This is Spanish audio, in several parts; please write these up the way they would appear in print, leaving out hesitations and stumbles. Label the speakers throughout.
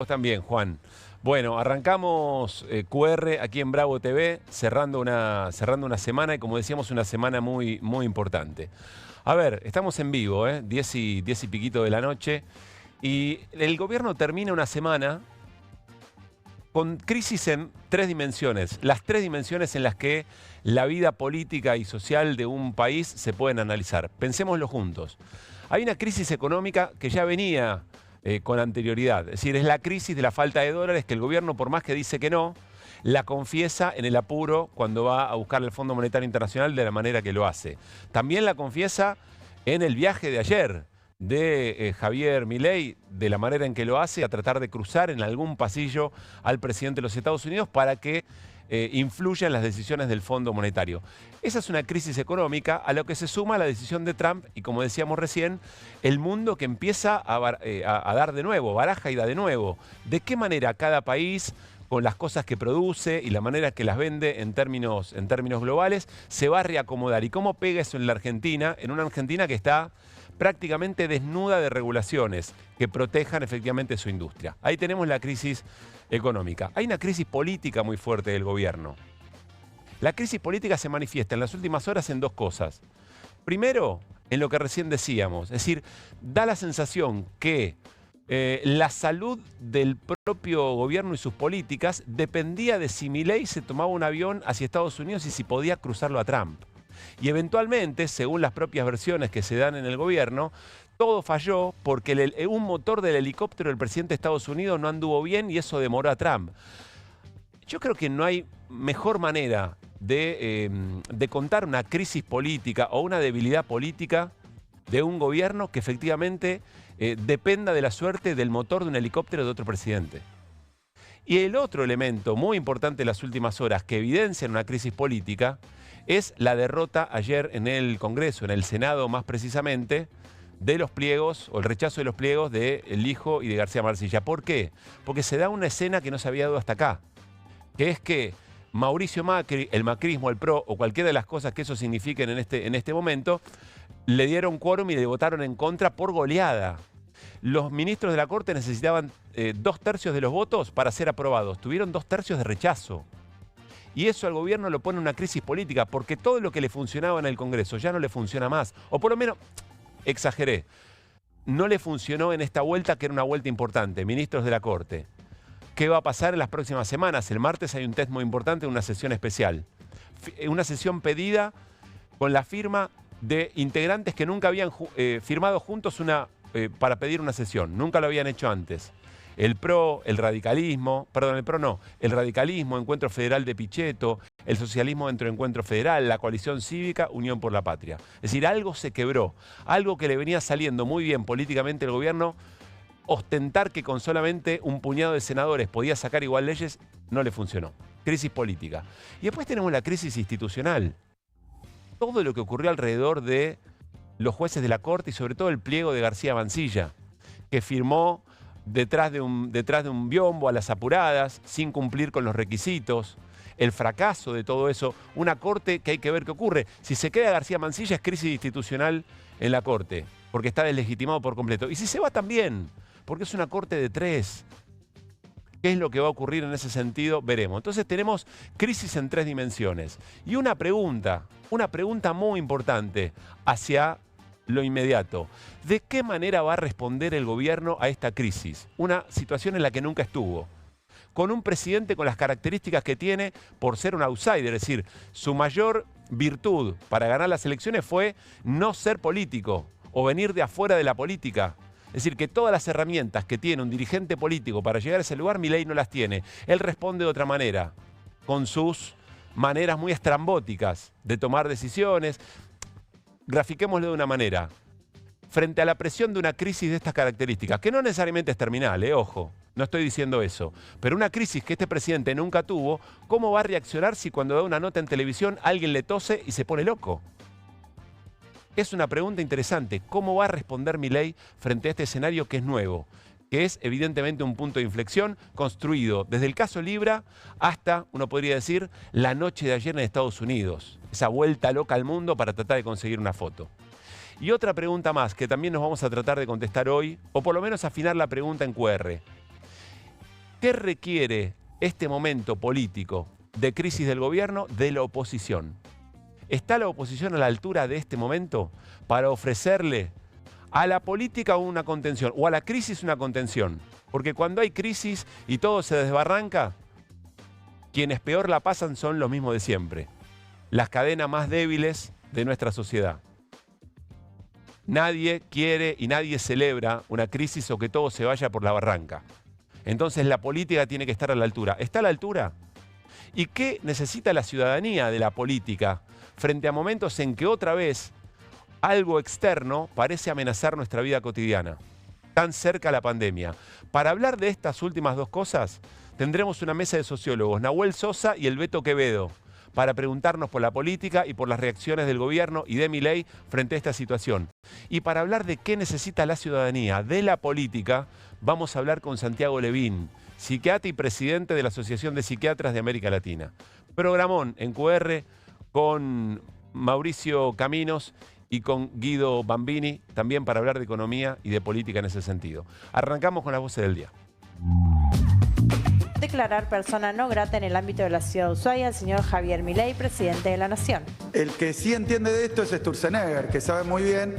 Speaker 1: Vos también, Juan. Bueno, arrancamos QR aquí en Bravo TV, cerrando una semana y como decíamos, una semana muy importante. A ver, estamos en vivo, 10 y piquito de la noche, y el gobierno termina una semana con crisis en tres dimensiones, las tres dimensiones en las que la vida política y social de un país se pueden analizar. Pensémoslo juntos. Hay una crisis económica que ya venía con anterioridad, es decir, es la crisis de la falta de dólares que el gobierno, por más que dice que no, la confiesa en el apuro cuando va a buscar el Fondo Monetario Internacional de la manera que lo hace. También la confiesa en el viaje de ayer de Javier Milei, de la manera en que lo hace, a tratar de cruzar en algún pasillo al presidente de los Estados Unidos para que influya en las decisiones del Fondo Monetario. Esa es una crisis económica a lo que se suma la decisión de Trump y, como decíamos recién, el mundo que empieza a dar de nuevo, baraja y da de nuevo. ¿De qué manera cada país, con las cosas que produce y la manera que las vende en términos globales, se va a reacomodar? ¿Y cómo pega eso en la Argentina? En una Argentina que está prácticamente desnuda de regulaciones que protejan efectivamente su industria. Ahí tenemos la crisis económica. Hay una crisis política muy fuerte del gobierno. La crisis política se manifiesta en las últimas horas en dos cosas. Primero, en lo que recién decíamos, es decir, da la sensación que la salud del propio gobierno y sus políticas dependía de si Milei se tomaba un avión hacia Estados Unidos y si podía cruzarlo a Trump. Y eventualmente, según las propias versiones que se dan en el gobierno, todo falló porque un motor del helicóptero del presidente de Estados Unidos no anduvo bien y eso demoró a Trump. Yo creo que no hay mejor manera de contar una crisis política o una debilidad política de un gobierno que efectivamente dependa de la suerte del motor de un helicóptero de otro presidente. Y el otro elemento muy importante en las últimas horas que evidencia una crisis política es la derrota ayer en el Congreso, en el Senado más precisamente, de los pliegos, o el rechazo de los pliegos del hijo y de García Marcilla. ¿Por qué? Porque se da una escena que no se había dado hasta acá, que es que Mauricio Macri, el macrismo, el PRO, o cualquiera de las cosas que eso signifiquen en este momento, le dieron quórum y le votaron en contra por goleada. Los ministros de la Corte necesitaban 2/3 de los votos para ser aprobados. Tuvieron 2/3 de rechazo. Y eso al gobierno lo pone en una crisis política, porque todo lo que le funcionaba en el Congreso ya no le funciona más. O por lo menos, exageré, no le funcionó en esta vuelta, que era una vuelta importante. Ministros de la Corte. ¿Qué va a pasar en las próximas semanas? El martes hay un test muy importante, una sesión especial. Una sesión pedida con la firma de integrantes que nunca habían firmado juntos para pedir una sesión. Nunca lo habían hecho antes. El PRO, el radicalismo, perdón, el PRO no, el radicalismo, Encuentro Federal de Pichetto, el socialismo dentro de Encuentro Federal, la coalición cívica, Unión por la Patria. Es decir, algo se quebró, algo que le venía saliendo muy bien políticamente al gobierno, ostentar que con solamente un puñado de senadores podía sacar igual leyes, no le funcionó. Crisis política. Y después tenemos la crisis institucional. Todo lo que ocurrió alrededor de los jueces de la Corte y sobre todo el pliego de García Mancilla, que firmó detrás de un biombo a las apuradas, sin cumplir con los requisitos, el fracaso de todo eso, una Corte que hay que ver qué ocurre. Si se queda García Mancilla es crisis institucional en la Corte, porque está deslegitimado por completo. Y si se va también, porque es una Corte de 3. ¿Qué es lo que va a ocurrir en ese sentido? Veremos. Entonces tenemos crisis en 3 dimensiones. Y una pregunta muy importante hacia lo inmediato. ¿De qué manera va a responder el gobierno a esta crisis? Una situación en la que nunca estuvo. Con un presidente con las características que tiene por ser un outsider, es decir, su mayor virtud para ganar las elecciones fue no ser político o venir de afuera de la política. Es decir, que todas las herramientas que tiene un dirigente político para llegar a ese lugar, Milei no las tiene. Él responde de otra manera, con sus maneras muy estrambóticas de tomar decisiones. Grafiquémoslo de una manera. Frente a la presión de una crisis de estas características, que no necesariamente es terminal, ojo, no estoy diciendo eso, pero una crisis que este presidente nunca tuvo, ¿cómo va a reaccionar si cuando da una nota en televisión alguien le tose y se pone loco? Es una pregunta interesante. ¿Cómo va a responder Milei frente a este escenario que es nuevo? Que es evidentemente un punto de inflexión construido desde el caso Libra hasta, uno podría decir, la noche de ayer en Estados Unidos. Esa vuelta loca al mundo para tratar de conseguir una foto. Y otra pregunta más que también nos vamos a tratar de contestar hoy, o por lo menos afinar la pregunta en QR. ¿Qué requiere este momento político de crisis del gobierno de la oposición? ¿Está la oposición a la altura de este momento para ofrecerle a la política una contención o a la crisis una contención? Porque cuando hay crisis y todo se desbarranca, quienes peor la pasan son los mismos de siempre. Las cadenas más débiles de nuestra sociedad. Nadie quiere y nadie celebra una crisis o que todo se vaya por la barranca. Entonces la política tiene que estar a la altura. ¿Está a la altura? ¿Y qué necesita la ciudadanía de la política frente a momentos en que otra vez algo externo parece amenazar nuestra vida cotidiana? Tan cerca la pandemia. Para hablar de estas últimas dos cosas, tendremos una mesa de sociólogos, Nahuel Sosa y el Beto Quevedo, para preguntarnos por la política y por las reacciones del gobierno y de Milei frente a esta situación. Y para hablar de qué necesita la ciudadanía de la política, vamos a hablar con Santiago Levín, psiquiatra y presidente de la Asociación de Psiquiatras de América Latina. Programón en QR con Mauricio Caminos y con Guido Bambini, también para hablar de economía y de política en ese sentido. Arrancamos con las voces del día.
Speaker 2: Declarar persona no grata en el ámbito de la ciudad de Ushuaia al señor Javier Milei, presidente de la Nación.
Speaker 3: El que sí entiende de esto es Sturzenegger, que sabe muy bien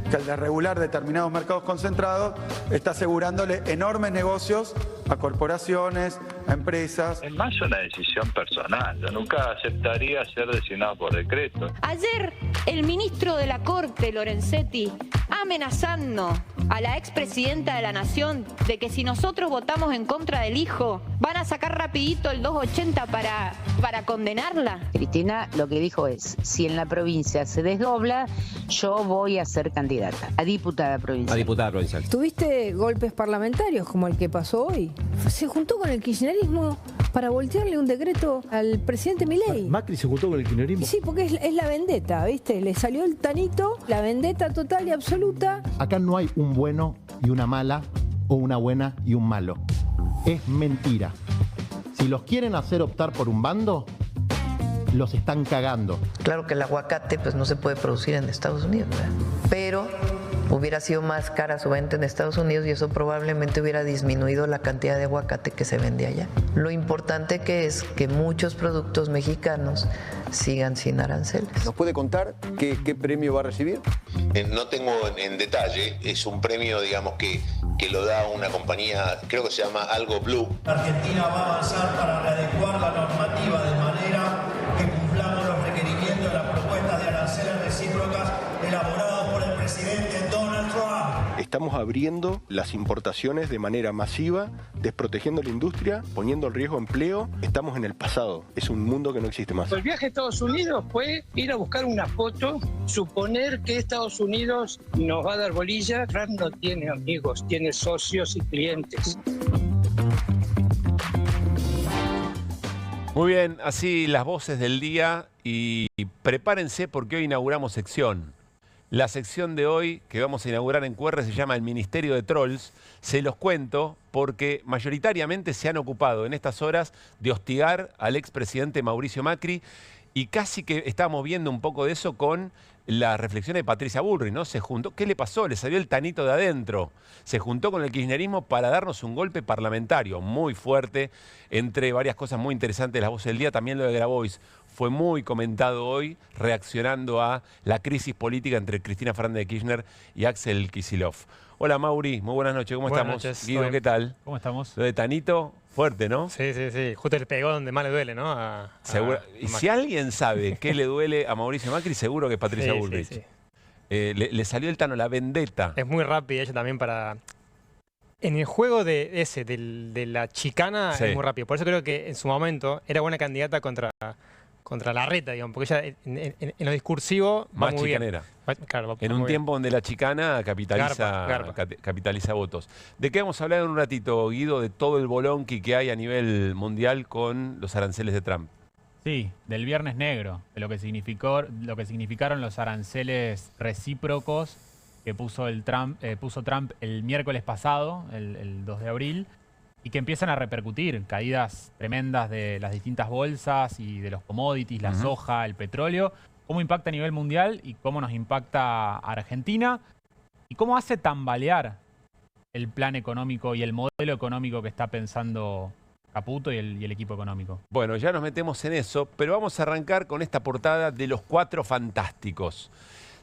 Speaker 3: que al desregular determinados mercados concentrados está asegurándole enormes negocios a corporaciones, a empresas.
Speaker 4: Es más una decisión personal. Yo nunca aceptaría ser designado por decreto.
Speaker 5: Ayer el ministro de la Corte, Lorenzetti, amenazando a la expresidenta de la Nación de que si nosotros votamos en contra del hijo, van a sacar rapidito el 280 para condenarla.
Speaker 6: Cristina lo que dijo es, si en la provincia se desdobla, yo voy a ser candidata a diputada provincial.
Speaker 7: A diputada provincial.
Speaker 8: Tuviste golpes parlamentarios como el que pasó hoy. Se juntó con el kirchnerismo para voltearle un decreto al presidente Milei.
Speaker 7: ¿Macri se juntó con el kirchnerismo?
Speaker 8: Sí, porque es la vendetta, ¿viste? Le salió el tanito, la vendetta total y absoluta.
Speaker 9: Acá no hay un bueno y una mala o una buena y un malo. Es mentira. Si los quieren hacer optar por un bando, los están cagando.
Speaker 10: Claro que el aguacate pues no se puede producir en Estados Unidos, ¿verdad? Pero hubiera sido más cara su venta en Estados Unidos y eso probablemente hubiera disminuido la cantidad de aguacate que se vende allá. Lo importante que es que muchos productos mexicanos sigan sin aranceles.
Speaker 11: ¿Nos puede contar qué premio va a recibir?
Speaker 12: No tengo en detalle, es un premio, digamos, que lo da una compañía, creo que se llama Algo Blue.
Speaker 13: Argentina va a avanzar para readecuar la normativa de manera que cumplamos los requerimientos de las propuestas de aranceles recíprocas elaboradas por el presidente Donald Trump.
Speaker 11: Estamos abriendo las importaciones de manera masiva, desprotegiendo la industria, poniendo en riesgo empleo. Estamos en el pasado, es un mundo que no existe más.
Speaker 14: El viaje a Estados Unidos fue ir a buscar una foto, suponer que Estados Unidos nos va a dar bolilla. Trump no tiene amigos, tiene socios y clientes.
Speaker 1: Muy bien, así las voces del día y prepárense porque hoy inauguramos sección. La sección de hoy que vamos a inaugurar en QR se llama el Ministerio de Trolls. Se los cuento porque mayoritariamente se han ocupado en estas horas de hostigar al expresidente Mauricio Macri y casi que estamos viendo un poco de eso con la reflexión de Patricia Bullrich, ¿no? Se juntó, ¿qué le pasó? Le salió el tanito de adentro. Se juntó con el kirchnerismo para darnos un golpe parlamentario muy fuerte, entre varias cosas muy interesantes de las voces del día. También lo de Grabois fue muy comentado hoy, reaccionando a la crisis política entre Cristina Fernández de Kirchner y Axel Kicillof. Hola Mauri, muy buenas noches, ¿cómo estamos?
Speaker 15: Buenas noches.
Speaker 1: Guido, ¿qué tal?
Speaker 15: ¿Cómo estamos?
Speaker 1: Lo de tanito, fuerte, ¿no?
Speaker 15: Sí, sí, sí. Justo le pegó donde más le duele, ¿no?
Speaker 1: Y si alguien sabe qué le duele a Mauricio Macri, seguro que es Patricia Bullrich.
Speaker 15: Sí, sí.
Speaker 1: Le salió el tano, la vendetta.
Speaker 15: Es muy rápida ella también para... En el juego de la chicana
Speaker 1: Sí.
Speaker 15: es muy rápido. Por eso creo que en su momento era buena candidata contra Larreta, digamos, porque ella en lo discursivo va
Speaker 1: Más
Speaker 15: muy
Speaker 1: chicanera.
Speaker 15: bien. Claro, va
Speaker 1: En
Speaker 15: muy
Speaker 1: un
Speaker 15: bien.
Speaker 1: tiempo donde la chicana
Speaker 15: Garpa.
Speaker 1: capitaliza votos. ¿De qué vamos a hablar en un ratito, Guido? De todo el bolonqui que hay a nivel mundial con los aranceles de Trump.
Speaker 16: Sí, del Viernes Negro, de lo que significaron los aranceles recíprocos que puso Trump el miércoles pasado, el 2 de abril, y que empiezan a repercutir caídas tremendas de las distintas bolsas y de los commodities, la soja, el petróleo, cómo impacta a nivel mundial y cómo nos impacta a Argentina y cómo hace tambalear el plan económico y el modelo económico que está pensando Caputo y el equipo económico?
Speaker 1: Bueno, ya nos metemos en eso, pero vamos a arrancar con esta portada de los 4 fantásticos.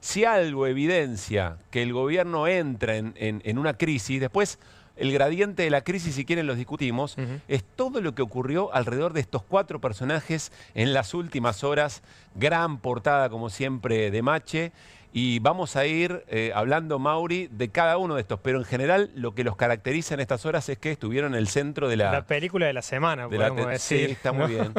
Speaker 1: Si algo evidencia que el gobierno entra en una crisis, después el gradiente de la crisis, si quieren los discutimos, es todo lo que ocurrió alrededor de estos 4 personajes en las últimas horas. Gran portada, como siempre, de Mache. Y vamos a ir hablando, Mauri, de cada uno de estos. Pero en general, lo que los caracteriza en estas horas es que estuvieron en el centro de la
Speaker 15: película de la semana, podemos decir.
Speaker 1: Sí, está muy bien.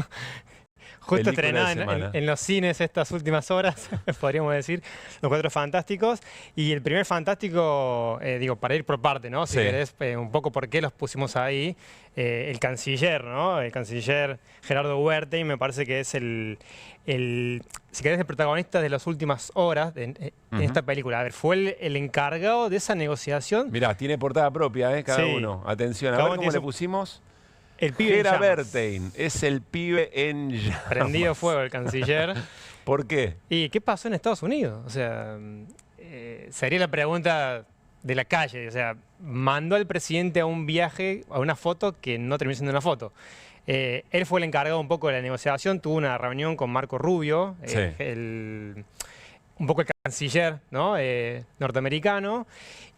Speaker 15: Justo estrenada en los cines estas últimas horas, podríamos decir, los 4 fantásticos. Y el primer fantástico, digo, para ir por parte, ¿no? Si querés, un poco por qué los pusimos ahí. El canciller, ¿no? El canciller Gerardo Wertheim me parece que es si querés, el protagonista de las últimas horas en esta película. A ver, fue el encargado de esa negociación.
Speaker 1: Mirá, tiene portada propia, cada uno. Atención, a ver cómo le pusimos.
Speaker 15: El pibe
Speaker 1: Gerard Wertheim es el pibe en llamas.
Speaker 15: Prendido fuego el canciller.
Speaker 1: ¿Por qué?
Speaker 15: ¿Y qué pasó en Estados Unidos? O sea, sería la pregunta de la calle. O sea, mandó al presidente a un viaje, a una foto que no terminó siendo una foto. Él fue el encargado un poco de la negociación, tuvo una reunión con Marco Rubio, un poco el canciller, ¿no? Norteamericano,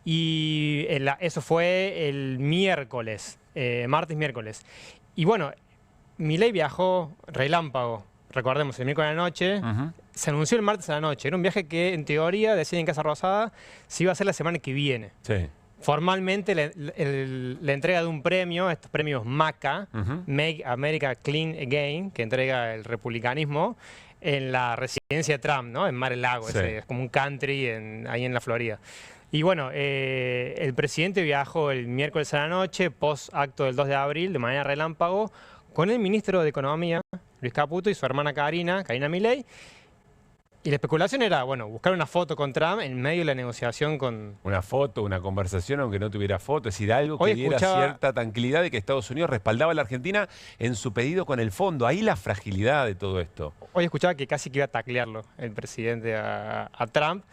Speaker 15: y eso fue el miércoles. Martes-miércoles. Y bueno, Milei viajó relámpago, recordemos, el miércoles a la noche. Se anunció el martes a la noche. Era un viaje que, en teoría, decía en Casa Rosada, se iba a hacer la semana que viene.
Speaker 1: Sí.
Speaker 15: Formalmente, la entrega de un premio, estos premios MACA, Make America Clean Again, que entrega el republicanismo, en la residencia de Trump, ¿no? En Mar-a-Lago, es como un country ahí en la Florida. Y bueno, el presidente viajó el miércoles a la noche, post acto del 2 de abril, de manera relámpago, con el ministro de Economía, Luis Caputo, y su hermana Karina Milei. Y la especulación era, bueno, buscar una foto con Trump en medio de la negociación con...
Speaker 1: Una foto, una conversación, aunque no tuviera foto. Es decir, algo que diera cierta tranquilidad de que Estados Unidos respaldaba a la Argentina en su pedido con el fondo. Ahí la fragilidad de todo esto.
Speaker 15: Hoy escuchaba que casi que iba a taclearlo el presidente a Trump.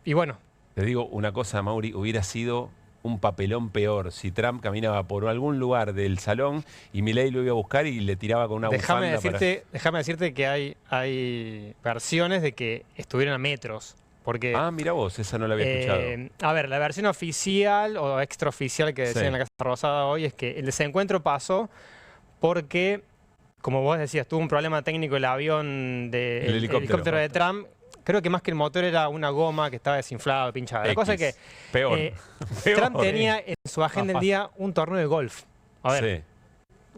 Speaker 15: Y bueno.
Speaker 1: Te digo una cosa, Mauri, hubiera sido un papelón peor si Trump caminaba por algún lugar del salón y Milei lo iba a buscar y le tiraba con una bufanda.
Speaker 15: Déjame decirte que hay versiones de que estuvieron a metros. Porque,
Speaker 1: mira vos, esa no la había escuchado.
Speaker 15: A ver, la versión oficial o extraoficial que decía en la Casa Rosada hoy es que el desencuentro pasó porque, como vos decías, tuvo un problema técnico el avión del helicóptero de Trump. Creo que más que el motor era una goma que estaba desinflada, pinchada. La cosa es que Trump tenía en su agenda del día un torneo de golf. A ver,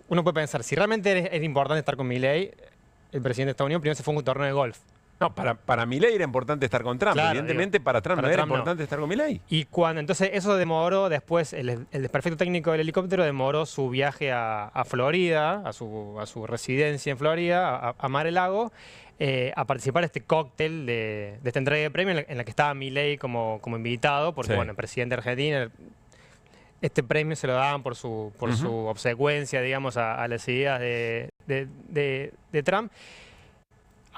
Speaker 15: uno puede pensar, si realmente era importante estar con Milei, el presidente de Estados Unidos primero se fue a un torneo de golf.
Speaker 1: No, para Milei era importante estar con Trump. Claro, evidentemente para Trump no era importante estar con Milei.
Speaker 15: Y entonces eso demoró después, el desperfecto técnico del helicóptero demoró su viaje a Florida, a su residencia en Florida, a Mar-a-Lago, a participar de este cóctel de esta entrega de premio en la que estaba Milei como invitado, porque bueno, el presidente de Argentina, este premio se lo daban por su obsecuencia, digamos, a las ideas de Trump.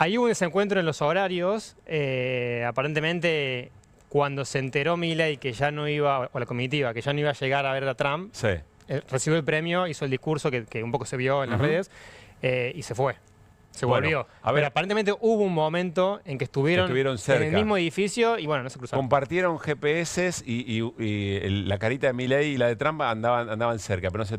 Speaker 15: Ahí hubo un desencuentro en los horarios. Aparentemente, cuando se enteró Milei que ya no iba, o la comitiva, que ya no iba a llegar a ver a Trump, recibió el premio, hizo el discurso que un poco se vio en las redes y se fue. Se volvió. Pero aparentemente hubo un momento en que estuvieron
Speaker 1: cerca,
Speaker 15: en el mismo edificio y bueno, no se cruzaron.
Speaker 1: Compartieron GPS y la carita de Milei y la de Trump andaban cerca, pero no se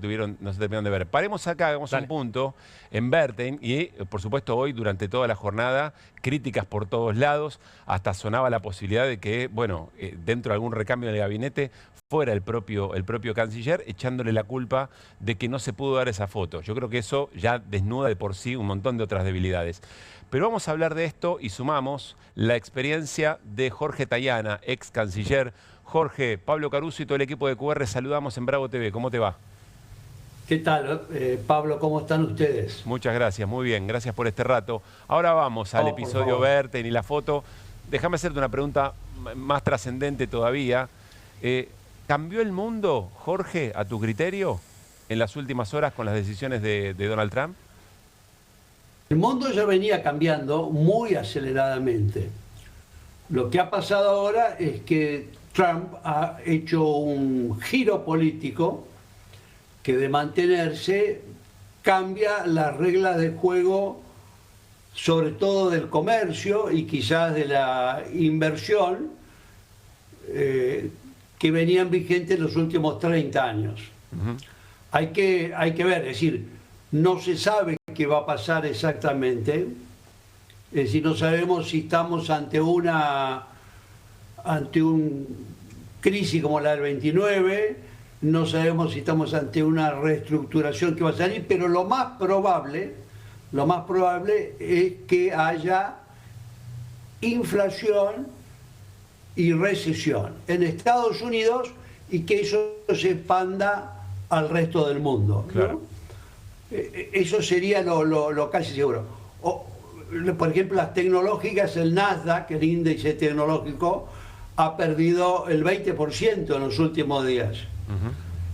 Speaker 1: terminaron de ver. Paremos acá, hagamos un punto en Wertheim y, por supuesto, hoy durante toda la jornada, críticas por todos lados, hasta sonaba la posibilidad de que, bueno, dentro de algún recambio en el gabinete fuera el propio canciller, echándole la culpa de que no se pudo dar esa foto. Yo creo que eso ya desnuda de por sí un montón de otras debilidades. Pero vamos a hablar de esto y sumamos la experiencia de Jorge Tayana, ex canciller. Jorge, Pablo Caruso y todo el equipo de QR, saludamos en Bravo TV. ¿Cómo te va?
Speaker 7: ¿Qué tal, Pablo? ¿Cómo están ustedes?
Speaker 1: Muchas gracias, muy bien. Gracias por este rato. Ahora vamos al episodio Wertheim y la foto. Déjame hacerte una pregunta más trascendente todavía. ¿Cambió el mundo, Jorge, a tu criterio, en las últimas horas con las decisiones de Donald Trump?
Speaker 7: El mundo ya venía cambiando muy aceleradamente. Lo que ha pasado ahora es que Trump ha hecho un giro político que, de mantenerse, cambia las reglas de juego, sobre todo del comercio y quizás de la inversión, que venían vigentes en los últimos 30 años. Hay que ver, es decir, no se sabe qué va a pasar exactamente, es decir, no sabemos si estamos ante una crisis como la del 29, no sabemos si estamos ante una reestructuración que va a salir, pero lo más probable es que haya inflación y recesión en Estados Unidos y que eso se expanda al resto del mundo, ¿no?
Speaker 1: Claro.
Speaker 7: Eso sería lo casi seguro. Por ejemplo, las tecnológicas, el Nasdaq, el índice tecnológico, ha perdido el 20% en los últimos días.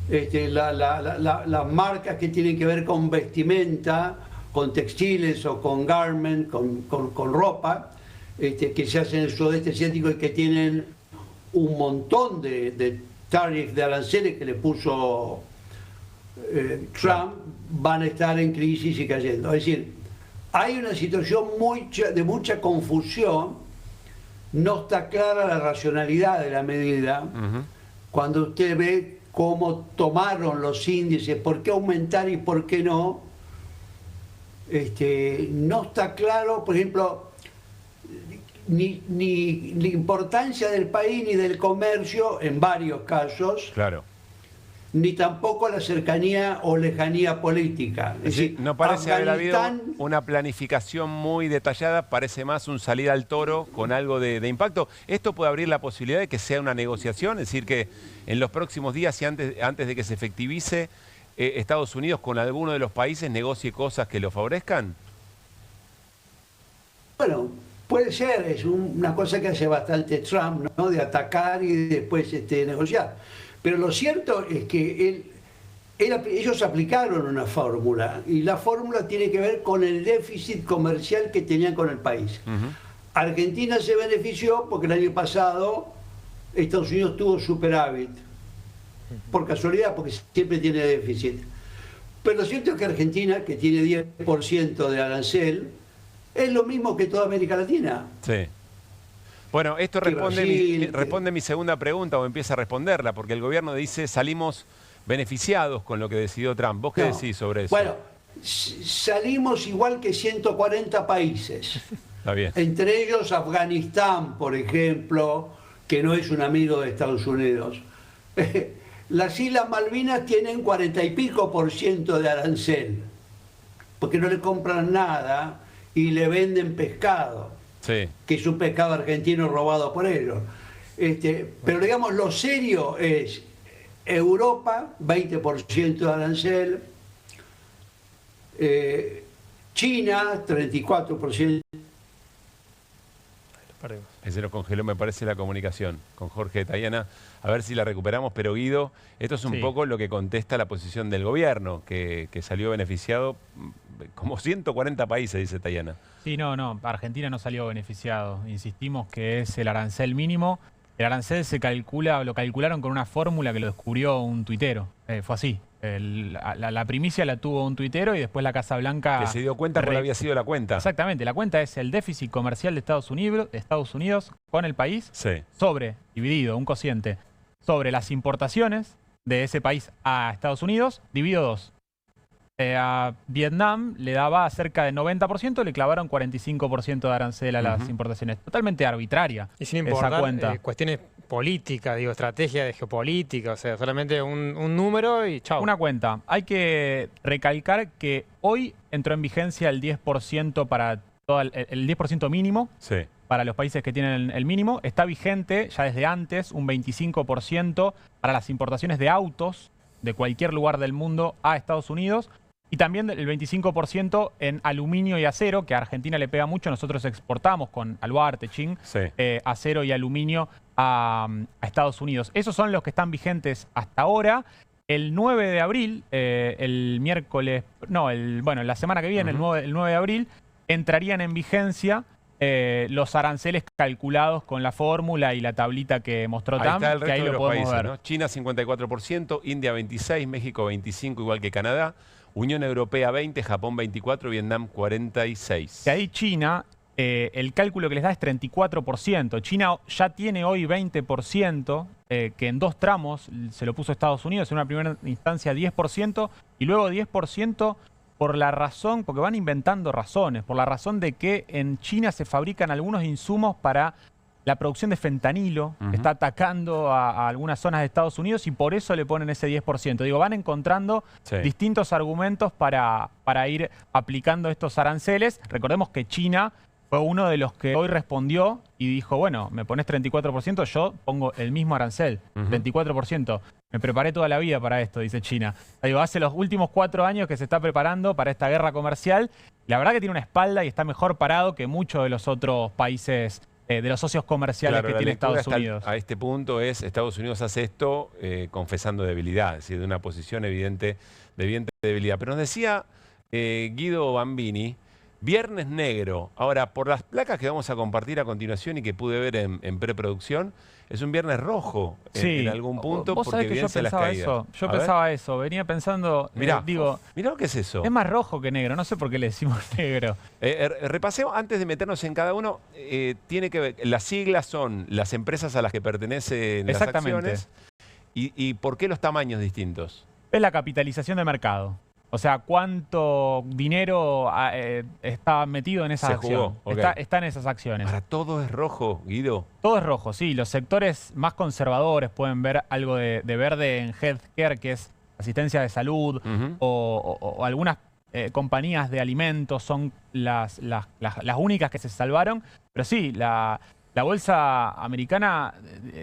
Speaker 7: Las marcas que tienen que ver con vestimenta, con textiles o con garment, con ropa, que se hacen en el sudeste asiático y que tienen un montón de tariffs, de aranceles que le puso Trump, van a estar en crisis y cayendo. Es decir, hay una situación de mucha confusión, no está clara la racionalidad de la medida. Cuando usted ve cómo tomaron los índices, por qué aumentar y por qué no, no está claro, por ejemplo, ni la importancia del país ni del comercio en varios casos.
Speaker 1: Claro.
Speaker 7: Ni tampoco la cercanía o lejanía política. Es decir,
Speaker 1: no parece haber habido una planificación muy detallada, parece más un salir al toro con algo de impacto. ¿Esto puede abrir la posibilidad de que sea una negociación? Es decir, que en los próximos días y antes de que se efectivice, Estados Unidos con alguno de los países negocie cosas que lo favorezcan.
Speaker 7: Bueno, puede ser, es una cosa que hace bastante Trump, ¿no? De atacar y después negociar. Pero lo cierto es que ellos aplicaron una fórmula, y la fórmula tiene que ver con el déficit comercial que tenían con el país. Argentina se benefició porque el año pasado Estados Unidos tuvo superávit, por casualidad, porque siempre tiene déficit. Pero lo cierto es que Argentina, que tiene 10% de arancel, es lo mismo que toda América Latina.
Speaker 1: Sí. Bueno, esto responde mi segunda pregunta, o empieza a responderla, porque el gobierno dice salimos beneficiados con lo que decidió Trump. ¿Vos qué decís sobre eso?
Speaker 7: Bueno, salimos igual que 140 países.
Speaker 1: Está bien.
Speaker 7: Entre ellos Afganistán, por ejemplo, que no es un amigo de Estados Unidos. Las Islas Malvinas tienen 40 y pico % de arancel, porque no le compran nada y le venden pescado. Sí. Que es un pescado argentino robado por ellos. Pero digamos, lo serio es Europa, 20% de arancel, China, 34%.
Speaker 1: Se nos congeló, me parece, la comunicación con Jorge de Tayana. A ver si la recuperamos, pero Guido, esto es un poco lo que contesta la posición del gobierno, que salió beneficiado como 140 países, dice Tayana.
Speaker 16: Sí, no, Argentina no salió beneficiado. Insistimos que es el arancel mínimo. El arancel lo calcularon con una fórmula que lo descubrió un tuitero. Fue así. La primicia la tuvo un tuitero y después la Casa Blanca...
Speaker 1: Que se dio cuenta cuál había sido la cuenta.
Speaker 16: Exactamente. La cuenta es el déficit comercial de Estados Unidos con el país, dividido, un cociente, sobre las importaciones de ese país a Estados Unidos, dividido 2. A Vietnam le daba cerca de 90%, le clavaron 45% de arancel a las importaciones. Totalmente arbitraria
Speaker 15: y sin importar
Speaker 16: esa cuenta.
Speaker 15: Cuestiones políticas, estrategia de geopolítica, o sea, solamente un número y chao.
Speaker 16: Una cuenta. Hay que recalcar que hoy entró en vigencia el 10% para el 10% mínimo para los países que tienen el mínimo. Está vigente ya desde antes un 25% para las importaciones de autos de cualquier lugar del mundo a Estados Unidos. Y también el 25% en aluminio y acero, que a Argentina le pega mucho. Nosotros exportamos con Aluarte, Ching, acero y aluminio a Estados Unidos. Esos son los que están vigentes hasta ahora. El 9 de abril, el miércoles, la semana que viene, el 9 de abril, entrarían en vigencia los aranceles calculados con la fórmula y la tablita que mostró Trump,
Speaker 1: Ahí está el
Speaker 16: que
Speaker 1: resto
Speaker 16: ahí
Speaker 1: de
Speaker 16: lo
Speaker 1: los
Speaker 16: podemos
Speaker 1: países,
Speaker 16: ver.
Speaker 1: ¿no? China 54%, India 26%, México 25%, igual que Canadá, Unión Europea 20%, Japón 24%, Vietnam 46%.
Speaker 16: Que ahí China, el cálculo que les da es 34%. China ya tiene hoy 20%, que en 2 tramos se lo puso Estados Unidos, en una primera instancia 10% y luego 10% por la razón, porque van inventando razones, por la razón de que en China se fabrican algunos insumos para la producción de fentanilo, que está atacando a algunas zonas de Estados Unidos y por eso le ponen ese 10%. Digo, van encontrando distintos argumentos para ir aplicando estos aranceles. Recordemos que China fue uno de los que hoy respondió y dijo, bueno, me pones 34%, yo pongo el mismo arancel, 34%. Me preparé toda la vida para esto, dice China. Digo, hace los últimos 4 años que se está preparando para esta guerra comercial. La verdad que tiene una espalda y está mejor parado que muchos de los otros países, de los socios comerciales que tiene Estados Unidos.
Speaker 1: A este punto es, Estados Unidos hace esto confesando debilidad, es decir, de una posición evidente de debilidad. Pero nos decía Guido Bambini, Viernes Negro. Ahora, por las placas que vamos a compartir a continuación y que pude ver en preproducción, es un viernes rojo en algún punto porque evidencia las caídas.
Speaker 16: Yo pensaba eso, venía pensando,
Speaker 1: mirá
Speaker 16: digo...
Speaker 1: Mirá lo que es eso.
Speaker 16: Es más rojo que negro, no sé por qué le decimos negro.
Speaker 1: Repasemos, antes de meternos en cada uno, tiene que ver, las siglas son las empresas a las que pertenecen las acciones y ¿por qué los tamaños distintos?
Speaker 16: Es la capitalización de mercado. O sea, cuánto dinero está metido en esa acción. Está en esas acciones.
Speaker 1: Ahora, ¿todo es rojo, Guido?
Speaker 16: Todo es rojo, sí. Los sectores más conservadores pueden ver algo de verde en healthcare, que es asistencia de salud, o algunas compañías de alimentos son las únicas que se salvaron. Pero sí, la bolsa americana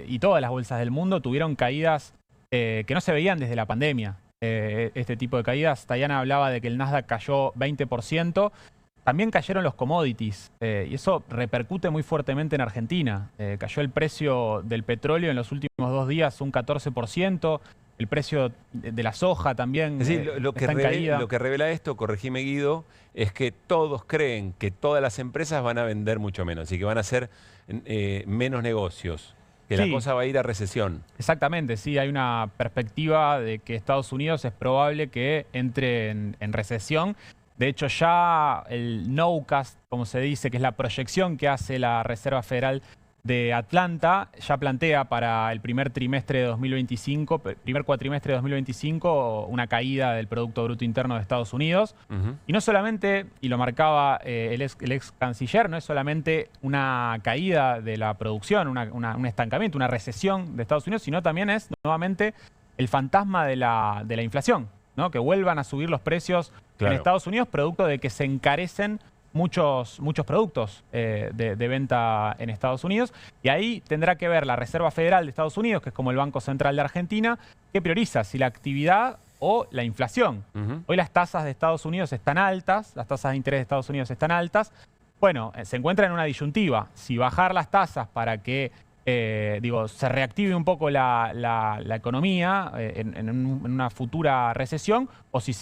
Speaker 16: y todas las bolsas del mundo tuvieron caídas que no se veían desde la pandemia. Este tipo de caídas. Tayana hablaba de que el Nasdaq cayó 20%. También cayeron los commodities y eso repercute muy fuertemente en Argentina. Cayó el precio del petróleo en los últimos 2 días un 14%. El precio de la soja también
Speaker 1: es decir,
Speaker 16: está en caída.
Speaker 1: Lo que revela esto, corregime Guido, es que todos creen que todas las empresas van a vender mucho menos y que van a hacer menos negocios. Que la cosa va a ir a recesión.
Speaker 16: Exactamente, sí, hay una perspectiva de que Estados Unidos es probable que entre en recesión. De hecho, ya el nowcast, como se dice, que es la proyección que hace la Reserva Federal de Atlanta, ya plantea para el primer trimestre de 2025, primer cuatrimestre de 2025, una caída del Producto Bruto Interno de Estados Unidos. Y no solamente, y lo marcaba el ex canciller, no es solamente una caída de la producción, un estancamiento, una recesión de Estados Unidos, sino también es nuevamente el fantasma de la inflación, ¿no? Que vuelvan a subir los precios en Estados Unidos, producto de que se encarecen muchos productos de venta en Estados Unidos. Y ahí tendrá que ver la Reserva Federal de Estados Unidos, que es como el Banco Central de Argentina, que prioriza si la actividad o la inflación. Hoy las tasas de Estados Unidos están altas, las tasas de interés de Estados Unidos están altas. Bueno, se encuentra en una disyuntiva. Si bajar las tasas para que se reactive un poco la economía en una futura recesión, o si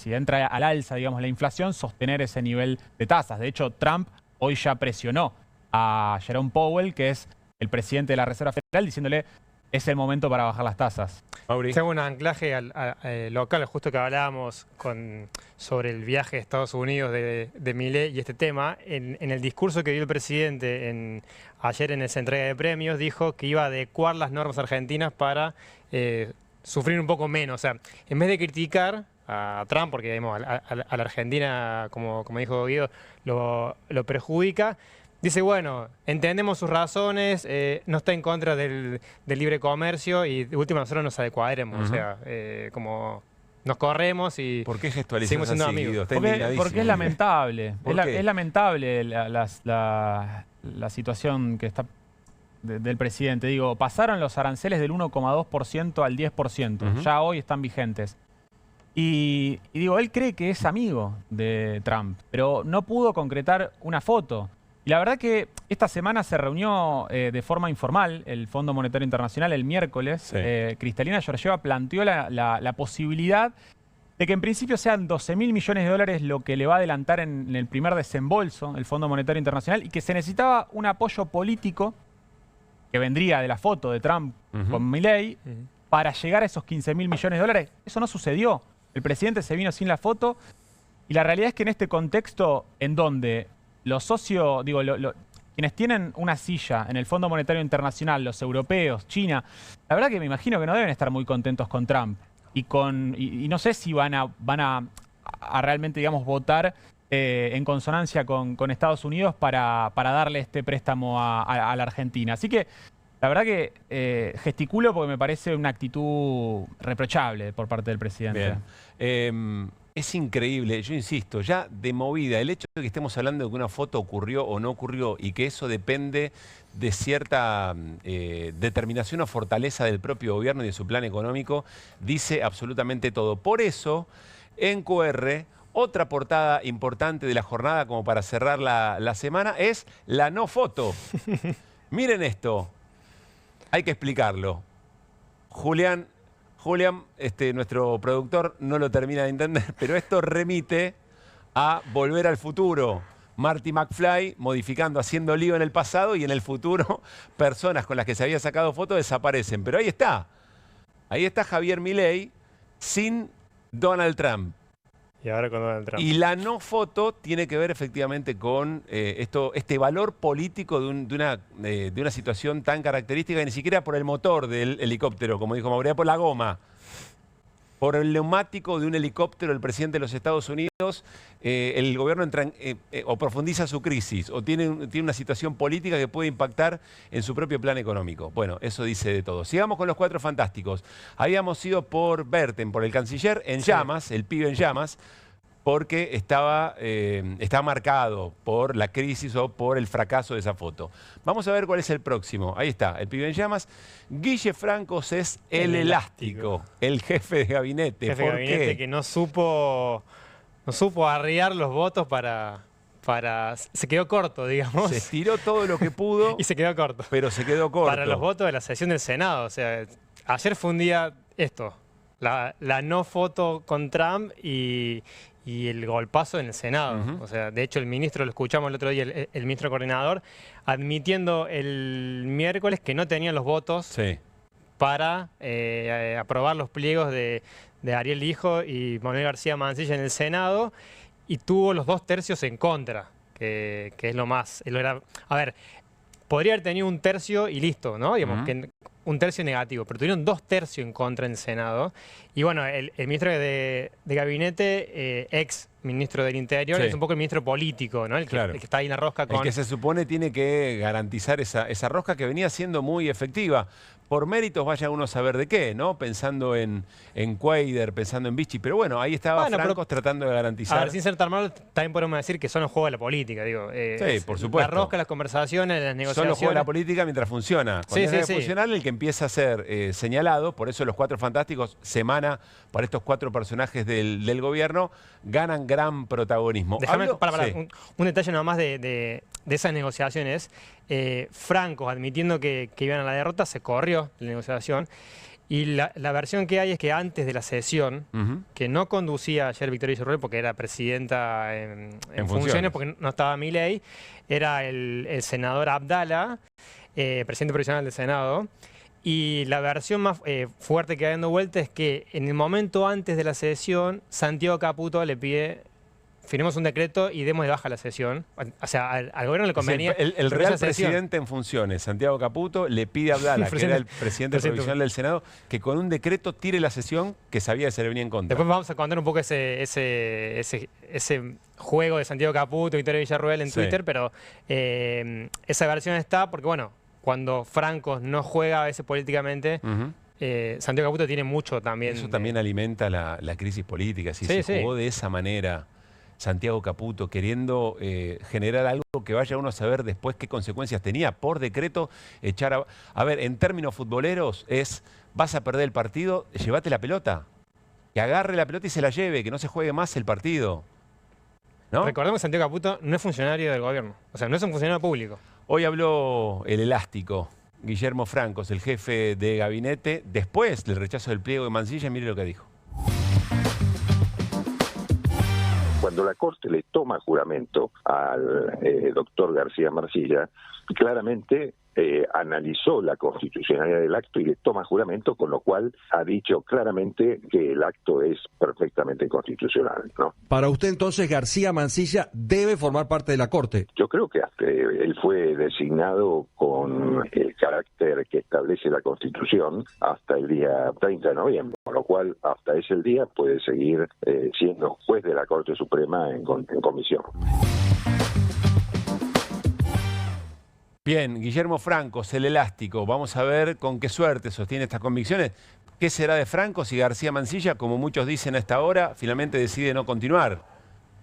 Speaker 16: entra al alza, digamos, la inflación, sostener ese nivel de tasas. De hecho, Trump hoy ya presionó a Jerome Powell, que es el presidente de la Reserva Federal, diciéndole es el momento para bajar las tasas.
Speaker 15: Tengo un anclaje local, justo que hablábamos sobre el viaje a Estados Unidos de Milei y este tema. En el discurso que dio el presidente ayer en esa entrega de premios, dijo que iba a adecuar las normas argentinas para sufrir un poco menos. O sea, en vez de criticar a Trump, porque digamos, a la Argentina, como dijo Guido, lo perjudica, dice, bueno, entendemos sus razones, no está en contra del libre comercio y de última nosotros nos adecuaremos. O sea, como nos corremos y
Speaker 1: ¿por qué gestualizas
Speaker 15: seguimos siendo
Speaker 1: así,
Speaker 15: amigos?
Speaker 16: Porque es lamentable. Es lamentable la situación que está del presidente. Digo, pasaron los aranceles del 1,2% al 10%. Ya hoy están vigentes. Y digo, él cree que es amigo de Trump, pero no pudo concretar una foto. Y la verdad que esta semana se reunió de forma informal el Fondo Monetario Internacional el miércoles. Kristalina Georgieva planteó la posibilidad de que en principio sean 12.000 millones de dólares lo que le va a adelantar en el primer desembolso el Fondo Monetario Internacional y que se necesitaba un apoyo político que vendría de la foto de Trump con Milei para llegar a esos 15.000 millones de dólares. Eso no sucedió. El presidente se vino sin la foto y la realidad es que en este contexto en donde los socios, digo, quienes tienen una silla en el Fondo Monetario Internacional, los europeos, China, la verdad que me imagino que no deben estar muy contentos con Trump. Y no sé si van a realmente, digamos, votar en consonancia con Estados Unidos para darle este préstamo a la Argentina. Así que la verdad que gesticulo porque me parece una actitud reprochable por parte del presidente.
Speaker 1: Bien. Es increíble, yo insisto, ya de movida, el hecho de que estemos hablando de que una foto ocurrió o no ocurrió y que eso depende de cierta determinación o fortaleza del propio gobierno y de su plan económico, dice absolutamente todo. Por eso, en QR, otra portada importante de la jornada como para cerrar la semana es la no foto. Miren esto, hay que explicarlo. Julián, nuestro productor, no lo termina de entender, pero esto remite a Volver al Futuro. Marty McFly modificando, haciendo lío en el pasado y en el futuro personas con las que se había sacado fotos desaparecen. Pero ahí está Javier Milei sin Donald Trump.
Speaker 15: Y ahora con Donald Trump.
Speaker 1: Y la no foto tiene que ver efectivamente con este valor político de una situación tan característica, que ni siquiera por el motor del helicóptero, como dijo Mauricio, por la goma. Por el neumático de un helicóptero del presidente de los Estados Unidos, el gobierno entra o profundiza su crisis o tiene una situación política que puede impactar en su propio plan económico. Bueno, eso dice de todo. Sigamos con los Cuatro Fantásticos. Habíamos ido por Berten, por el canciller, en llamas, el pibe en llamas, porque estaba marcado por la crisis o por el fracaso de esa foto. Vamos a ver cuál es el próximo. Ahí está, el pibe en llamas. Guille Francos es el elástico, el jefe de gabinete.
Speaker 15: Jefe de gabinete que no supo arriar los votos para... Se quedó corto, digamos.
Speaker 1: Se estiró todo lo que pudo.
Speaker 15: Y se quedó corto.
Speaker 1: Pero se quedó corto.
Speaker 15: Para los votos de la sesión del Senado. O sea, ayer fue un día la no foto con Trump y el golpazo en el Senado. O sea, de hecho, el ministro, lo escuchamos el otro día, el ministro coordinador, admitiendo el miércoles que no tenían los votos para aprobar los pliegos de Ariel Lijo y Manuel García Mancilla en el Senado, y tuvo los 2 tercios en contra, que es lo más... A ver, podría haber tenido 1 tercio y listo, ¿no? Digamos que 1 tercio negativo, pero tuvieron 2 tercios en contra en el Senado. Y bueno, el ministro de Gabinete, ex ministro del Interior, es un poco el ministro político, ¿no? El que está ahí en la rosca con...
Speaker 1: El que se supone tiene que garantizar esa rosca que venía siendo muy efectiva. Por méritos vaya uno a saber de qué, ¿no? Pensando en Cuader, pensando en Vichy. Pero bueno, ahí estaba Francos tratando de garantizar...
Speaker 15: A ver, sin ser tan malo, también podemos decir que son los juegos de la política, digo.
Speaker 1: Sí, por supuesto.
Speaker 15: La rosca, las conversaciones, las negociaciones...
Speaker 1: Son los juegos de la política mientras funciona. Cuando deja de funcionar, el que empieza a ser señalado, por eso los Cuatro Fantásticos, semana para estos 4 personajes del gobierno, ganan gran protagonismo.
Speaker 15: Déjame un detalle nada más de esas negociaciones. Francos, admitiendo que iban a la derrota, se corrió la negociación. Y la versión que hay es que antes de la sesión, que no conducía ayer Victoria Villarruel porque era presidenta en funciones, porque no estaba Milei, era el senador Abdala, presidente provisional del Senado. Y la versión más fuerte que hay dando vuelta es que en el momento antes de la sesión, Santiago Caputo le pide: firmemos un decreto y demos de baja la sesión. O sea, al gobierno le convenía...
Speaker 1: El real presidente en funciones, Santiago Caputo, le pide a Abdala, que era el presidente provisional del Senado, que con un decreto tire la sesión que sabía que se le venía en contra.
Speaker 15: Después vamos a contar un poco ese juego de Santiago Caputo y Victoria Villarruel en Twitter, pero esa versión está porque, bueno, cuando Francos no juega a veces políticamente... Santiago Caputo tiene mucho también...
Speaker 1: Eso también alimenta la crisis política. Si se jugó de esa manera... Santiago Caputo, queriendo generar algo que vaya uno a saber después qué consecuencias tenía. Por decreto, echar a ver, en términos futboleros es, vas a perder el partido, llévate la pelota. Que agarre la pelota y se la lleve, que no se juegue más el partido. ¿No?
Speaker 15: Recordemos que Santiago Caputo no es funcionario del gobierno, o sea, no es un funcionario público.
Speaker 1: Hoy habló el elástico, Guillermo Francos, el jefe de gabinete, después del rechazo del pliego de Mancilla, mire lo que dijo.
Speaker 17: Cuando la Corte le toma juramento al doctor García Mansilla, claramente analizó la constitucionalidad del acto y le toma juramento, con lo cual ha dicho claramente que el acto es perfectamente constitucional, ¿no?
Speaker 18: Para usted entonces García Mansilla debe formar parte de la Corte.
Speaker 17: Yo creo que él fue designado con el carácter que establece la Constitución hasta el día 30 de noviembre, con lo cual hasta ese día puede seguir siendo juez de la Corte Suprema en comisión.
Speaker 1: Bien, Guillermo Francos, el elástico. Vamos a ver con qué suerte sostiene estas convicciones. ¿Qué será de Francos si García Mansilla, como muchos dicen a esta hora, finalmente decide no continuar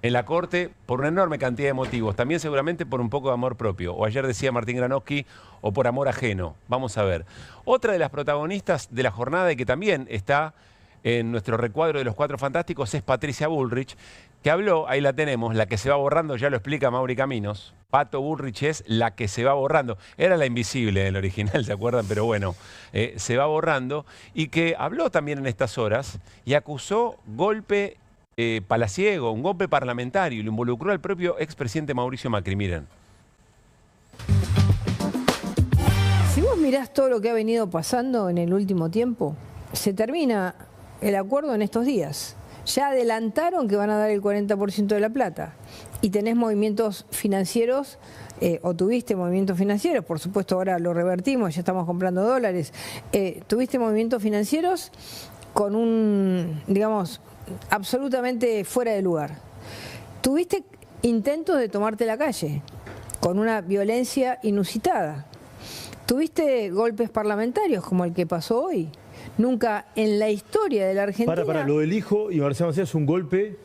Speaker 1: en la Corte por una enorme cantidad de motivos? También seguramente por un poco de amor propio. O ayer decía Martín Granowski, o por amor ajeno. Vamos a ver. Otra de las protagonistas de la jornada y que también está en nuestro recuadro de los Cuatro Fantásticos es Patricia Bullrich, que habló, ahí la tenemos, la que se va borrando, ya lo explica Mauri Caminos. Pato Bullrich es la que se va borrando. Era la invisible en el original, ¿se acuerdan? Pero bueno, se va borrando. Y que habló también en estas horas y acusó golpe palaciego, un golpe parlamentario, y lo involucró al propio expresidente Mauricio Macri. Miren.
Speaker 8: Si vos mirás todo lo que ha venido pasando en el último tiempo, se termina el acuerdo en estos días. Ya adelantaron que van a dar el 40% de la plata y tenés movimientos financieros, o tuviste movimientos financieros, por supuesto ahora lo revertimos, ya estamos comprando dólares, tuviste movimientos financieros con un, digamos, absolutamente fuera de lugar. Tuviste intentos de tomarte la calle con una violencia inusitada. Tuviste golpes parlamentarios como el que pasó hoy. Nunca en la historia de la Argentina...
Speaker 19: Para, lo del hijo y García Mansilla es un golpe...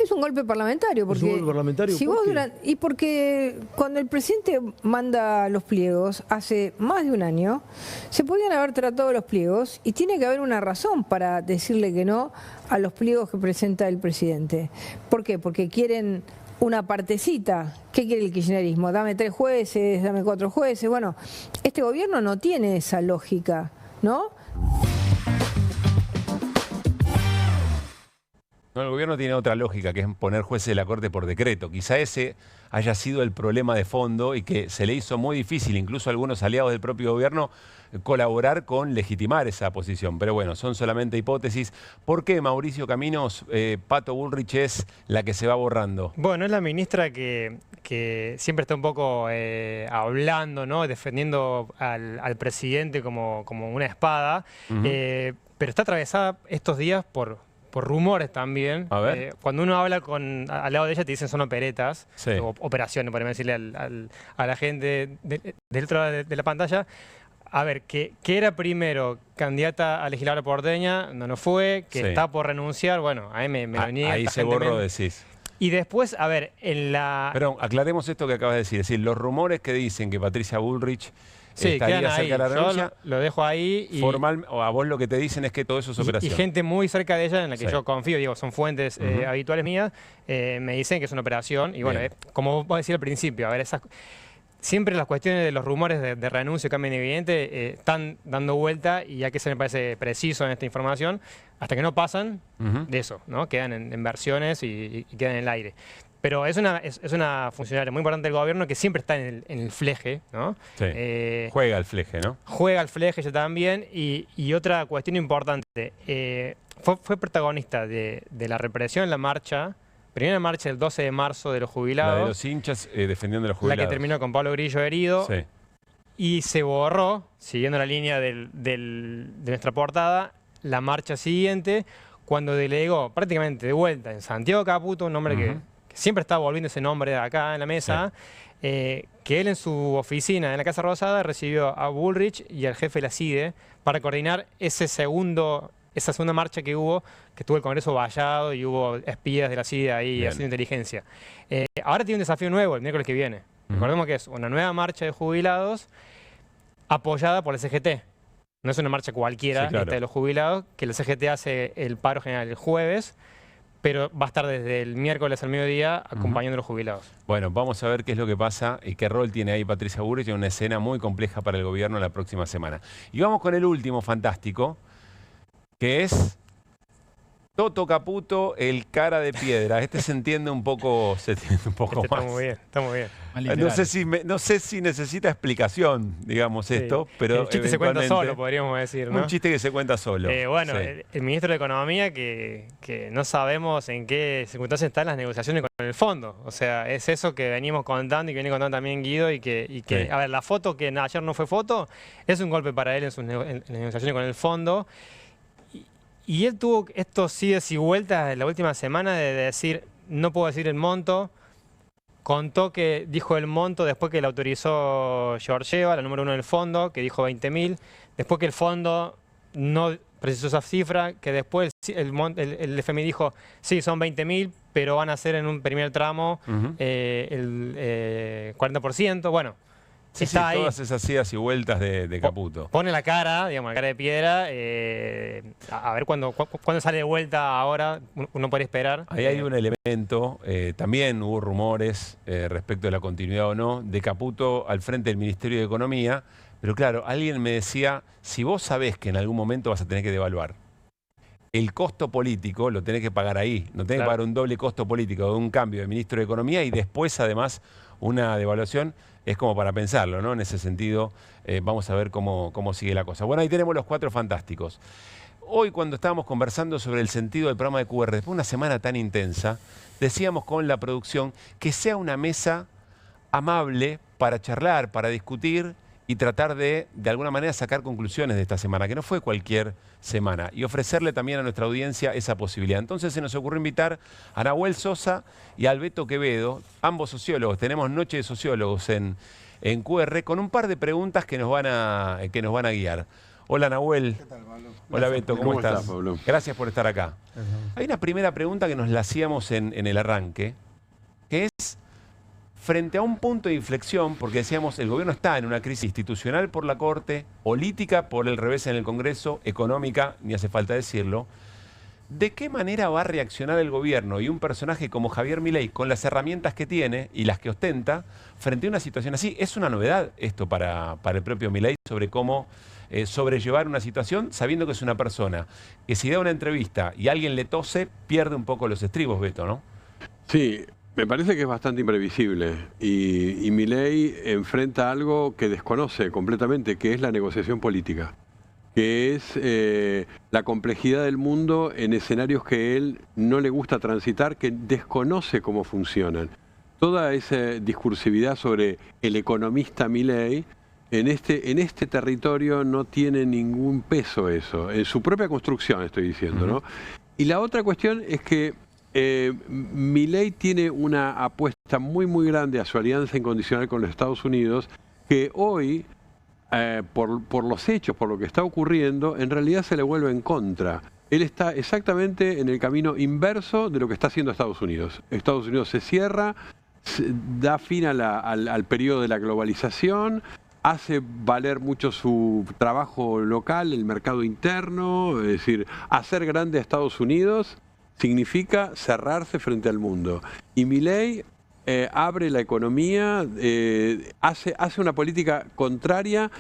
Speaker 8: Es un golpe parlamentario. Porque
Speaker 19: ¿Es un golpe parlamentario?
Speaker 8: Si vos y porque cuando el presidente manda los pliegos, hace más de un año, se podían haber tratado los pliegos y tiene que haber una razón para decirle que no a los pliegos que presenta el presidente. ¿Por qué? Porque quieren una partecita. ¿Qué quiere el kirchnerismo? Dame 3 jueces, dame 4 jueces. Bueno, este gobierno no tiene esa lógica, ¿no?
Speaker 1: No, el gobierno tiene otra lógica, que es poner jueces de la Corte por decreto. Quizá ese haya sido el problema de fondo y que se le hizo muy difícil, incluso a algunos aliados del propio gobierno, colaborar con legitimar esa posición. Pero bueno, son solamente hipótesis. ¿Por qué, Mauricio Caminos, Pato Bullrich es la que se va borrando?
Speaker 15: Bueno, es la ministra que siempre está un poco hablando, ¿no? Defendiendo al presidente como una espada, pero está atravesada estos días por rumores también.
Speaker 1: A ver.
Speaker 15: Cuando uno habla al lado de ella te dicen son operetas,
Speaker 1: sí,
Speaker 15: o operaciones, podemos decirle a la gente del otro lado de la pantalla. A ver, que era primero candidata a legisladora porteña, no fue, que
Speaker 1: sí,
Speaker 15: está por renunciar, bueno, ahí me niega.
Speaker 1: Ahí se borró, decís.
Speaker 15: Y después, a ver, en la...
Speaker 1: Perdón, aclaremos esto que acabas de decir. Es decir, los rumores que dicen que Patricia Bullrich
Speaker 15: sí,
Speaker 1: estaría cerca de la renuncia,
Speaker 15: lo dejo ahí. Y,
Speaker 1: formal, o a vos lo que te dicen es que todo eso es operación.
Speaker 15: Y gente muy cerca de ella, en la que
Speaker 1: sí,
Speaker 15: yo confío, digo, son fuentes habituales mías, me dicen que es una operación. Y bueno, como vos decís al principio, a ver, siempre las cuestiones de los rumores de renuncia, cambio evidente, están dando vuelta y ya que se me parece preciso en esta información, hasta que no pasan de eso, ¿no? Quedan en versiones y quedan en el aire. Pero es una funcionaria muy importante del gobierno que siempre está en el fleje, ¿no?
Speaker 1: Sí. Juega al fleje, ¿no?
Speaker 15: Juega al fleje ella también. Y otra cuestión importante, fue protagonista de la represión en la marcha, primera marcha del 12 de marzo de los jubilados.
Speaker 1: La de los hinchas defendiendo a los jubilados.
Speaker 15: La que terminó con Pablo Grillo herido.
Speaker 1: Sí.
Speaker 15: Y se borró, siguiendo la línea de nuestra portada, la marcha siguiente, cuando delegó prácticamente de vuelta en Santiago Caputo, un hombre que siempre está volviendo ese nombre acá en la mesa, que él en su oficina en la Casa Rosada recibió a Bullrich y al jefe de la CIDE para coordinar esa segunda marcha que tuvo el Congreso vallado y hubo espías de la CIDE ahí haciendo inteligencia. Ahora tiene un desafío nuevo el miércoles que viene. Recordemos que es una nueva marcha de jubilados apoyada por el CGT. No es una marcha cualquiera, esta de los jubilados, que el CGT hace el paro general el jueves, pero va a estar desde el miércoles al mediodía acompañando a los jubilados.
Speaker 1: Bueno, vamos a ver qué es lo que pasa y qué rol tiene ahí Patricia Bullrich en una escena muy compleja para el gobierno la próxima semana. Y vamos con el último fantástico, que es Toto Caputo, el cara de piedra. Este se entiende un poco, más.
Speaker 15: Está muy bien, está muy bien.
Speaker 1: No sé si necesita explicación, digamos, esto, pero
Speaker 15: el chiste se cuenta solo, podríamos decir, ¿no?
Speaker 1: Un chiste que se cuenta solo.
Speaker 15: Bueno,
Speaker 1: sí.
Speaker 15: el ministro de Economía que no sabemos en qué circunstancias están las negociaciones con el fondo. O sea, es eso que venimos contando y que viene contando también Guido y que
Speaker 1: Sí.
Speaker 15: a ver, la foto que ayer no fue foto, es un golpe para él en sus en las negociaciones con el fondo. Y él tuvo estos idas y vueltas en la última semana de decir, no puedo decir el monto. Contó que dijo el monto después que le autorizó Georgieva, la número 1 del fondo, que dijo 20.000. Después que el fondo no precisó esa cifra, que después el FMI dijo, sí, son 20.000, pero van a ser en un primer tramo el 40%. Bueno,
Speaker 1: Sí,
Speaker 15: está ahí.
Speaker 1: Todas esas idas y vueltas de Caputo.
Speaker 15: Pone la cara, digamos, la cara de piedra. A ver cuándo sale de vuelta ahora, uno puede esperar.
Speaker 1: Ahí hay un elemento, también hubo rumores respecto de la continuidad o no, de Caputo al frente del Ministerio de Economía, pero claro, alguien me decía, si vos sabés que en algún momento vas a tener que devaluar, el costo político lo tenés que pagar ahí, no tenés que pagar un doble costo político de un cambio de Ministro de Economía y después además una devaluación. Es como para pensarlo, ¿no? En ese sentido, vamos a ver cómo sigue la cosa. Bueno, ahí tenemos los 4 fantásticos. Hoy, cuando estábamos conversando sobre el sentido del programa de QR, después de una semana tan intensa, decíamos con la producción que sea una mesa amable para charlar, para discutir y tratar de alguna manera, sacar conclusiones de esta semana, que no fue cualquier semana, y ofrecerle también a nuestra audiencia esa posibilidad. Entonces se nos ocurrió invitar a Nahuel Sosa y a Alberto Quevedo, ambos sociólogos. Tenemos Noche de Sociólogos en QR, con un par de preguntas que nos van a guiar. Hola Nahuel. ¿Qué tal, Pablo? Hola Beto, ¿cómo estás?
Speaker 20: Pablo?
Speaker 1: Gracias por estar acá. Hay una primera pregunta que nos la hacíamos en el arranque, que es frente a un punto de inflexión, porque decíamos, el gobierno está en una crisis institucional por la Corte, política por el revés en el Congreso, económica, ni hace falta decirlo. ¿De qué manera va a reaccionar el gobierno y un personaje como Javier Milei, con las herramientas que tiene y las que ostenta, frente a una situación así? ¿Es una novedad esto para el propio Milei sobre cómo sobrellevar una situación, sabiendo que es una persona que si da una entrevista y alguien le tose, pierde un poco los estribos, Beto, ¿no?
Speaker 20: Sí. Me parece que es bastante imprevisible y Milei enfrenta algo que desconoce completamente, que es la negociación política, que es la complejidad del mundo en escenarios que él no le gusta transitar, que desconoce cómo funcionan. Toda esa discursividad sobre el economista Milei, en este territorio no tiene ningún peso eso, en su propia construcción estoy diciendo, ¿no? Y la otra cuestión es que Milei tiene una apuesta muy muy grande a su alianza incondicional con los Estados Unidos, que hoy, por los hechos, por lo que está ocurriendo, en realidad se le vuelve en contra. Él está exactamente en el camino inverso de lo que está haciendo Estados Unidos. Estados Unidos se cierra, da fin al periodo de la globalización, hace valer mucho su trabajo local, el mercado interno, es decir, hacer grande a Estados Unidos significa cerrarse frente al mundo. Y Milei abre la economía, hace una política contraria,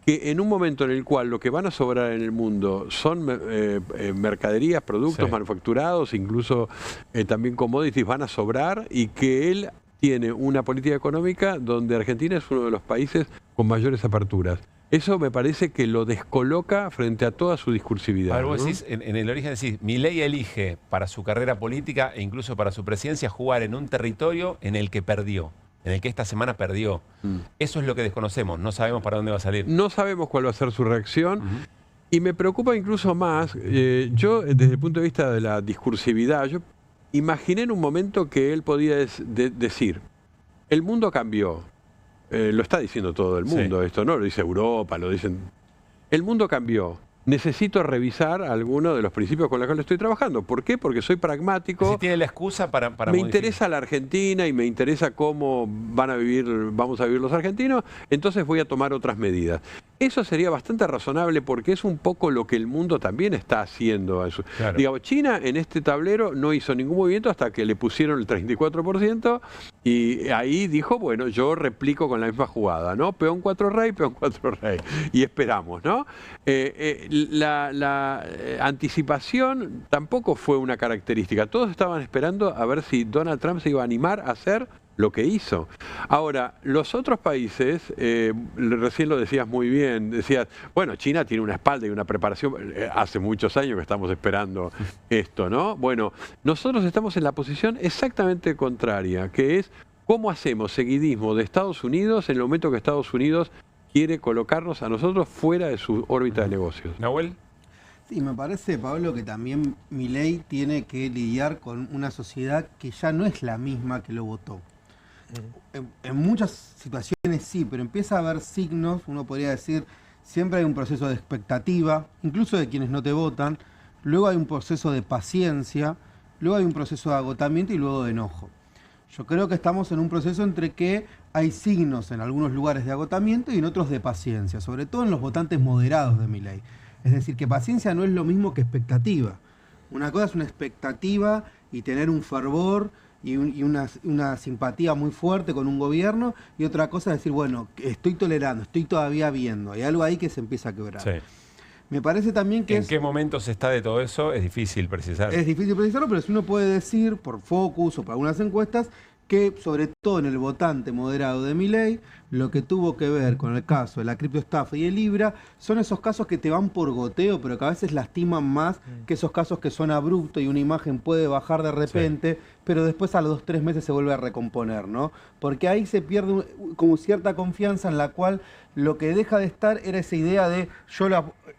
Speaker 20: que en un momento en el cual lo que van a sobrar en el mundo son mercaderías, productos manufacturados, incluso también commodities van a sobrar, y que él tiene una política económica donde Argentina es uno de los países con mayores aperturas. Eso me parece que lo descoloca frente a toda su discursividad.
Speaker 1: A ver, vos
Speaker 20: ¿no?
Speaker 1: decís, en el origen decís, Milei elige para su carrera política e incluso para su presidencia jugar en un territorio en el que perdió, en el que esta semana perdió. Eso es lo que desconocemos, no sabemos para dónde va a salir.
Speaker 20: No sabemos cuál va a ser su reacción. Y me preocupa incluso más, yo desde el punto de vista de la discursividad, yo imaginé en un momento que él podía decir, el mundo cambió. Lo está diciendo todo el mundo esto, ¿no? Lo dice Europa, lo dicen. El mundo cambió. Necesito revisar algunos de los principios con los que estoy trabajando. ¿Por qué? Porque soy pragmático.
Speaker 1: Si tiene la excusa para
Speaker 20: me interesa la Argentina y me interesa cómo vamos a vivir los argentinos, entonces voy a tomar otras medidas. Eso sería bastante razonable porque es un poco lo que el mundo también está haciendo.
Speaker 1: Claro.
Speaker 20: Digamos, China en este tablero no hizo ningún movimiento hasta que le pusieron el 34% y ahí dijo, bueno, yo replico con la misma jugada, ¿no? Peón 4 rey, peón 4 rey. Y esperamos, ¿no? La anticipación tampoco fue una característica. Todos estaban esperando a ver si Donald Trump se iba a animar a hacer lo que hizo. Ahora, los otros países, recién lo decías muy bien, decías, bueno, China tiene una espalda y una preparación, hace muchos años que estamos esperando esto, ¿no? Bueno, nosotros estamos en la posición exactamente contraria, que es cómo hacemos seguidismo de Estados Unidos en el momento que Estados Unidos quiere colocarnos a nosotros fuera de su órbita de negocios.
Speaker 1: ¿Nahuel?
Speaker 21: Sí, me parece, Pablo, que también Milei tiene que lidiar con una sociedad que ya no es la misma que lo votó. En muchas situaciones sí, pero empieza a haber signos, uno podría decir, siempre hay un proceso de expectativa, incluso de quienes no te votan, luego hay un proceso de paciencia, luego hay un proceso de agotamiento y luego de enojo. Yo creo que estamos en un proceso entre que hay signos en algunos lugares de agotamiento y en otros de paciencia, sobre todo en los votantes moderados de Milei. Es decir, que paciencia no es lo mismo que expectativa. Una cosa es una expectativa y tener un fervor y una simpatía muy fuerte con un gobierno, y otra cosa es decir, bueno, estoy tolerando, estoy todavía viendo. Hay algo ahí que se empieza a quebrar.
Speaker 1: Sí.
Speaker 21: Me parece también que
Speaker 1: ¿En qué momento se está de todo eso? Es difícil precisar.
Speaker 21: Es difícil precisarlo, pero si uno puede decir, por Focus o por algunas encuestas, que sobre todo en el votante moderado de Milei, lo que tuvo que ver con el caso de la criptoestafa y el Libra son esos casos que te van por goteo, pero que a veces lastiman más que esos casos que son abruptos y una imagen puede bajar de repente, pero después a los 2 o 3 meses se vuelve a recomponer, ¿no? Porque ahí se pierde como cierta confianza en la cual lo que deja de estar era esa idea de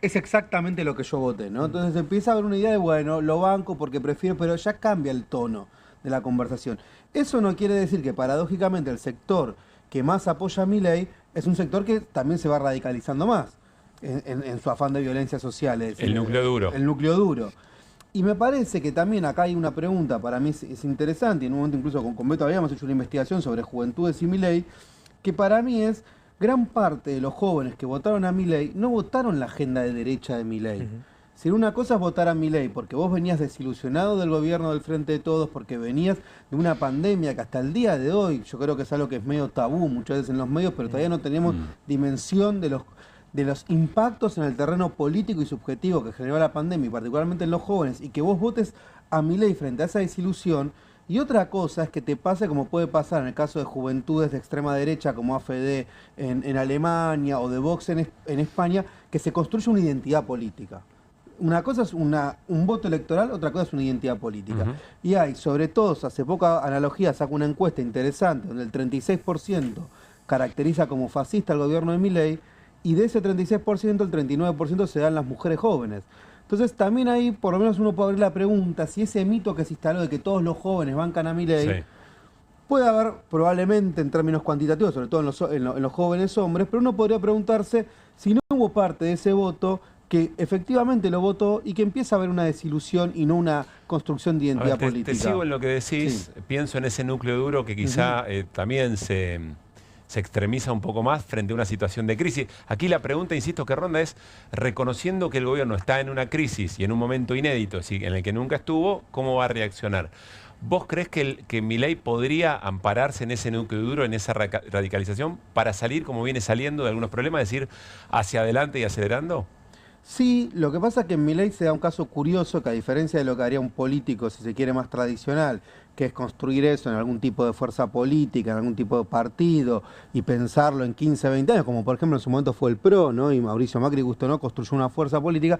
Speaker 21: es exactamente lo que yo voté, ¿no? Entonces empieza a haber una idea de, bueno, lo banco porque prefiero, pero ya cambia el tono de la conversación. Eso no quiere decir que paradójicamente el sector que más apoya a Milei es un sector que también se va radicalizando más en su afán de violencia social. Es decir,
Speaker 1: el núcleo duro.
Speaker 21: El núcleo duro. Y me parece que también acá hay una pregunta, para mí es interesante, y en un momento incluso con Beto habíamos hecho una investigación sobre juventudes y Milei, que para mí es gran parte de los jóvenes que votaron a Milei no votaron la agenda de derecha de Milei. Si una cosa es votar a Milei porque vos venías desilusionado del gobierno del Frente de Todos, porque venías de una pandemia que hasta el día de hoy, yo creo que es algo que es medio tabú muchas veces en los medios, pero todavía no tenemos dimensión de los impactos en el terreno político y subjetivo que generó la pandemia, y particularmente en los jóvenes, y que vos votes a Milei frente a esa desilusión. Y otra cosa es que te pase como puede pasar en el caso de juventudes de extrema derecha como AfD en Alemania o de Vox en España, que se construye una identidad política. Una cosa es un voto electoral, otra cosa es una identidad política. Y hay, sobre todo, hace poca analogía, saco una encuesta interesante, donde el 36% caracteriza como fascista al gobierno de Milei, y de ese 36%, el 39% se dan las mujeres jóvenes. Entonces también ahí, por lo menos uno puede abrir la pregunta, si ese mito que se instaló de que todos los jóvenes bancan a Milei, puede haber probablemente en términos cuantitativos, sobre todo en los jóvenes hombres, pero uno podría preguntarse si no hubo parte de ese voto que efectivamente lo votó y que empieza a haber una desilusión y no una construcción de identidad política.
Speaker 1: Te sigo en lo que decís, pienso en ese núcleo duro que quizá también se extremiza un poco más frente a una situación de crisis. Aquí la pregunta, insisto, que ronda es, reconociendo que el gobierno está en una crisis y en un momento inédito, en el que nunca estuvo, ¿cómo va a reaccionar? ¿Vos crees que Milei podría ampararse en ese núcleo duro, en esa radicalización, para salir como viene saliendo de algunos problemas, es decir, hacia adelante y acelerando?
Speaker 21: Sí, lo que pasa es que en Milei se da un caso curioso que, a diferencia de lo que haría un político, si se quiere, más tradicional, que es construir eso en algún tipo de fuerza política, en algún tipo de partido, y pensarlo en 15, 20 años, como por ejemplo en su momento fue el PRO, ¿no? Y Mauricio Macri, gusto no, construyó una fuerza política.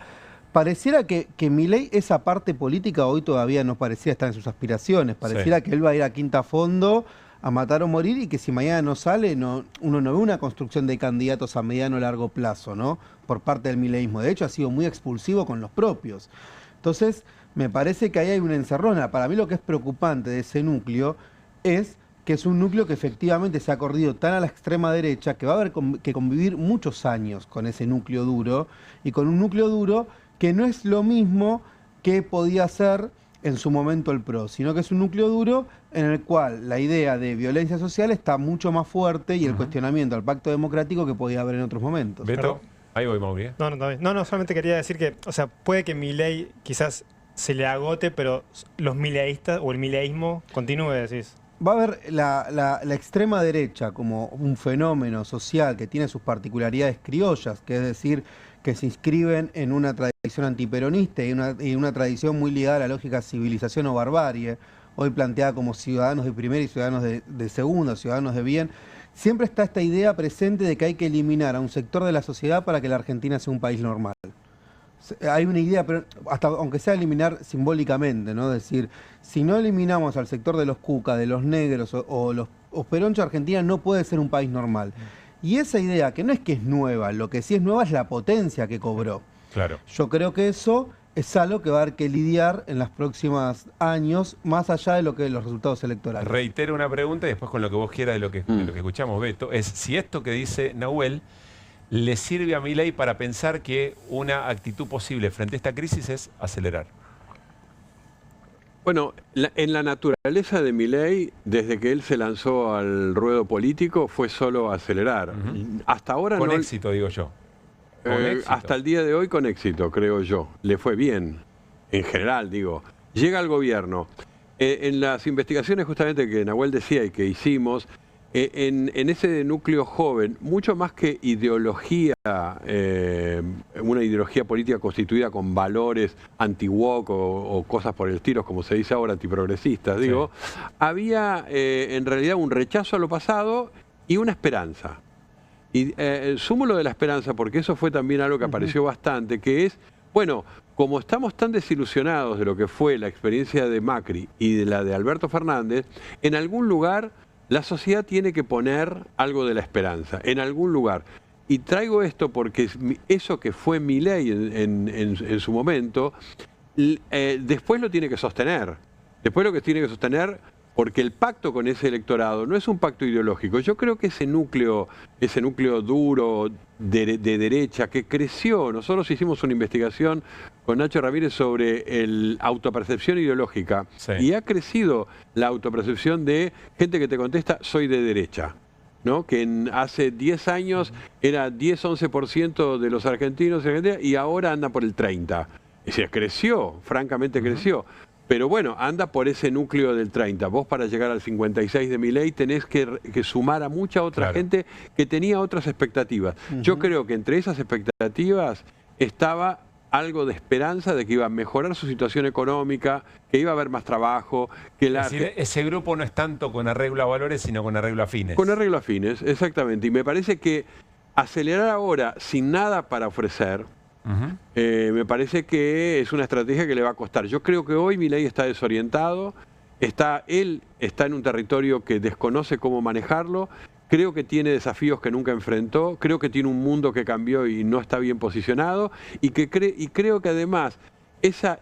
Speaker 21: Pareciera que Milei, esa parte política hoy todavía no pareciera estar en sus aspiraciones, pareciera que él va a ir a quinta fondo, a matar o morir, y que si mañana no sale, uno no ve una construcción de candidatos a mediano o largo plazo, ¿no? Por parte del mileísmo. De hecho, ha sido muy expulsivo con los propios. Entonces, me parece que ahí hay una encerrona. Para mí lo que es preocupante de ese núcleo es que es un núcleo que efectivamente se ha corrido tan a la extrema derecha que va a haber que convivir muchos años con ese núcleo duro, y con un núcleo duro que no es lo mismo que podía ser en su momento el PRO, sino que es un núcleo duro en el cual la idea de violencia social está mucho más fuerte y el cuestionamiento al pacto democrático que podía haber en otros momentos.
Speaker 1: Beto, ahí voy, Mauri.
Speaker 15: No, solamente quería decir que, o sea, puede que Milei quizás se le agote, pero los mileístas o el mileísmo continúe, decís.
Speaker 21: Va a haber la extrema derecha como un fenómeno social que tiene sus particularidades criollas, que es decir, que se inscriben en una tradición antiperonista y una tradición muy ligada a la lógica civilización o barbarie, hoy planteada como ciudadanos de primera y ciudadanos de segunda, ciudadanos de bien. Siempre está esta idea presente de que hay que eliminar a un sector de la sociedad para que la Argentina sea un país normal. Hay una idea, pero hasta aunque sea eliminar simbólicamente, ¿no? Es decir, si no eliminamos al sector de los cuca, de los negros o los peronchos, Argentina no puede ser un país normal. Y esa idea, que no es que es nueva, lo que sí es nueva es la potencia que cobró.
Speaker 1: Claro.
Speaker 21: Yo creo que eso es algo que va a haber que lidiar en los próximos años, más allá de lo que los resultados electorales.
Speaker 1: Reitero una pregunta y después con lo que vos quieras de lo que escuchamos, Beto, es si esto que dice Nahuel le sirve a Milei para pensar que una actitud posible frente a esta crisis es acelerar.
Speaker 20: Bueno, en la naturaleza de Milei, desde que él se lanzó al ruedo político, fue solo acelerar. Hasta ahora
Speaker 1: con
Speaker 20: no...
Speaker 1: éxito, digo yo.
Speaker 20: Hasta el día de hoy con éxito, creo yo. Le fue bien, en general, digo. Llega al gobierno. En las investigaciones justamente que Nahuel decía y que hicimos, en ese núcleo joven, mucho más que ideología, una ideología política constituida con valores anti-woke o cosas por el estilo, como se dice ahora, antiprogresistas, digo, había en realidad un rechazo a lo pasado y una esperanza. Y sumo lo de la esperanza porque eso fue también algo que apareció bastante, que es, bueno, como estamos tan desilusionados de lo que fue la experiencia de Macri y de la de Alberto Fernández, en algún lugar la sociedad tiene que poner algo de la esperanza, en algún lugar. Y traigo esto porque eso que fue Milei en su momento, después lo tiene que sostener. Después lo que tiene que sostener, porque el pacto con ese electorado no es un pacto ideológico. Yo creo que ese núcleo duro de derecha que creció, nosotros hicimos una investigación con Nacho Ramírez sobre la autopercepción ideológica y ha crecido la autopercepción de gente que te contesta soy de derecha, ¿no? Que hace 10 años era 10-11% de los argentinos y ahora anda por el 30%. Es decir, creció, francamente creció. Pero bueno, anda por ese núcleo del 30. Vos para llegar al 56 de Milei tenés que sumar a mucha otra gente que tenía otras expectativas. Yo creo que entre esas expectativas estaba algo de esperanza de que iba a mejorar su situación económica, que iba a haber más trabajo. Que
Speaker 1: es decir, ese grupo no es tanto con arreglo a valores, sino con arreglo a fines.
Speaker 20: Con arreglo a fines, exactamente. Y me parece que acelerar ahora sin nada para ofrecer, me parece que es una estrategia que le va a costar. Yo creo que hoy Milei está desorientado, él está en un territorio que desconoce cómo manejarlo, creo que tiene desafíos que nunca enfrentó, creo que tiene un mundo que cambió y no está bien posicionado, y creo que además,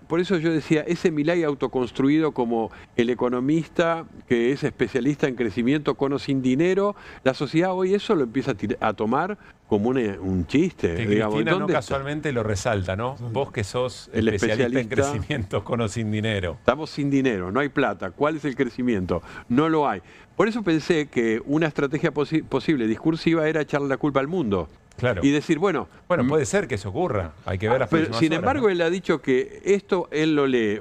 Speaker 20: por eso yo decía, ese Milei autoconstruido como el economista que es especialista en crecimiento con o sin dinero, la sociedad hoy eso lo empieza a tomar como un chiste.
Speaker 1: Que
Speaker 20: digamos.
Speaker 1: Cristina no casualmente lo resalta, ¿no? Vos que sos el especialista en crecimiento con o sin dinero.
Speaker 20: Estamos sin dinero, no hay plata. ¿Cuál es el crecimiento? No lo hay. Por eso pensé que una estrategia posible, discursiva, era echarle la culpa al mundo.
Speaker 1: Claro.
Speaker 20: Y decir, bueno...
Speaker 1: Bueno, puede ser que eso ocurra. Hay que ver las próximas
Speaker 20: Sin
Speaker 1: horas,
Speaker 20: embargo,
Speaker 1: ¿no?
Speaker 20: él ha dicho que esto él lo lee,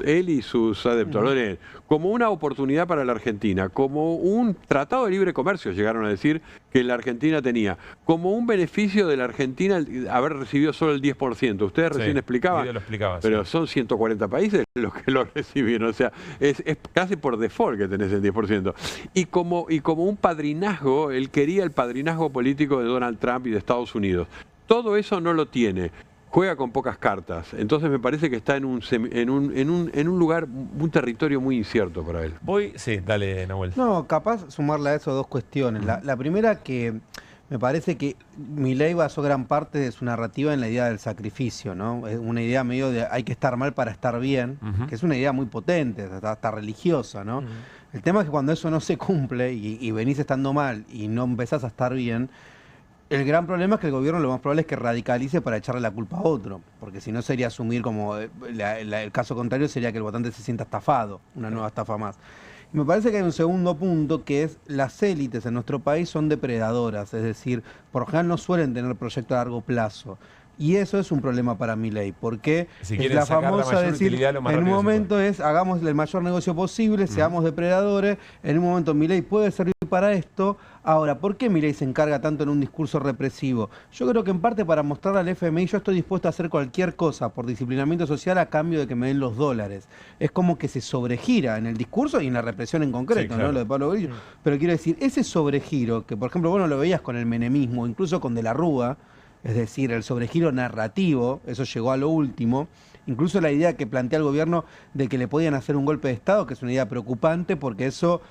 Speaker 20: él y sus adeptos lo leen como una oportunidad para la Argentina, como un tratado de libre comercio, llegaron a decir que la Argentina tenía, como un beneficio de la Argentina haber recibido solo el 10%. Ustedes recién explicaban, pero son 140 países los que lo recibieron. O sea, es casi por default que tenés el 10%. Y como un padrinazgo, él quería el padrinazgo político de Donald Trump y de Estados Unidos. Todo eso no lo tiene. Juega con pocas cartas. Entonces me parece que está en un lugar, un territorio muy incierto para él.
Speaker 1: Sí, dale, Nahuel.
Speaker 21: No, capaz sumarle a eso dos cuestiones. La primera, que me parece que Milei basó gran parte de su narrativa en la idea del sacrificio, ¿no? Es una idea medio de hay que estar mal para estar bien, que es una idea muy potente, hasta religiosa, ¿no? El tema es que cuando eso no se cumple y venís estando mal y no empezás a estar bien, El gran problema es que el gobierno lo más probable es que radicalice para echarle la culpa a otro, porque si no sería asumir como el caso contrario sería que el votante se sienta estafado, una nueva estafa más. Y me parece que hay un segundo punto que es las élites en nuestro país son depredadoras, es decir, por lo general no suelen tener proyectos a largo plazo. Y eso es un problema para Milei, porque
Speaker 1: Si
Speaker 21: es
Speaker 1: quieren
Speaker 21: la
Speaker 1: sacar la
Speaker 21: famosa
Speaker 1: mayor
Speaker 21: decir,
Speaker 1: utilidad lo más
Speaker 21: en un
Speaker 1: rápido que se
Speaker 21: momento es hagamos el mayor negocio posible, seamos depredadores, en un momento Milei puede servir para esto. Ahora, ¿por qué Milei se encarga tanto en un discurso represivo? Yo creo que en parte para mostrar al FMI, yo estoy dispuesto a hacer cualquier cosa por disciplinamiento social a cambio de que me den los dólares. Es como que se sobregira en el discurso y en la represión en concreto,
Speaker 1: Sí, claro.
Speaker 21: ¿no? Lo de Pablo Grillo. Pero quiero decir, ese sobregiro, que por ejemplo vos no lo veías con el menemismo, incluso con De la Rúa, es decir, el sobregiro narrativo, eso llegó a lo último. Incluso la idea que plantea el gobierno de que le podían hacer un golpe de Estado, que es una idea preocupante, porque eso,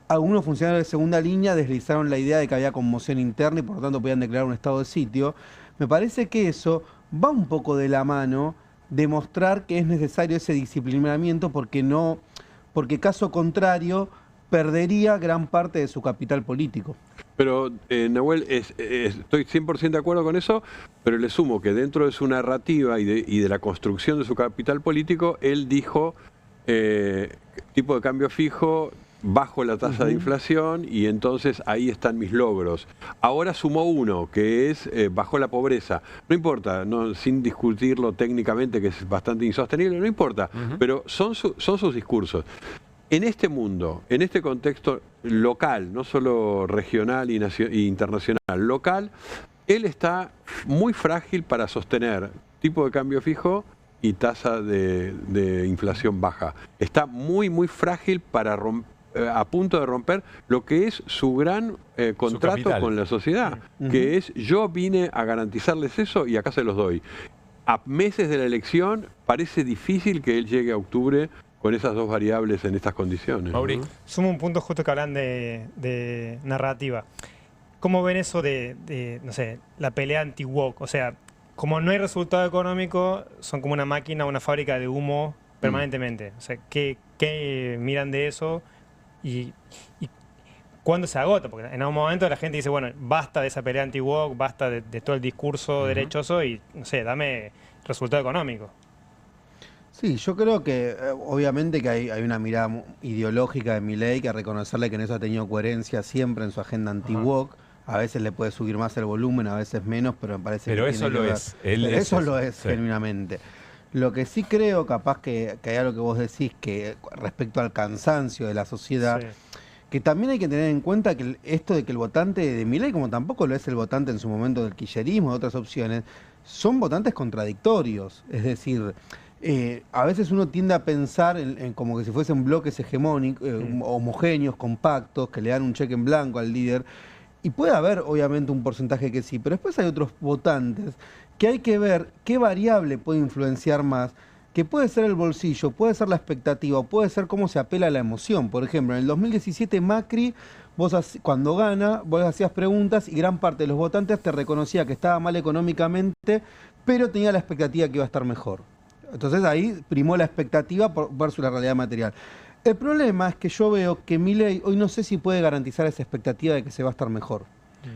Speaker 21: algunos funcionarios de segunda línea deslizaron la idea de que había conmoción interna y por lo tanto podían declarar un estado de sitio. Me parece que eso va un poco de la mano de mostrar que es necesario ese disciplinamiento porque caso contrario perdería gran parte de su capital político.
Speaker 20: Pero, Nahuel, estoy 100% de acuerdo con eso, pero le sumo que dentro de su narrativa y de la construcción de su capital político, él dijo tipo de cambio fijo, bajo la tasa de inflación y entonces ahí están mis logros. Ahora sumó uno, que es bajó la pobreza. No importa, sin discutirlo técnicamente, que es bastante insostenible, no importa, pero son sus discursos. En este mundo, en este contexto local, no solo regional y internacional, local, él está muy frágil para sostener tipo de cambio fijo y tasa de inflación baja. Está muy, muy frágil para a punto de romper lo que es su gran contrato con la sociedad, que es yo vine a garantizarles eso y acá se los doy. A meses de la elección parece difícil que él llegue a octubre con esas dos variables en estas condiciones.
Speaker 15: Sumo un punto justo que hablan de narrativa. ¿Cómo ven eso de no sé, la pelea anti-woke? O sea, como no hay resultado económico, son como una máquina, una fábrica de humo permanentemente. O sea, ¿qué miran de eso? Y ¿cuándo se agota? Porque en algún momento la gente dice, bueno, basta de esa pelea anti-woke, basta de todo el discurso derechoso y, no sé, dame resultado económico.
Speaker 21: Sí, yo creo que obviamente que hay una mirada ideológica de Milei, que a reconocerle que en eso ha tenido coherencia siempre en su agenda anti-woke. A veces le puede subir más el volumen, a veces menos, pero me parece que
Speaker 1: eso lo es.
Speaker 21: Eso lo es,
Speaker 1: sí,
Speaker 21: genuinamente. Lo que sí creo, capaz que hay algo que vos decís, que respecto al cansancio de la sociedad, que también hay que tener en cuenta que esto de que el votante de Milei, como tampoco lo es el votante en su momento del kirchnerismo, de otras opciones, son votantes contradictorios. Es decir, a veces uno tiende a pensar en como que si fuesen bloques hegemónicos, homogéneos, compactos, que le dan un cheque en blanco al líder. Y puede haber, obviamente, un porcentaje que sí, pero después hay otros votantes que hay que ver qué variable puede influenciar más, que puede ser el bolsillo, puede ser la expectativa, o puede ser cómo se apela a la emoción. Por ejemplo, en el 2017 Macri, cuando gana, vos hacías preguntas y gran parte de los votantes te reconocía que estaba mal económicamente, pero tenía la expectativa que iba a estar mejor. Entonces ahí primó la expectativa versus la realidad material. El problema es que yo veo que Milei hoy no sé si puede garantizar esa expectativa de que se va a estar mejor.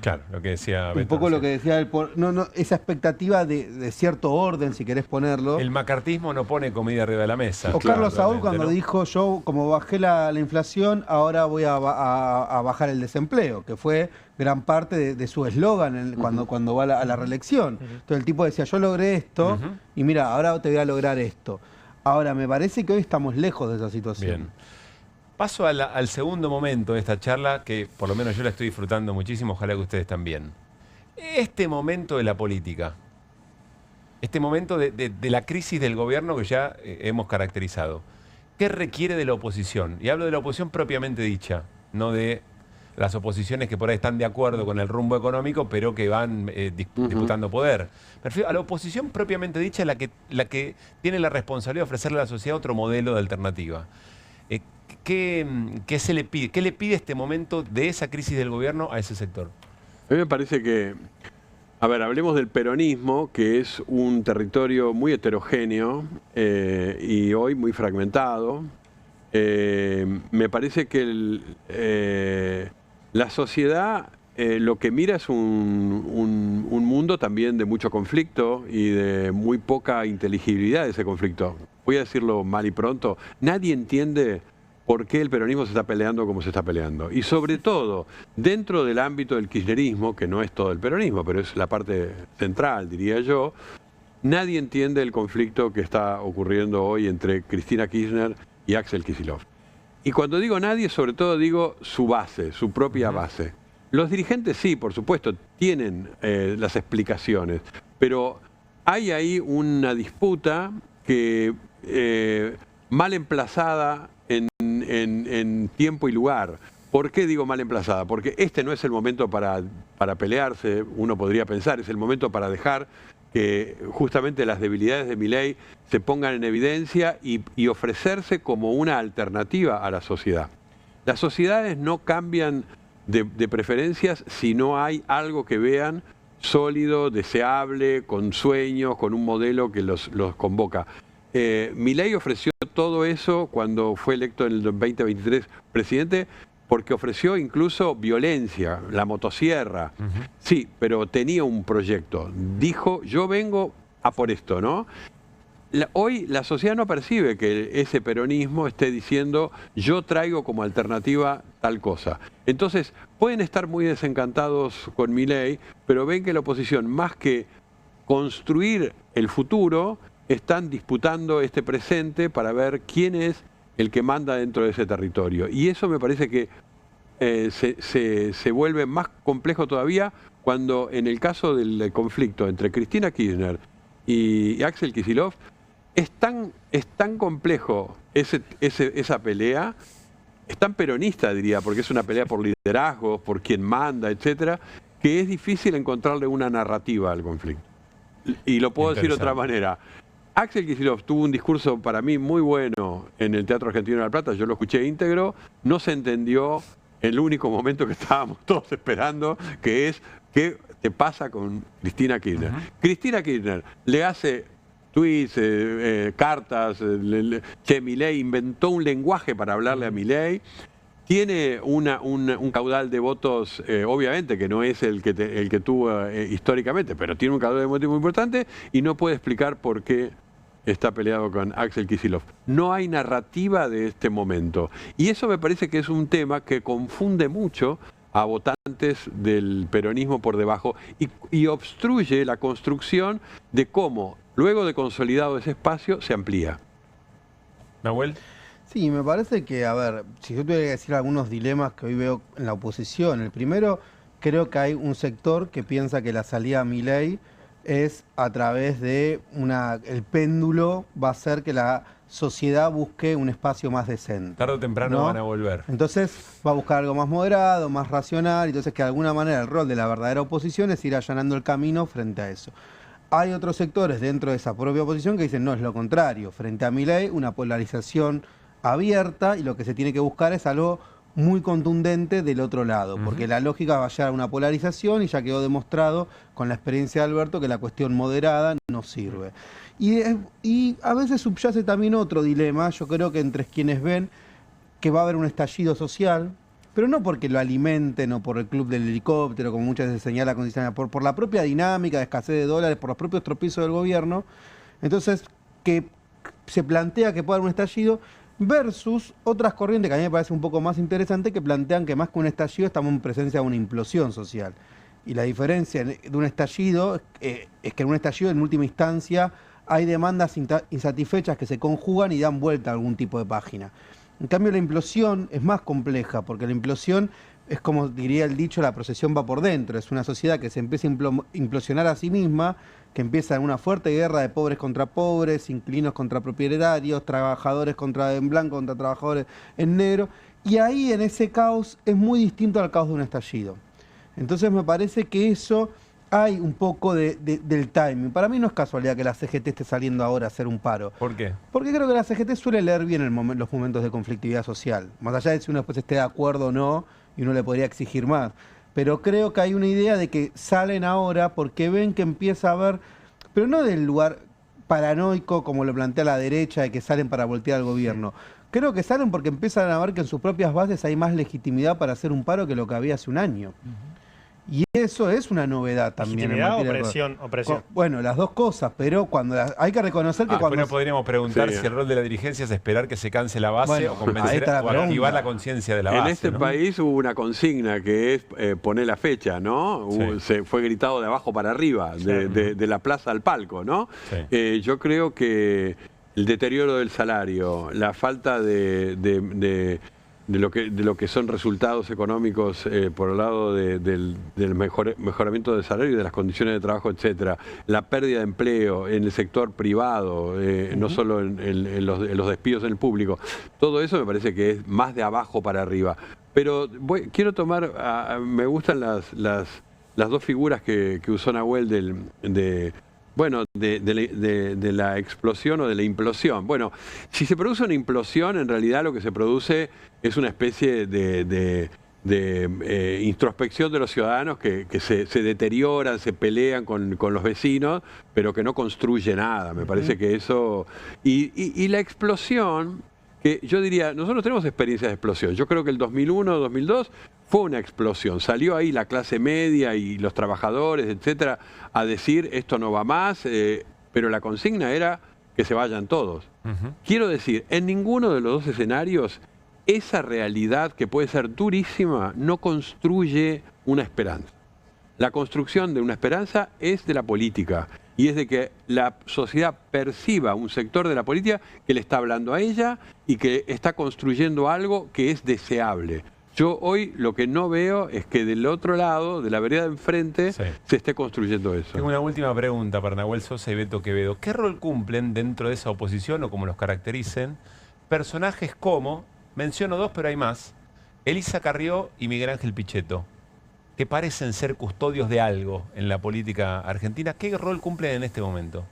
Speaker 1: Claro, lo que decía Beto.
Speaker 21: Un poco lo que decía él, esa expectativa de cierto orden, si querés ponerlo.
Speaker 1: El macartismo no pone comida arriba de la mesa.
Speaker 21: O Carlos Saúl cuando dijo, yo como bajé la inflación, ahora voy a bajar el desempleo, que fue gran parte de su eslogan cuando va a la reelección. Entonces el tipo decía, yo logré esto y mira, ahora te voy a lograr esto. Ahora, me parece que hoy estamos lejos de esa situación.
Speaker 1: Bien. Paso al segundo momento de esta charla, que por lo menos yo la estoy disfrutando muchísimo, ojalá que ustedes también. Este momento de la política, este momento de la crisis del gobierno que ya hemos caracterizado, ¿qué requiere de la oposición? Y hablo de la oposición propiamente dicha, no de las oposiciones que por ahí están de acuerdo con el rumbo económico, pero que van disputando poder. Me refiero a la oposición propiamente dicha, la que tiene la responsabilidad de ofrecerle a la sociedad otro modelo de alternativa. ¿Qué se le pide? ¿Qué le pide este momento de esa crisis del gobierno a ese sector?
Speaker 20: A mí me parece que, a ver, hablemos del peronismo, que es un territorio muy heterogéneo y hoy muy fragmentado. Me parece que la sociedad lo que mira es un mundo también de mucho conflicto y de muy poca inteligibilidad de ese conflicto. Voy a decirlo mal y pronto, nadie entiende por qué el peronismo se está peleando como se está peleando. Y sobre todo, dentro del ámbito del kirchnerismo, que no es todo el peronismo, pero es la parte central, diría yo, nadie entiende el conflicto que está ocurriendo hoy entre Cristina Kirchner y Axel Kicillof. Y cuando digo nadie, sobre todo digo su base, su propia base. Los dirigentes sí, por supuesto, tienen las explicaciones, pero hay ahí una disputa que mal emplazada en tiempo y lugar. ¿Por qué digo mal emplazada? Porque este no es el momento para pelearse, uno podría pensar, es el momento para dejar que justamente las debilidades de Milei se pongan en evidencia y ofrecerse como una alternativa a la sociedad. Las sociedades no cambian de preferencias si no hay algo que vean sólido, deseable, con sueños, con un modelo que los convoca. Milei ofreció todo eso cuando fue electo en el 2023 presidente, porque ofreció incluso violencia, la motosierra. Sí, pero tenía un proyecto. Dijo, yo vengo a por esto, ¿no? Hoy la sociedad no percibe que ese peronismo esté diciendo, yo traigo como alternativa tal cosa. Entonces, pueden estar muy desencantados con Milei, pero ven que la oposición, más que construir el futuro, están disputando este presente para ver quién es el que manda dentro de ese territorio. Y eso me parece que se vuelve más complejo todavía cuando en el caso del conflicto entre Cristina Kirchner y Axel Kicillof es tan complejo esa pelea, es tan peronista, diría, porque es una pelea por liderazgos, por quién manda, etcétera, que es difícil encontrarle una narrativa al conflicto. Y lo puedo decir de otra manera. Axel Kicillof tuvo un discurso para mí muy bueno en el Teatro Argentino de La Plata, yo lo escuché íntegro, no se entendió el único momento que estábamos todos esperando, que es qué te pasa con Cristina Kirchner. Cristina Kirchner le hace tweets, cartas, Milei inventó un lenguaje para hablarle a Milei, tiene un caudal de votos, obviamente, que no es el que tuvo históricamente, pero tiene un caudal de votos muy importante y no puede explicar por qué está peleado con Axel Kicillof. No hay narrativa de este momento. Y eso me parece que es un tema que confunde mucho a votantes del peronismo por debajo y obstruye la construcción de cómo, luego de consolidado ese espacio, se amplía.
Speaker 1: Nahuel.
Speaker 21: Sí, me parece que, a ver, si yo tuviera que decir algunos dilemas que hoy veo en la oposición. El primero, creo que hay un sector que piensa que la salida a Milei es a través de el péndulo va a hacer que la sociedad busque un espacio más decente.
Speaker 1: Tarde o temprano, ¿no?, van a volver.
Speaker 21: Entonces va a buscar algo más moderado, más racional, entonces que de alguna manera el rol de la verdadera oposición es ir allanando el camino frente a eso. Hay otros sectores dentro de esa propia oposición que dicen no, es lo contrario. Frente a Milei, una polarización abierta y lo que se tiene que buscar es algo muy contundente del otro lado, porque la lógica va a llegar a una polarización y ya quedó demostrado con la experiencia de Alberto que la cuestión moderada no sirve. Y a veces subyace también otro dilema, yo creo que entre quienes ven que va a haber un estallido social, pero no porque lo alimenten o por el club del helicóptero, como muchas veces señala Condicional, por la propia dinámica de escasez de dólares, por los propios tropiezos del gobierno, entonces que se plantea que pueda haber un estallido, versus otras corrientes que a mí me parece un poco más interesante que plantean que más que un estallido estamos en presencia de una implosión social. Y la diferencia de un estallido es que en un estallido en última instancia hay demandas insatisfechas que se conjugan y dan vuelta a algún tipo de página. En cambio la implosión es más compleja porque la implosión es como diría el dicho, la procesión va por dentro. Es una sociedad que se empieza a implosionar a sí misma, que empieza en una fuerte guerra de pobres contra pobres, inquilinos contra propietarios, trabajadores en blanco contra trabajadores en negro. Y ahí en ese caos es muy distinto al caos de un estallido. Entonces me parece que eso hay un poco del timing. Para mí no es casualidad que la CGT esté saliendo ahora a hacer un paro.
Speaker 1: ¿Por qué?
Speaker 21: Porque creo que la CGT suele leer bien los momentos de conflictividad social. Más allá de si uno después esté de acuerdo o no, y uno le podría exigir más. Pero creo que hay una idea de que salen ahora porque ven que empieza a haber, pero no del lugar paranoico como lo plantea la derecha, de que salen para voltear al gobierno. Creo que salen porque empiezan a ver que en sus propias bases hay más legitimidad para hacer un paro que lo que había hace un año. Y eso es una novedad también.
Speaker 15: ¿Legitimidad o presión?
Speaker 21: Bueno, las dos cosas, pero cuando hay que reconocer que cuando...
Speaker 1: Bueno, podríamos preguntar si el rol de la dirigencia es esperar que se canse la base o convencer o activar la conciencia de la base.
Speaker 20: En este país hubo una consigna que es poner la fecha, ¿no? Se fue gritado de abajo para arriba, de la plaza al palco, ¿no? Yo creo que el deterioro del salario, la falta de lo que son resultados económicos por el lado del mejoramiento del salario y de las condiciones de trabajo, etcétera, la pérdida de empleo en el sector privado, no solo en los despidos en el público, todo eso me parece que es más de abajo para arriba. Pero quiero tomar, me gustan las dos figuras que usó Nahuel de la explosión o de la implosión. Bueno, si se produce una implosión, en realidad lo que se produce es una especie de introspección de los ciudadanos que se deterioran, se pelean con los vecinos, pero que no construye nada. Me parece que eso... Y la explosión, que yo diría, nosotros tenemos experiencias de explosión. Yo creo que el 2001, 2002... fue una explosión. Salió ahí la clase media y los trabajadores, etcétera, a decir esto no va más, pero la consigna era que se vayan todos. Quiero decir, en ninguno de los dos escenarios, esa realidad que puede ser durísima no construye una esperanza. La construcción de una esperanza es de la política y es de que la sociedad perciba un sector de la política que le está hablando a ella y que está construyendo algo que es deseable. Yo hoy lo que no veo es que del otro lado, de la vereda de enfrente, se esté construyendo eso.
Speaker 1: Tengo una última pregunta para Nahuel Sosa y Beto Quevedo. ¿Qué rol cumplen dentro de esa oposición, o como los caractericen, personajes como, menciono dos pero hay más, Elisa Carrió y Miguel Ángel Pichetto, que parecen ser custodios de algo en la política argentina? ¿Qué rol cumplen en este momento?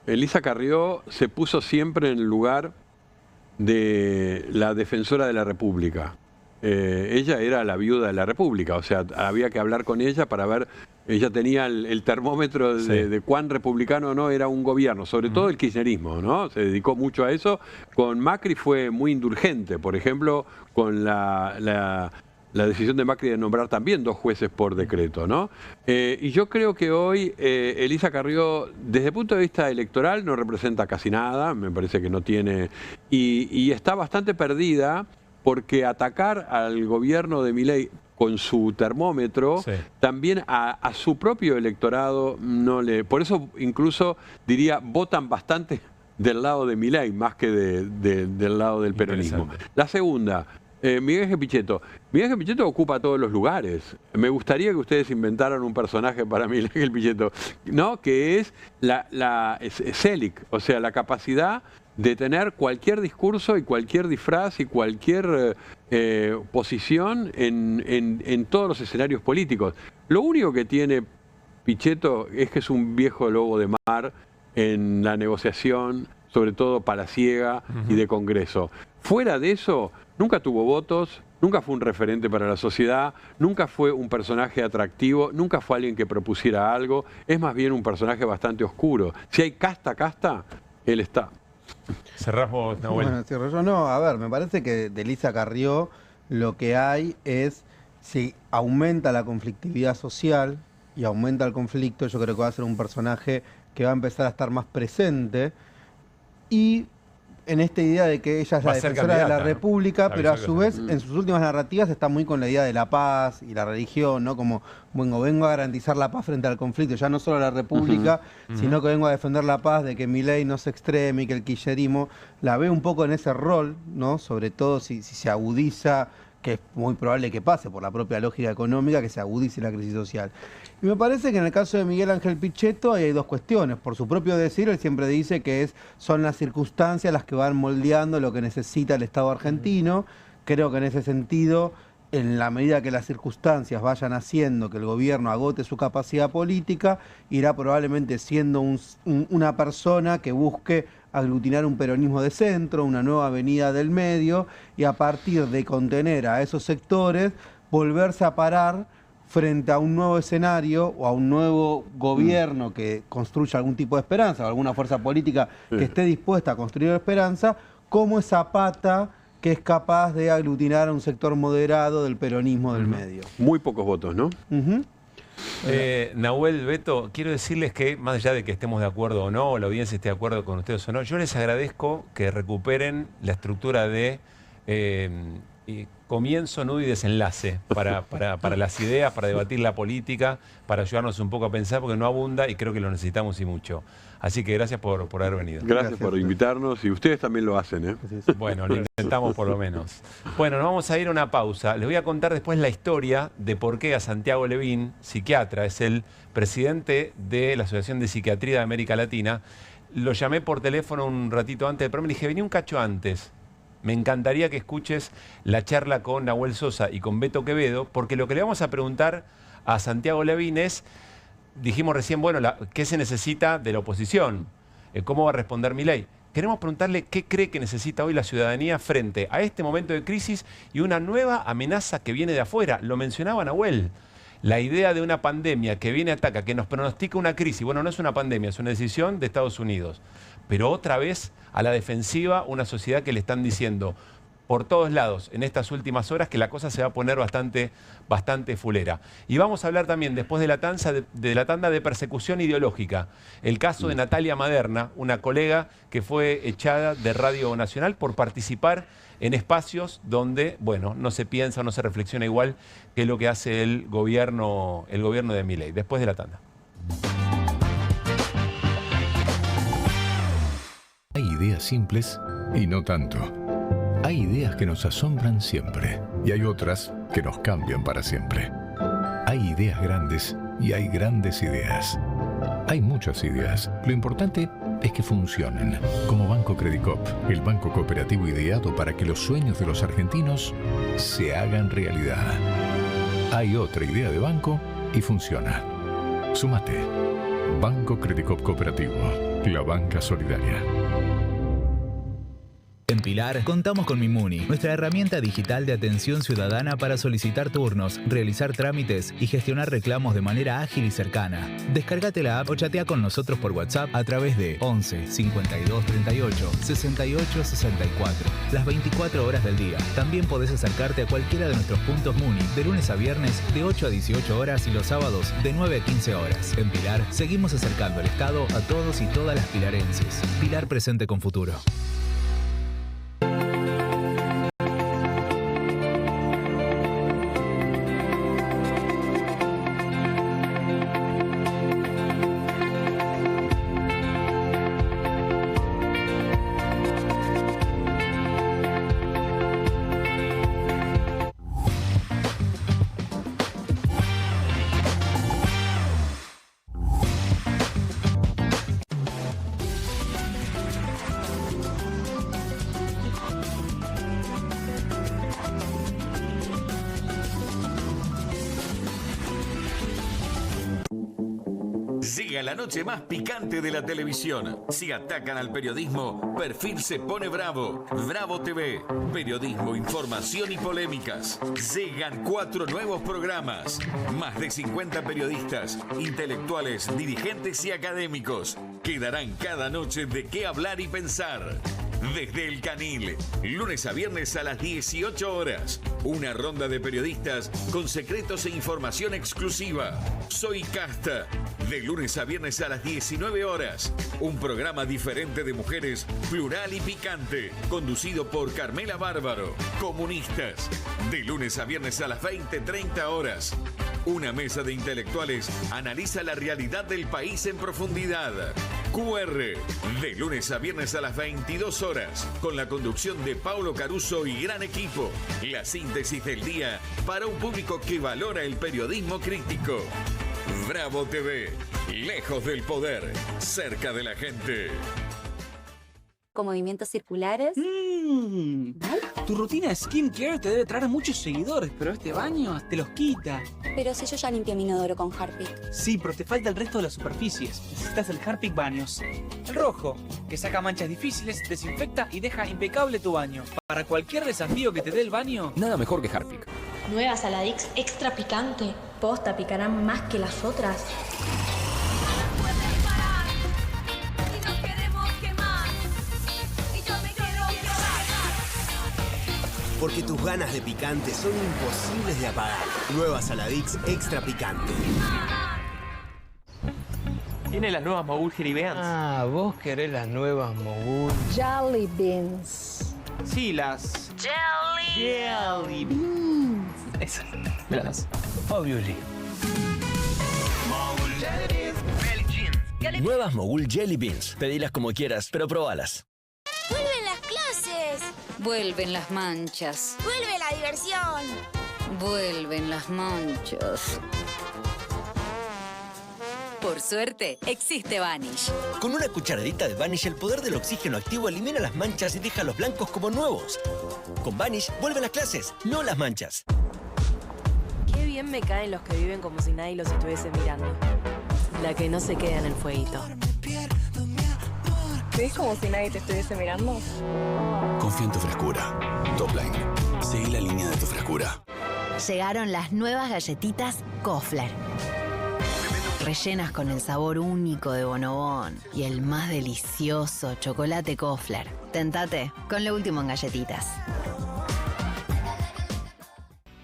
Speaker 20: Elisa Carrió se puso siempre en el lugar de la defensora de la República. Ella era la viuda de la República, o sea, había que hablar con ella para ver, ella tenía el termómetro de cuán republicano o no era un gobierno, sobre todo el kirchnerismo, ¿no? Se dedicó mucho a eso. Con Macri fue muy indulgente, por ejemplo, con la decisión de Macri de nombrar también 2 jueces por decreto, ¿no? Y yo creo que hoy Elisa Carrió, desde el punto de vista electoral, no representa casi nada, me parece que no tiene, y está bastante perdida, porque atacar al gobierno de Milei con su termómetro, también a su propio electorado no le... Por eso incluso diría, votan bastante del lado de Milei más que del lado del peronismo. La segunda, Miguel Ángel Pichetto. Miguel Ángel Pichetto ocupa todos los lugares. Me gustaría que ustedes inventaran un personaje para Miguel Ángel Pichetto, ¿no? Que es Selig, o sea, la capacidad de tener cualquier discurso y cualquier disfraz y cualquier posición en todos los escenarios políticos. Lo único que tiene Pichetto es que es un viejo lobo de mar en la negociación, sobre todo palaciega y de Congreso. Fuera de eso, nunca tuvo votos, nunca fue un referente para la sociedad, nunca fue un personaje atractivo, nunca fue alguien que propusiera algo, es más bien un personaje bastante oscuro. Si hay casta, él está.
Speaker 1: Cerramos, Nahuel.
Speaker 21: Bueno, cierro yo. No, a ver, me parece que de Elisa Carrió lo que hay es, si aumenta la conflictividad social y aumenta el conflicto, yo creo que va a ser un personaje que va a empezar a estar más presente y en esta idea de que ella es la defensora de la República, pero a su vez en sus últimas narrativas está muy con la idea de la paz y la religión, ¿no? Como, bueno, vengo a garantizar la paz frente al conflicto, ya no solo la República, sino que vengo a defender la paz, de que Milei no se extreme y que el kirchnerismo, la ve un poco en ese rol, ¿no? Sobre todo si se agudiza, que es muy probable que pase por la propia lógica económica, que se agudice la crisis social. Y me parece que en el caso de Miguel Ángel Pichetto hay 2 cuestiones. Por su propio decir, él siempre dice que son las circunstancias las que van moldeando lo que necesita el Estado argentino. Creo que en ese sentido, en la medida que las circunstancias vayan haciendo que el gobierno agote su capacidad política, irá probablemente siendo una persona que busque aglutinar un peronismo de centro, una nueva avenida del medio, y a partir de contener a esos sectores, volverse a parar frente a un nuevo escenario o a un nuevo gobierno que construya algún tipo de esperanza o alguna fuerza política que esté dispuesta a construir esperanza, como esa pata que es capaz de aglutinar a un sector moderado del peronismo del medio.
Speaker 20: Muy pocos votos, ¿no?
Speaker 1: Nahuel, Beto, quiero decirles que, más allá de que estemos de acuerdo o no, o la audiencia esté de acuerdo con ustedes o no, yo les agradezco que recuperen la estructura de comienzo, nudo y desenlace para las ideas, para debatir la política, para ayudarnos un poco a pensar, porque no abunda y creo que lo necesitamos y mucho. Así que gracias por haber venido.
Speaker 20: Gracias por invitarnos y ustedes también lo hacen, ¿eh?
Speaker 1: Bueno, lo intentamos por lo menos. Bueno, nos vamos a ir a una pausa. Les voy a contar después la historia de por qué a Santiago Levín, psiquiatra, es el presidente de la Asociación de Psiquiatría de América Latina. Lo llamé por teléfono un ratito antes del programa y le dije, vení un cacho antes. Me encantaría que escuches la charla con Nahuel Sosa y con Beto Quevedo, porque lo que le vamos a preguntar a Santiago Levín es, dijimos recién, bueno, ¿qué se necesita de la oposición? ¿Cómo va a responder Milei? Queremos preguntarle qué cree que necesita hoy la ciudadanía frente a este momento de crisis y una nueva amenaza que viene de afuera. Lo mencionaba Nahuel. La idea de una pandemia que viene a atacar, que nos pronostica una crisis. Bueno, no es una pandemia, es una decisión de Estados Unidos. Pero otra vez a la defensiva una sociedad que le están diciendo por todos lados en estas últimas horas que la cosa se va a poner bastante fulera. Y vamos a hablar también después de la tanda de persecución ideológica. El caso de Natalia Maderna, una colega que fue echada de Radio Nacional por participar en espacios donde, bueno, no se piensa, no se reflexiona igual que lo que hace el gobierno de Milei. Después de la tanda.
Speaker 2: Hay ideas simples y no tanto. Hay ideas que nos asombran siempre y hay otras que nos cambian para siempre. Hay ideas grandes y hay grandes ideas. Hay muchas ideas. Lo importante es que funcionen. Como Banco Credicop, el banco cooperativo ideado para que los sueños de los argentinos se hagan realidad. Hay otra idea de banco y funciona. Súmate. Banco Credicop Cooperativo, la banca solidaria.
Speaker 22: En Pilar contamos con Mimuni, nuestra herramienta digital de atención ciudadana para solicitar turnos, realizar trámites y gestionar reclamos de manera ágil y cercana. Descárgate la app o chatea con nosotros por WhatsApp a través de 11 52 38 68 64, las 24 horas del día. También podés acercarte a cualquiera de nuestros puntos Muni de lunes a viernes de 8 a 18 horas y los sábados de 9 a 15 horas. En Pilar seguimos acercando el Estado a todos y todas las pilarenses. Pilar presente con futuro.
Speaker 23: Llega la noche más picante de la televisión. Si atacan al periodismo, Perfil se pone bravo. Bravo TV. Periodismo, información y polémicas. Llegan 4 nuevos programas. Más de 50 periodistas, intelectuales, dirigentes y académicos que darán cada noche de qué hablar y pensar. Desde El Canil, lunes a viernes a las 18 horas. Una ronda de periodistas con secretos e información exclusiva. Soy Casta. De lunes a viernes a las 19 horas. Un programa diferente de mujeres, plural y picante. Conducido por Carmela Bárbaro. Comunistas. De lunes a viernes a las 20:30 horas. Una mesa de intelectuales analiza la realidad del país en profundidad. QR, de lunes a viernes a las 22 horas, con la conducción de Paulo Caruso y gran equipo. La síntesis del día para un público que valora el periodismo crítico. Bravo TV, lejos del poder, cerca de la gente.
Speaker 24: Con movimientos circulares.
Speaker 25: Tu rutina de skincare te debe traer muchos seguidores, pero este baño te los quita.
Speaker 24: Pero si yo ya limpié mi inodoro con Harpic.
Speaker 25: Sí, pero te falta el resto de las superficies. Necesitas el Harpic Baños. El rojo, que saca manchas difíciles, desinfecta y deja impecable tu baño. Para cualquier desafío que te dé el baño, nada mejor que Harpic.
Speaker 26: Nueva Saladix extra picante. Posta, picarán más que las otras.
Speaker 3: porque tus ganas de picante son imposibles de apagar. Nueva Saladix Extra Picante.
Speaker 4: ¿Tiene las nuevas Mogul Jelly Beans?
Speaker 5: Ah, vos querés las nuevas Mogul.
Speaker 8: Jelly beans.
Speaker 4: Sí, las...
Speaker 5: Jelly beans.
Speaker 4: Esas. Me las das.
Speaker 5: Obviously.
Speaker 3: Nuevas Mogul Jelly Beans. Pedilas como quieras, pero probalas.
Speaker 6: ¡Vuelven las clases!
Speaker 9: Vuelven las manchas.
Speaker 6: ¡Vuelve la diversión!
Speaker 9: Vuelven las manchas. Por suerte, existe Vanish.
Speaker 3: Con una cucharadita de Vanish, el poder del oxígeno activo elimina las manchas y deja los blancos como nuevos. Con Vanish, vuelven las clases, no las manchas.
Speaker 10: Qué bien me caen los que viven como si nadie los estuviese mirando. La que no se queda en el fueguito.
Speaker 9: ¿Ves como si nadie te estuviese mirando?
Speaker 27: Confía en tu frescura. Topline. Seguí la línea de tu frescura.
Speaker 28: Llegaron las nuevas galletitas Kofler. Rellenas con el sabor único de Bonobón y el más delicioso chocolate Kofler. Tentate con lo último en galletitas.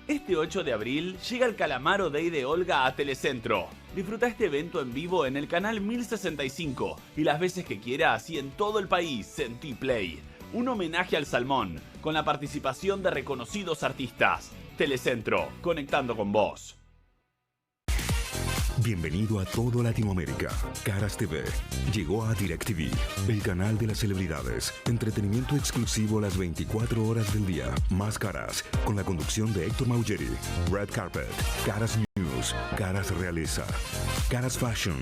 Speaker 25: Este 8 de abril llega el Calamaro Day de Olga a Telecentro. Disfruta este evento en vivo en el canal 1065 y las veces que quieras y en todo el país Sentí Play. Un homenaje al salmón con la participación de reconocidos artistas. Telecentro, conectando con vos.
Speaker 29: Bienvenido a todo Latinoamérica. Caras TV llegó a DirecTV, el canal de las celebridades. Entretenimiento exclusivo las 24 horas del día. Más Caras, con la conducción de Héctor Maugeri. Red Carpet, Caras News, Caras Realeza, Caras Fashion,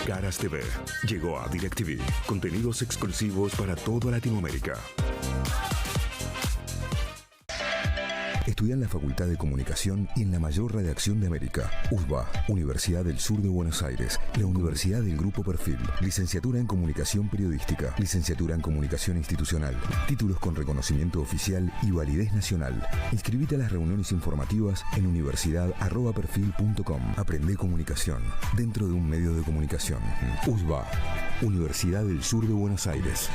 Speaker 29: Caras TV. Llegó a DirecTV. Contenidos exclusivos para toda Latinoamérica. Estudia en la Facultad de Comunicación y en la mayor redacción de América. USBA, Universidad del Sur de Buenos Aires, la Universidad del Grupo Perfil. Licenciatura en Comunicación Periodística, Licenciatura en Comunicación Institucional, títulos con reconocimiento oficial y validez nacional. Inscribite a las reuniones informativas en universidad@perfil.com. Aprende comunicación dentro de un medio de comunicación. USBA, Universidad del Sur de Buenos Aires.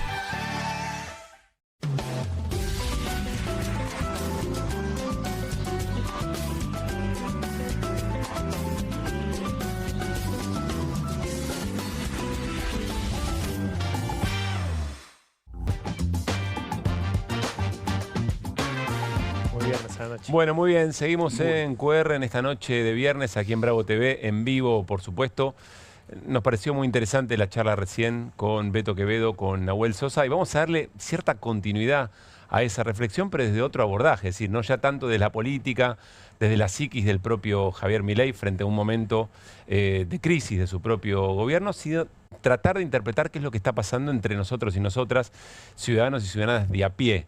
Speaker 1: Bueno, muy bien, seguimos en QR en esta noche de viernes aquí en Bravo TV, en vivo, por supuesto. Nos pareció muy interesante la charla recién con Beto Quevedo, con Nahuel Sosa, y vamos a darle cierta continuidad a esa reflexión, pero desde otro abordaje, es decir, no ya tanto de la política, desde la psiquis del propio Javier Milei frente a un momento de crisis de su propio gobierno, sino tratar de interpretar qué es lo que está pasando entre nosotros y nosotras, ciudadanos y ciudadanas de a pie.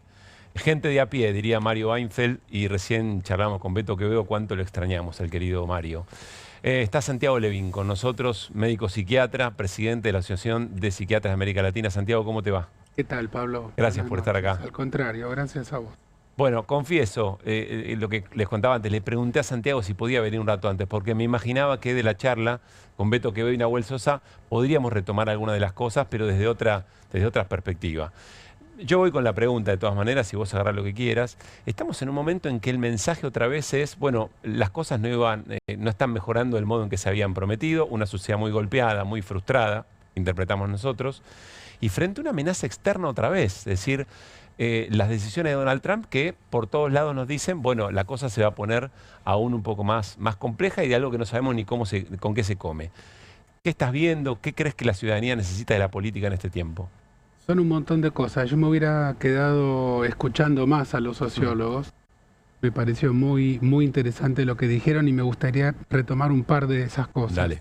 Speaker 1: Gente de a pie, diría Mario Weinfeld, y recién charlamos con Beto Quevedo cuánto lo extrañamos, al querido Mario. Está Santiago Levin con nosotros, médico psiquiatra, presidente de la Asociación de Psiquiatras de América Latina. Santiago, ¿cómo te va?
Speaker 30: ¿Qué tal, Pablo?
Speaker 1: Gracias por estar acá.
Speaker 30: Al contrario, gracias a vos.
Speaker 1: Bueno, confieso, lo que les contaba antes, le pregunté a Santiago si podía venir un rato antes, porque me imaginaba que de la charla con Beto Quevedo y Nahuel Sosa podríamos retomar alguna de las cosas, pero desde otra perspectiva. Yo voy con la pregunta de todas maneras, y vos agarrás lo que quieras. Estamos en un momento en que el mensaje otra vez es, bueno, las cosas no están mejorando del modo en que se habían prometido, una sociedad muy golpeada, muy frustrada, interpretamos nosotros, y frente a una amenaza externa otra vez, es decir, las decisiones de Donald Trump que por todos lados nos dicen, bueno, la cosa se va a poner aún un poco más compleja y de algo que no sabemos ni con qué se come. ¿Qué estás viendo? ¿Qué crees que la ciudadanía necesita de la política en este tiempo?
Speaker 30: Son un montón de cosas. Yo me hubiera quedado escuchando más a los sociólogos. Me pareció muy, muy interesante lo que dijeron y me gustaría retomar un par de esas cosas.
Speaker 1: Dale.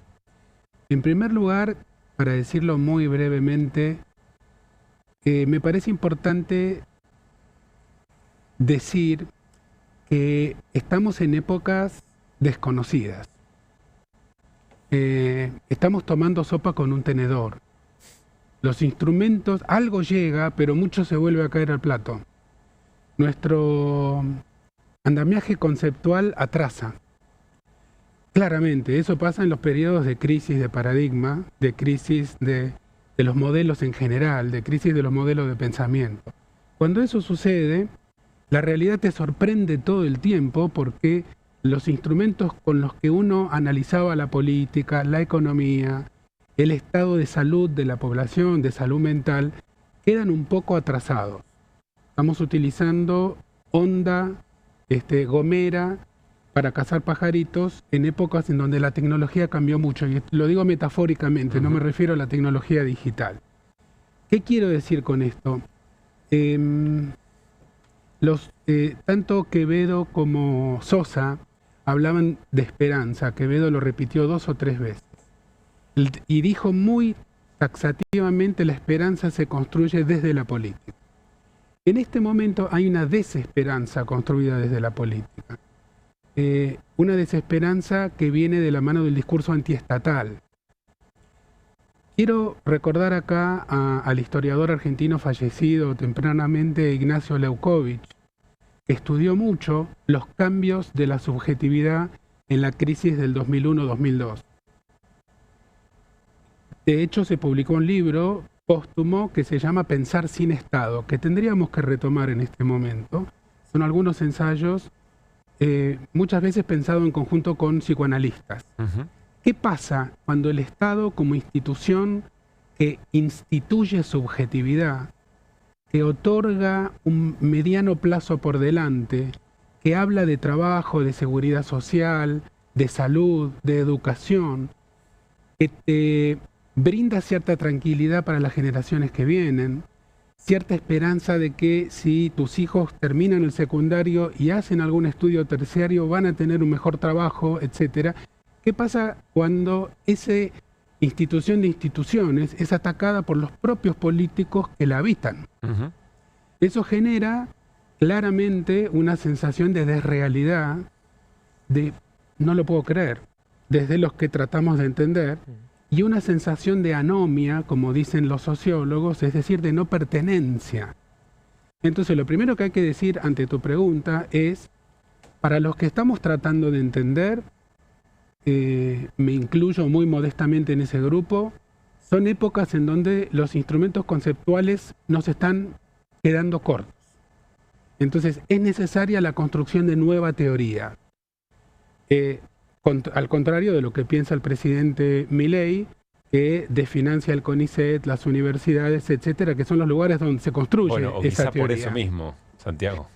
Speaker 30: En primer lugar, para decirlo muy brevemente, me parece importante decir que estamos en épocas desconocidas. Estamos tomando sopa con un tenedor. Los instrumentos, algo llega, pero mucho se vuelve a caer al plato. Nuestro andamiaje conceptual atrasa. Claramente, eso pasa en los periodos de crisis de paradigma, de crisis de los modelos en general, de crisis de los modelos de pensamiento. Cuando eso sucede, la realidad te sorprende todo el tiempo porque los instrumentos con los que uno analizaba la política, la economía, el estado de salud de la población, de salud mental, quedan un poco atrasados. Estamos utilizando onda, gomera, para cazar pajaritos en épocas en donde la tecnología cambió mucho. Y lo digo metafóricamente, no me refiero a la tecnología digital. ¿Qué quiero decir con esto? Tanto Quevedo como Sosa hablaban de esperanza. Quevedo lo repitió 2 o 3 veces. Y dijo muy taxativamente: la esperanza se construye desde la política. En este momento hay una desesperanza construida desde la política. Una desesperanza que viene de la mano del discurso antiestatal. Quiero recordar acá al historiador argentino fallecido tempranamente, Ignacio Leucovich, que estudió mucho los cambios de la subjetividad en la crisis del 2001-2002. De hecho, se publicó un libro póstumo que se llama Pensar sin Estado, que tendríamos que retomar en este momento. Son algunos ensayos muchas veces pensado en conjunto con psicoanalistas. ¿Qué pasa cuando el Estado, como institución que instituye subjetividad, que otorga un mediano plazo por delante, que habla de trabajo, de seguridad social, de salud, de educación, que te brinda cierta tranquilidad para las generaciones que vienen, cierta esperanza de que si tus hijos terminan el secundario y hacen algún estudio terciario van a tener un mejor trabajo, etcétera? ¿Qué pasa cuando esa institución de instituciones es atacada por los propios políticos que la habitan? Eso genera claramente una sensación de desrealidad, de no lo puedo creer, desde los que tratamos de entender, y una sensación de anomia, como dicen los sociólogos, es decir, de no pertenencia. Entonces, lo primero que hay que decir ante tu pregunta es, para los que estamos tratando de entender, me incluyo muy modestamente en ese grupo, son épocas en donde los instrumentos conceptuales nos están quedando cortos. Entonces, es necesaria la construcción de nueva teoría. Al contrario de lo que piensa el presidente Milei, que desfinancia el CONICET, las universidades, etcétera, que son los lugares donde se construye esa teoría.
Speaker 1: Por eso mismo, Santiago.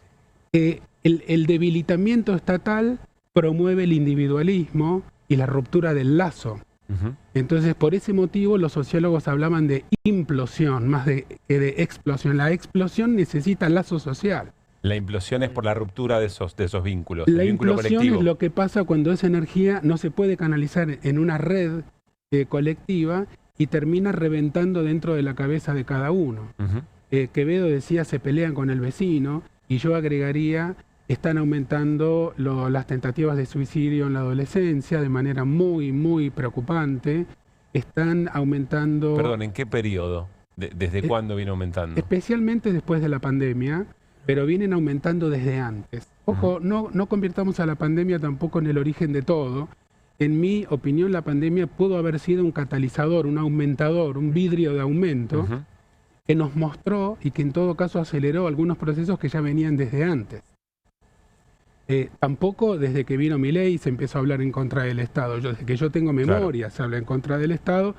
Speaker 30: El debilitamiento estatal promueve el individualismo y la ruptura del lazo. Entonces, por ese motivo, los sociólogos hablaban de implosión más que de explosión. La explosión necesita lazo social.
Speaker 1: La implosión es por la ruptura de esos vínculos.
Speaker 30: La
Speaker 1: el vínculo
Speaker 30: implosión
Speaker 1: colectivo.
Speaker 30: es lo que pasa cuando esa energía no se puede canalizar en una red colectiva y termina reventando dentro de la cabeza de cada uno. Quevedo decía: se pelean con el vecino, y yo agregaría: están aumentando las tentativas de suicidio en la adolescencia de manera muy, muy preocupante. Están aumentando...
Speaker 1: Perdón, ¿en qué periodo? ¿Desde cuándo viene aumentando?
Speaker 30: Especialmente después de la pandemia, pero vienen aumentando desde antes. Ojo, no convirtamos a la pandemia tampoco en el origen de todo. En mi opinión, la pandemia pudo haber sido un catalizador, un aumentador, un vidrio de aumento, que nos mostró y que en todo caso aceleró algunos procesos que ya venían desde antes. Tampoco desde que vino Milei se empezó a hablar en contra del Estado. Desde que yo tengo memoria, se habla en contra del Estado.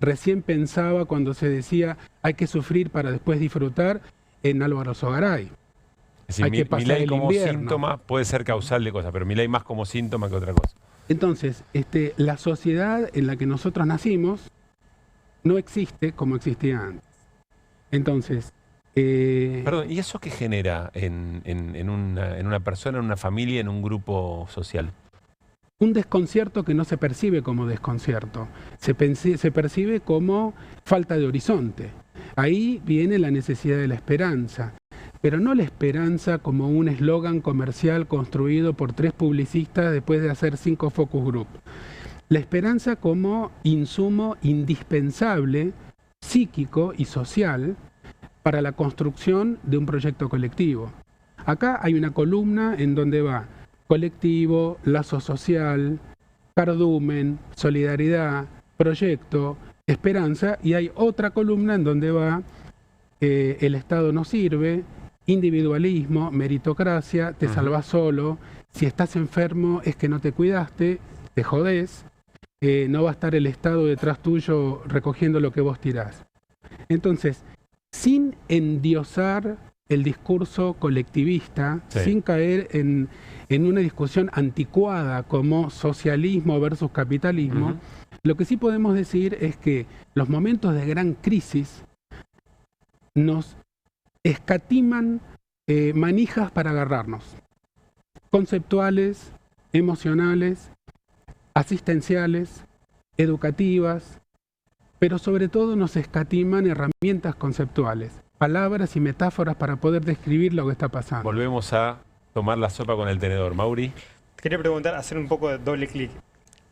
Speaker 30: Recién pensaba cuando se decía hay que sufrir para después disfrutar en Álvaro Sogaray.
Speaker 1: Es decir, Milei como síntoma puede ser causal de cosas, pero Milei más como síntoma que otra cosa.
Speaker 30: Entonces, la sociedad en la que nosotros nacimos no existe como existía antes. Entonces...
Speaker 1: Perdón, ¿y eso qué genera en una persona, en una familia, en un grupo social?
Speaker 30: Un desconcierto que no se percibe como desconcierto, se percibe como falta de horizonte. Ahí viene la necesidad de la esperanza, pero no la esperanza como un eslogan comercial construido por 3 publicistas después de hacer 5 focus group. La esperanza como insumo indispensable, psíquico y social, para la construcción de un proyecto colectivo. Acá hay una columna en donde va colectivo, lazo social, cardumen, solidaridad, proyecto, esperanza, y hay otra columna en donde va el Estado no sirve, individualismo, meritocracia, te salvás solo, si estás enfermo es que no te cuidaste, te jodés, no va a estar el Estado detrás tuyo recogiendo lo que vos tirás. Entonces, sin endiosar el discurso colectivista, sin caer en una discusión anticuada como socialismo versus capitalismo, lo que sí podemos decir es que los momentos de gran crisis nos escatiman manijas para agarrarnos, conceptuales, emocionales, asistenciales, educativas, pero sobre todo nos escatiman herramientas conceptuales, palabras y metáforas para poder describir lo que está pasando.
Speaker 1: Volvemos a tomar la sopa con el tenedor. Mauri.
Speaker 7: Quería preguntar, hacer un poco de doble clic.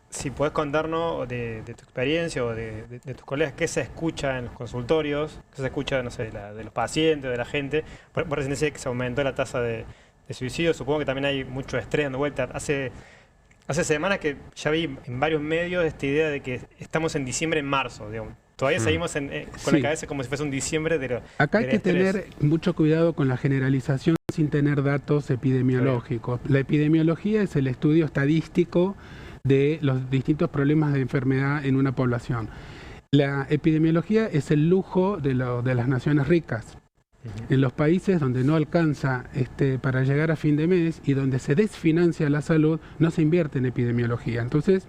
Speaker 7: Si podés contarnos de tu experiencia o de tus colegas, ¿qué se escucha en los consultorios? ¿Qué se escucha, no sé, de los pacientes, de la gente? Por recién decía que se aumentó la tasa de suicidio. Supongo que también hay mucho estrés dando vuelta. Hace semanas que ya vi en varios medios esta idea de que estamos en diciembre, en marzo, digamos. Todavía seguimos con la cabeza como si fuese un diciembre de
Speaker 30: Acá hay que tener mucho cuidado con la generalización sin tener datos epidemiológicos. La epidemiología es el estudio estadístico de los distintos problemas de enfermedad en una población. La epidemiología es el lujo de las naciones ricas. En los países donde no alcanza para llegar a fin de mes y donde se desfinancia la salud, no se invierte en epidemiología. Entonces,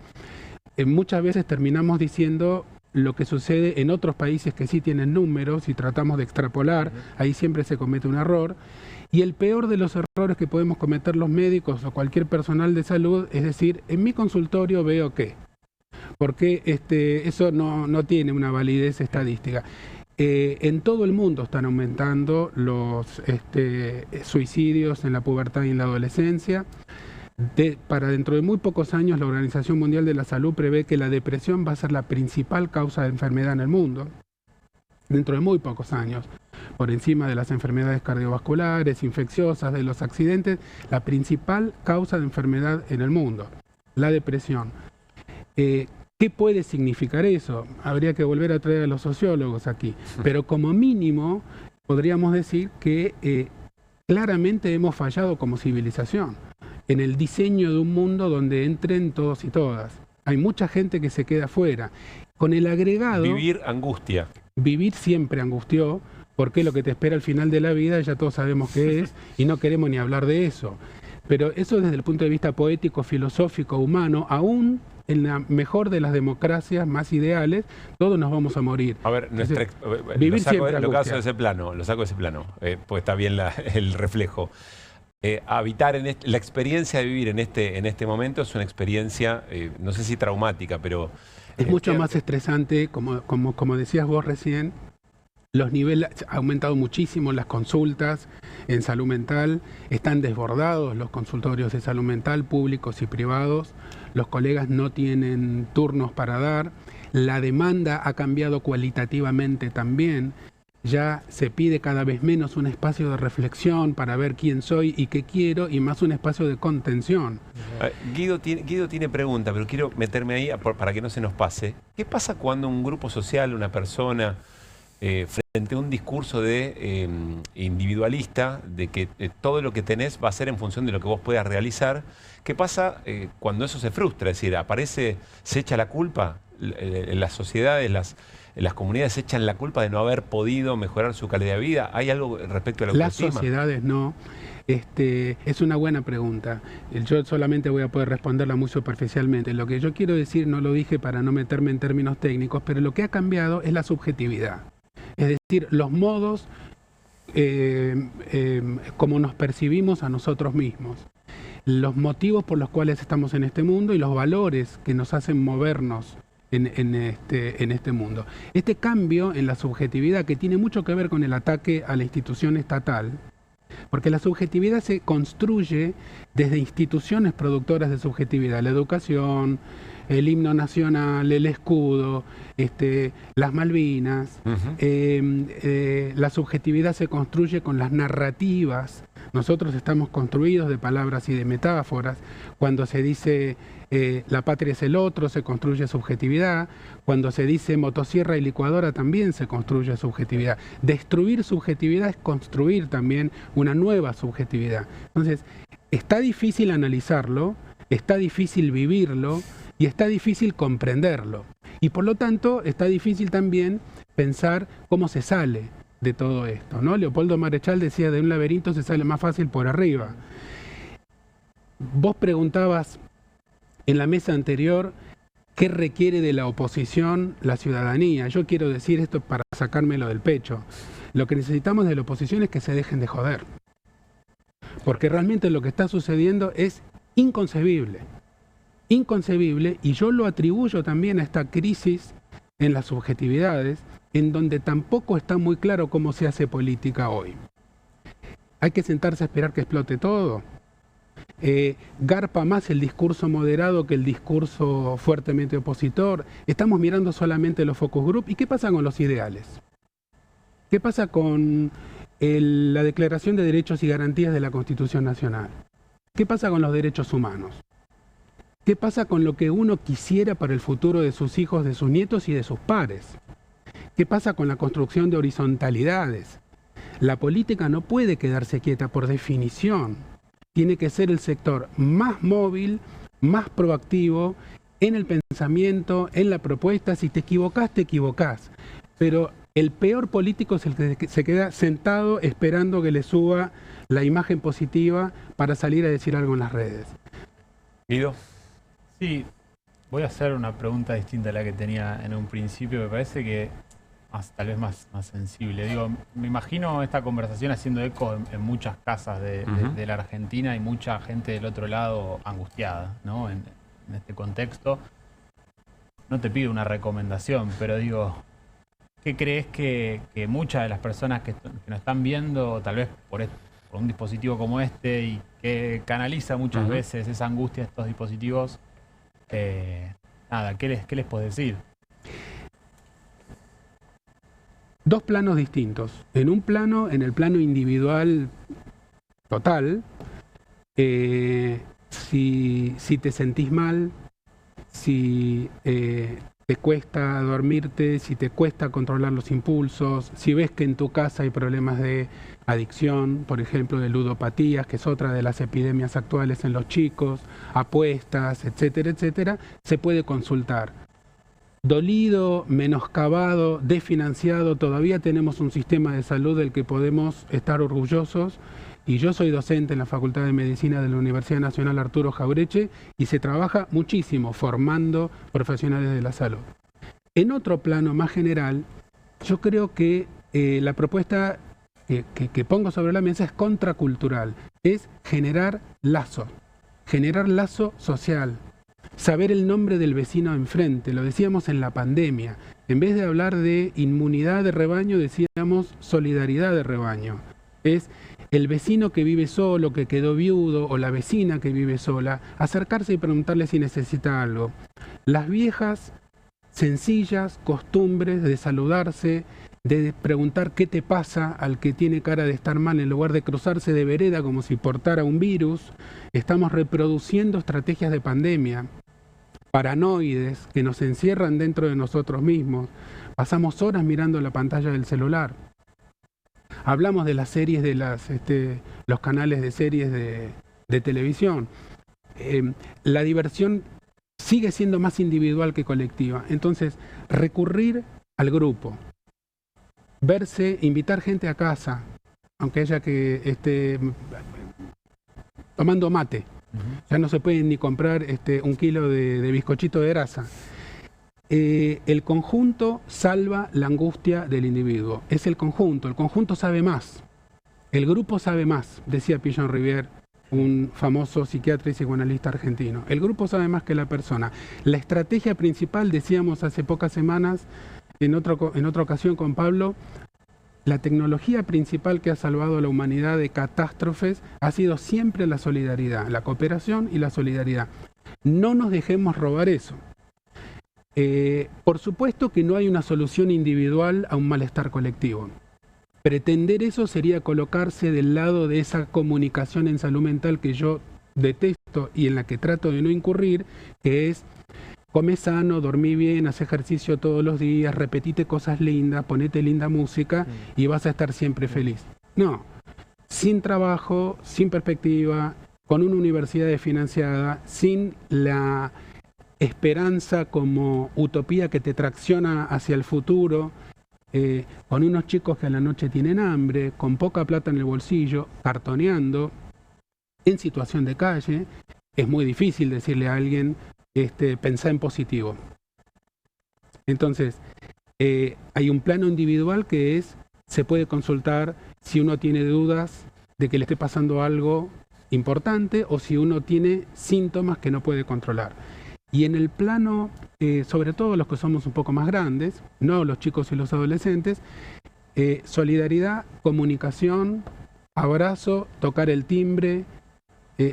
Speaker 30: muchas veces terminamos diciendo lo que sucede en otros países que sí tienen números y tratamos de extrapolar, ahí siempre se comete un error. Y el peor de los errores que podemos cometer los médicos o cualquier personal de salud es decir, en mi consultorio veo que, porque eso no tiene una validez estadística. En todo el mundo están aumentando los suicidios en la pubertad y en la adolescencia. Para dentro de muy pocos años la Organización Mundial de la Salud prevé que la depresión va a ser la principal causa de enfermedad en el mundo. Dentro de muy pocos años, por encima de las enfermedades cardiovasculares, infecciosas, de los accidentes, la principal causa de enfermedad en el mundo, la depresión. ¿Qué puede significar eso? Habría que volver a traer a los sociólogos aquí, pero como mínimo podríamos decir que claramente hemos fallado como civilización en el diseño de un mundo donde entren todos y todas. Hay mucha gente que se queda afuera. Con el agregado...
Speaker 1: Vivir angustia.
Speaker 30: Vivir siempre angustió, porque lo que te espera al final de la vida ya todos sabemos qué es, y no queremos ni hablar de eso. Pero eso desde el punto de vista poético, filosófico, humano, aún en la mejor de las democracias más ideales, todos nos vamos a morir.
Speaker 1: A ver,
Speaker 30: vivir siempre
Speaker 1: lo saco de ese plano, pues está bien el reflejo. Habitar en la experiencia de vivir en este momento es una experiencia, no sé si traumática, pero...
Speaker 30: Es mucho más estresante, como decías vos recién. Los niveles han aumentado muchísimo, las consultas en salud mental, están desbordados los consultorios de salud mental, públicos y privados, los colegas no tienen turnos para dar, la demanda ha cambiado cualitativamente también, ya se pide cada vez menos un espacio de reflexión para ver quién soy y qué quiero, y más un espacio de contención.
Speaker 1: Guido tiene pregunta, pero quiero meterme ahí para que no se nos pase. ¿Qué pasa cuando un grupo social, una persona... frente a un discurso de individualista, de que todo lo que tenés va a ser en función de lo que vos puedas realizar? ¿Qué pasa cuando eso se frustra? Es decir, se echa la culpa, las sociedades, las comunidades se echan la culpa de no haber podido mejorar su calidad de vida. ¿Hay algo respecto a la autoestima?
Speaker 30: Las sociedades no. Es una buena pregunta. Yo solamente voy a poder responderla muy superficialmente. Lo que yo quiero decir, no lo dije para no meterme en términos técnicos, pero lo que ha cambiado es la subjetividad. Es decir, los modos como nos percibimos a nosotros mismos, los motivos por los cuales estamos en este mundo y los valores que nos hacen movernos en este mundo. Este cambio en la subjetividad, que tiene mucho que ver con el ataque a la institución estatal, porque la subjetividad se construye desde instituciones productoras de subjetividad, la educación, el himno nacional, el escudo, las Malvinas. La subjetividad se construye con las narrativas. Nosotros estamos construidos de palabras y de metáforas. Cuando se dice la patria es el otro, se construye subjetividad. Cuando se dice motosierra y licuadora, también se construye subjetividad. Destruir subjetividad es construir también una nueva subjetividad. Entonces, está difícil analizarlo, está difícil vivirlo y está difícil comprenderlo. Y por lo tanto, está difícil también pensar cómo se sale de todo esto, ¿no? Leopoldo Marechal decía, de un laberinto se sale más fácil por arriba. Vos preguntabas en la mesa anterior qué requiere de la oposición la ciudadanía. Yo quiero decir esto para sacármelo del pecho. Lo que necesitamos de la oposición es que se dejen de joder. Porque realmente lo que está sucediendo es inconcebible. Inconcebible, y yo lo atribuyo también a esta crisis en las subjetividades, en donde tampoco está muy claro cómo se hace política hoy. Hay que sentarse a esperar que explote todo. Garpa más el discurso moderado que el discurso fuertemente opositor. Estamos mirando solamente los focus group. ¿Y qué pasa con los ideales? ¿Qué pasa con la Declaración de Derechos y Garantías de la Constitución Nacional? ¿Qué pasa con los derechos humanos? ¿Qué pasa con lo que uno quisiera para el futuro de sus hijos, de sus nietos y de sus pares? ¿Qué pasa con la construcción de horizontalidades? La política no puede quedarse quieta por definición. Tiene que ser el sector más móvil, más proactivo en el pensamiento, en la propuesta. Si te equivocás, te equivocás. Pero el peor político es el que se queda sentado esperando que le suba la imagen positiva para salir a decir algo en las redes.
Speaker 1: Guido.
Speaker 11: Voy a hacer una pregunta distinta a la que tenía en un principio. Me parece que tal vez más sensible. Digo, me imagino esta conversación haciendo eco en muchas casas de la Argentina y mucha gente del otro lado angustiada, ¿no? En este contexto. No te pido una recomendación, pero digo, ¿qué crees que muchas de las personas que nos están viendo, tal vez por un dispositivo como este y que canaliza muchas veces esa angustia de estos dispositivos, ¿qué les podés decir? Dos planos distintos. En un plano, en el plano individual total, si te sentís mal, si te cuesta dormirte, si te cuesta controlar los impulsos, si ves que en tu casa hay problemas de adicción, por ejemplo, de ludopatías, que es otra de las epidemias actuales en los chicos, apuestas, etcétera, etcétera, se puede consultar. Dolido, menoscabado, desfinanciado, todavía tenemos un sistema de salud del que podemos estar orgullosos. Y yo soy docente en la Facultad de Medicina de la Universidad Nacional Arturo Jauretche y se trabaja muchísimo formando profesionales de la salud. En otro plano más general, yo creo que la propuesta que pongo sobre la mesa es contracultural, es generar lazo social. Saber el nombre del vecino enfrente, lo decíamos en la pandemia. En vez de hablar de inmunidad de rebaño, decíamos solidaridad de rebaño. Es el vecino que vive solo, que quedó viudo, o la vecina que vive sola, acercarse y preguntarle si necesita algo. Las viejas, sencillas costumbres de saludarse, de preguntar qué te pasa al que tiene cara de estar mal, en lugar de cruzarse de vereda como si portara un virus. Estamos reproduciendo estrategias de pandemia, paranoides, que nos encierran dentro de nosotros mismos. Pasamos horas mirando la pantalla del celular. Hablamos de las series, de los canales de series de televisión. La diversión sigue siendo más individual que colectiva. Entonces, recurrir al grupo, verse, invitar gente a casa, aunque haya que esté tomando mate. Ya no se puede ni comprar 1 kilo de bizcochito de grasa. El conjunto salva la angustia del individuo. Es el conjunto sabe más. El grupo sabe más, decía Pillon Rivière, un famoso psiquiatra y psicoanalista argentino. El grupo sabe más que la persona. La estrategia principal, decíamos hace pocas semanas, en otra ocasión con Pablo, la tecnología principal que ha salvado a la humanidad de catástrofes ha sido siempre la solidaridad, la cooperación y la solidaridad. No nos dejemos robar eso.
Speaker 30: Por supuesto que no hay una solución individual a un malestar colectivo. Pretender eso sería colocarse del lado de esa comunicación en salud mental que yo detesto y en la que trato de no incurrir, que es: come sano, dormí bien, haz ejercicio todos los días, repetite cosas lindas, ponete linda música y vas a estar siempre feliz. No, sin trabajo, sin perspectiva, con una universidad desfinanciada, sin la esperanza como utopía que te tracciona hacia el futuro, con unos chicos que a la noche tienen hambre, con poca plata en el bolsillo, cartoneando, en situación de calle. Es muy difícil decirle a alguien: pensá en positivo. Entonces, hay un plano individual que se puede consultar si uno tiene dudas de que le esté pasando algo importante o si uno tiene síntomas que no puede controlar. Y en el plano, sobre todo los que somos un poco más grandes, no los chicos y los adolescentes, solidaridad, comunicación, abrazo, tocar el timbre,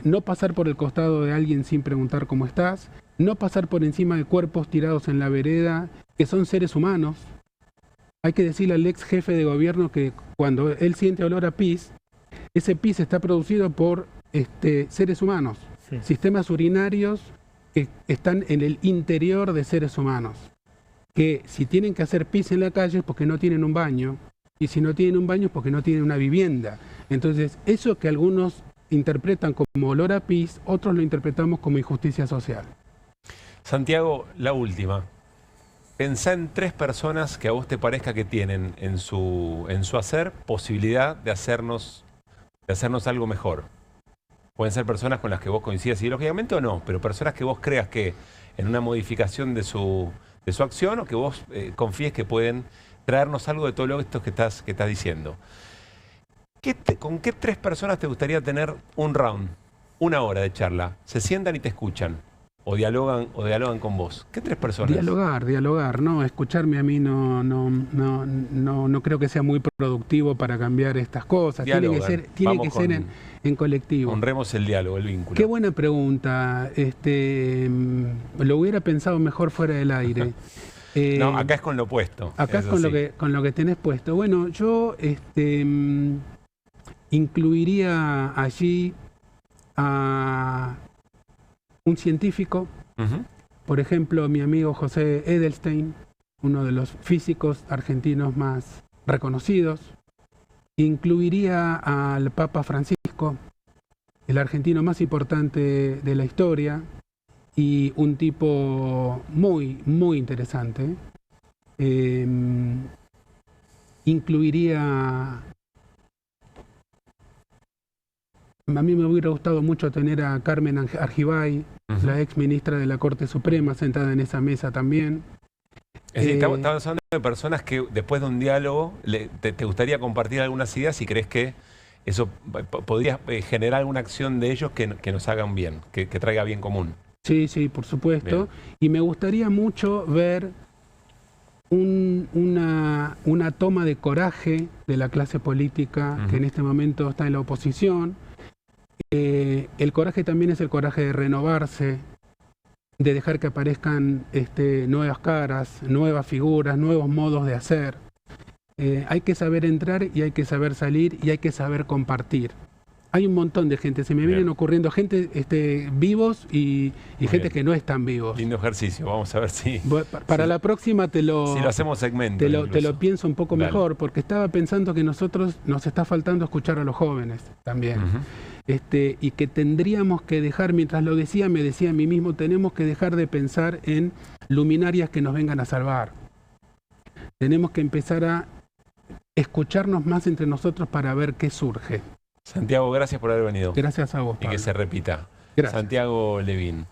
Speaker 30: no pasar por el costado de alguien sin preguntar cómo estás, no pasar por encima de cuerpos tirados en la vereda, que son seres humanos. Hay que decirle al ex jefe de gobierno que cuando él siente olor a pis, ese pis está producido por seres humanos, sistemas urinarios que están en el interior de seres humanos, que si tienen que hacer pis en la calle es porque no tienen un baño, y si no tienen un baño es porque no tienen una vivienda. Entonces, eso que algunos interpretan como olor a pis, otros lo interpretamos como injusticia social.
Speaker 1: Santiago, la última. Pensá en 3 personas que a vos te parezca que tienen en su hacer posibilidad de hacernos algo mejor. Pueden ser personas con las que vos coincidas ideológicamente o no, pero personas que vos creas que en una modificación de su acción o que vos confíes que pueden traernos algo de todo esto que estás diciendo. ¿Con qué 3 personas te gustaría tener un round, una hora de charla? Se sientan y te escuchan. O dialogan con vos. ¿Qué 3 personas?
Speaker 30: Dialogar, no, escucharme a mí no creo que sea muy productivo para cambiar estas cosas. Tiene que ser en colectivo.
Speaker 1: Honremos el diálogo, el vínculo.
Speaker 30: Qué buena pregunta. Lo hubiera pensado mejor fuera del aire.
Speaker 1: No, acá es con lo opuesto.
Speaker 30: Acá es con lo que tenés puesto. Bueno, yo incluiría allí a un científico, por ejemplo, mi amigo José Edelstein, uno de los físicos argentinos más reconocidos. Incluiría al Papa Francisco, el argentino más importante de la historia y un tipo muy, muy interesante. Incluiría... A mí me hubiera gustado mucho tener a Carmen Argibay, la ex ministra de la Corte Suprema, sentada en esa mesa también.
Speaker 1: Es decir, estamos hablando de personas que después de un diálogo te gustaría compartir algunas ideas y crees que eso podría generar alguna acción de ellos que nos hagan bien, que traiga bien común.
Speaker 30: Sí, por supuesto. Bien. Y me gustaría mucho ver una toma de coraje de la clase política que en este momento está en la oposición. El coraje también es el coraje de renovarse, de dejar que aparezcan nuevas caras, nuevas figuras, nuevos modos de hacer. Hay que saber entrar y hay que saber salir y hay que saber compartir. Hay un montón de gente, se me vienen ocurriendo gente vivos y gente que no están vivos.
Speaker 1: Lindo ejercicio, vamos a ver si...
Speaker 30: Para la próxima si lo
Speaker 1: hacemos segmento.
Speaker 30: Te lo pienso un poco mejor, porque estaba pensando que nosotros nos está faltando escuchar a los jóvenes también. Y que tendríamos que dejar, mientras lo decía, me decía a mí mismo, tenemos que dejar de pensar en luminarias que nos vengan a salvar. Tenemos que empezar a escucharnos más entre nosotros para ver qué surge.
Speaker 1: Santiago, gracias por haber venido.
Speaker 30: Gracias a vos, Pablo.
Speaker 1: Y que se repita.
Speaker 30: Gracias.
Speaker 1: Santiago Levín.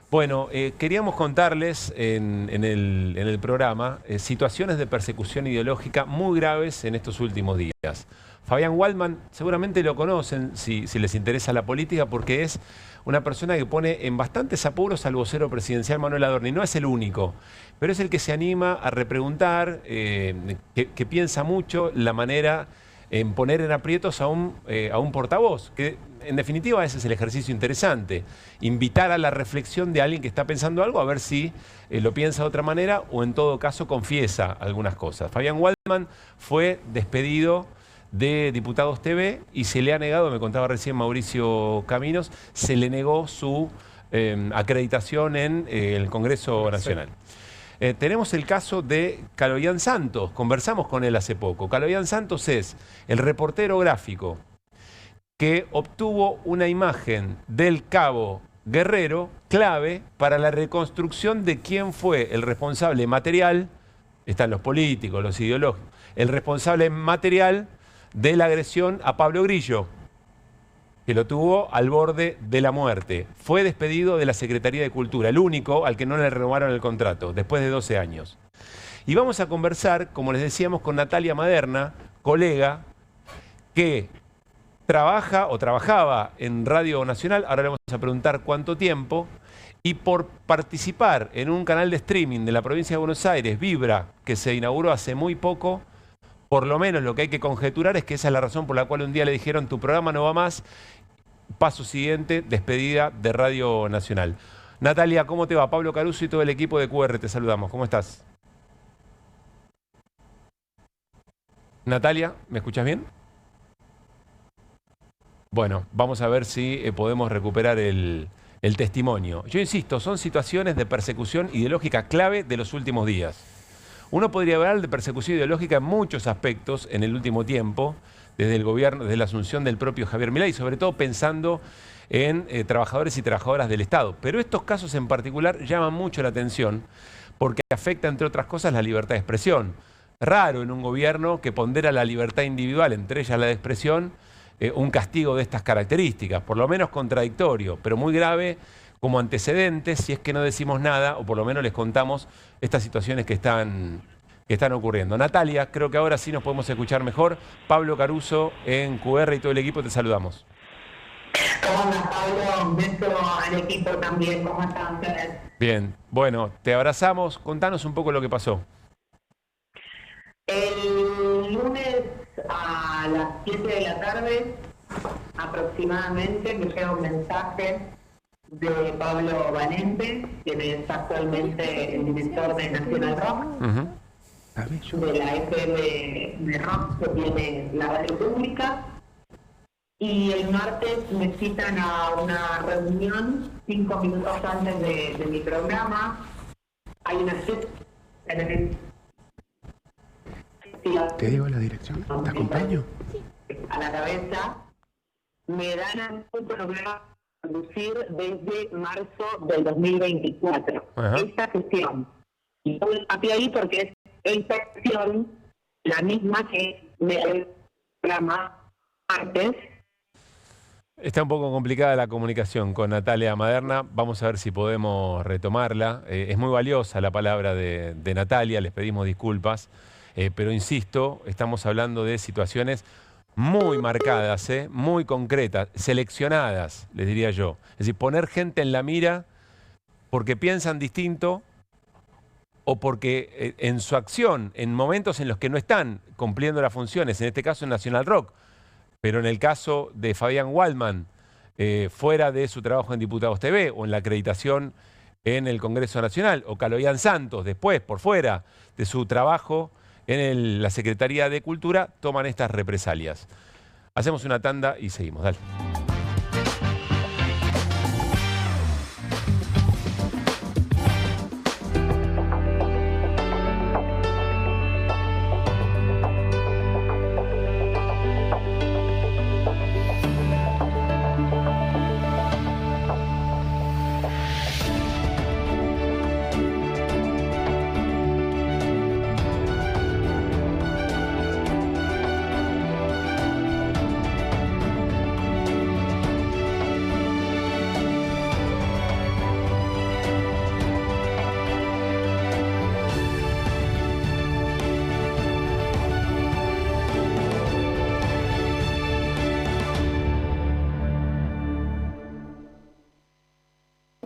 Speaker 1: Bueno, queríamos contarles en el programa situaciones de persecución ideológica muy graves en estos últimos días. Fabián Waldman, seguramente lo conocen si les interesa la política, porque es una persona que pone en bastantes apuros al vocero presidencial Manuel Adorni. No es el único, pero es el que se anima a repreguntar, que piensa mucho la manera en poner en aprietos a un portavoz, que en definitiva ese es el ejercicio interesante, invitar a la reflexión de alguien que está pensando algo a ver si lo piensa de otra manera o en todo caso confiesa algunas cosas. Fabián Waldman fue despedido de Diputados TV y se le ha negado, me contaba recién Mauricio Caminos, se le negó su acreditación en el Congreso Nacional. Tenemos el caso de Kaloyan Santos, conversamos con él hace poco. Kaloyan Santos es el reportero gráfico que obtuvo una imagen del cabo Guerrero clave para la reconstrucción de quién fue el responsable material, están los políticos, los ideológicos, el responsable material de la agresión a Pablo Grillo, que lo tuvo al borde de la muerte. Fue despedido de la Secretaría de Cultura, el único al que no le renovaron el contrato, después de 12 años. Y vamos a conversar, como les decíamos, con Natalia Maderna, colega, que trabaja o trabajaba en Radio Nacional, ahora le vamos a preguntar cuánto tiempo, y por participar en un canal de streaming de la provincia de Buenos Aires, Vibra, que se inauguró hace muy poco, por lo menos lo que hay que conjeturar es que esa es la razón por la cual un día le dijeron tu programa no va más, paso siguiente, despedida de Radio Nacional. Natalia, ¿cómo te va? Pablo Caruso y todo el equipo de QR, te saludamos. ¿Cómo estás? Natalia, ¿me escuchas bien? Bueno, vamos a ver si podemos recuperar el testimonio. Yo insisto, son situaciones de persecución ideológica clave de los últimos días. Uno podría hablar de persecución ideológica en muchos aspectos en el último tiempo, desde el gobierno, desde la asunción del propio Javier Milei, sobre todo pensando en trabajadores y trabajadoras del Estado. Pero estos casos en particular llaman mucho la atención porque afecta, entre otras cosas, la libertad de expresión. Raro en un gobierno que pondera la libertad individual, entre ellas la de expresión, un castigo de estas características, por lo menos contradictorio, pero muy grave como antecedentes, si es que no decimos nada, o por lo menos les contamos estas situaciones que están ocurriendo. Natalia, creo que ahora sí nos podemos escuchar mejor. Pablo Caruso en QR y todo el equipo, te saludamos.
Speaker 12: Hola Pablo, un beso al equipo también, ¿cómo están ustedes?
Speaker 1: Bien, bueno, te abrazamos, contanos un poco lo que pasó.
Speaker 12: El lunes a las 7 de la tarde aproximadamente me llega un mensaje de Pablo Vanente, quien es actualmente el director de Nacional Rock, de la FM de rock que tiene la radio pública, y el martes me citan a una reunión 5 minutos antes de mi programa. Hay una
Speaker 30: ¿te digo la dirección? ¿Te acompaño?
Speaker 12: A la cabeza, me dan a un programa a conducir desde marzo del 2024. Esta gestión. Y yo me ahí porque es esta gestión la misma que me dio el programa antes.
Speaker 1: Está un poco complicada la comunicación con Natalia Maderna. Vamos a ver si podemos retomarla. Es muy valiosa la palabra de Natalia, les pedimos disculpas. Pero insisto, estamos hablando de situaciones muy marcadas, muy concretas, seleccionadas, les diría yo. Es decir, poner gente en la mira porque piensan distinto o porque en su acción, en momentos en los que no están cumpliendo las funciones, en este caso en Nacional Rock, pero en el caso de Fabián Waldman, fuera de su trabajo en Diputados TV o en la acreditación en el Congreso Nacional, o Kaloyan Santos después, por fuera de su trabajo en la Secretaría de Cultura, toman estas represalias. Hacemos una tanda y seguimos, dale.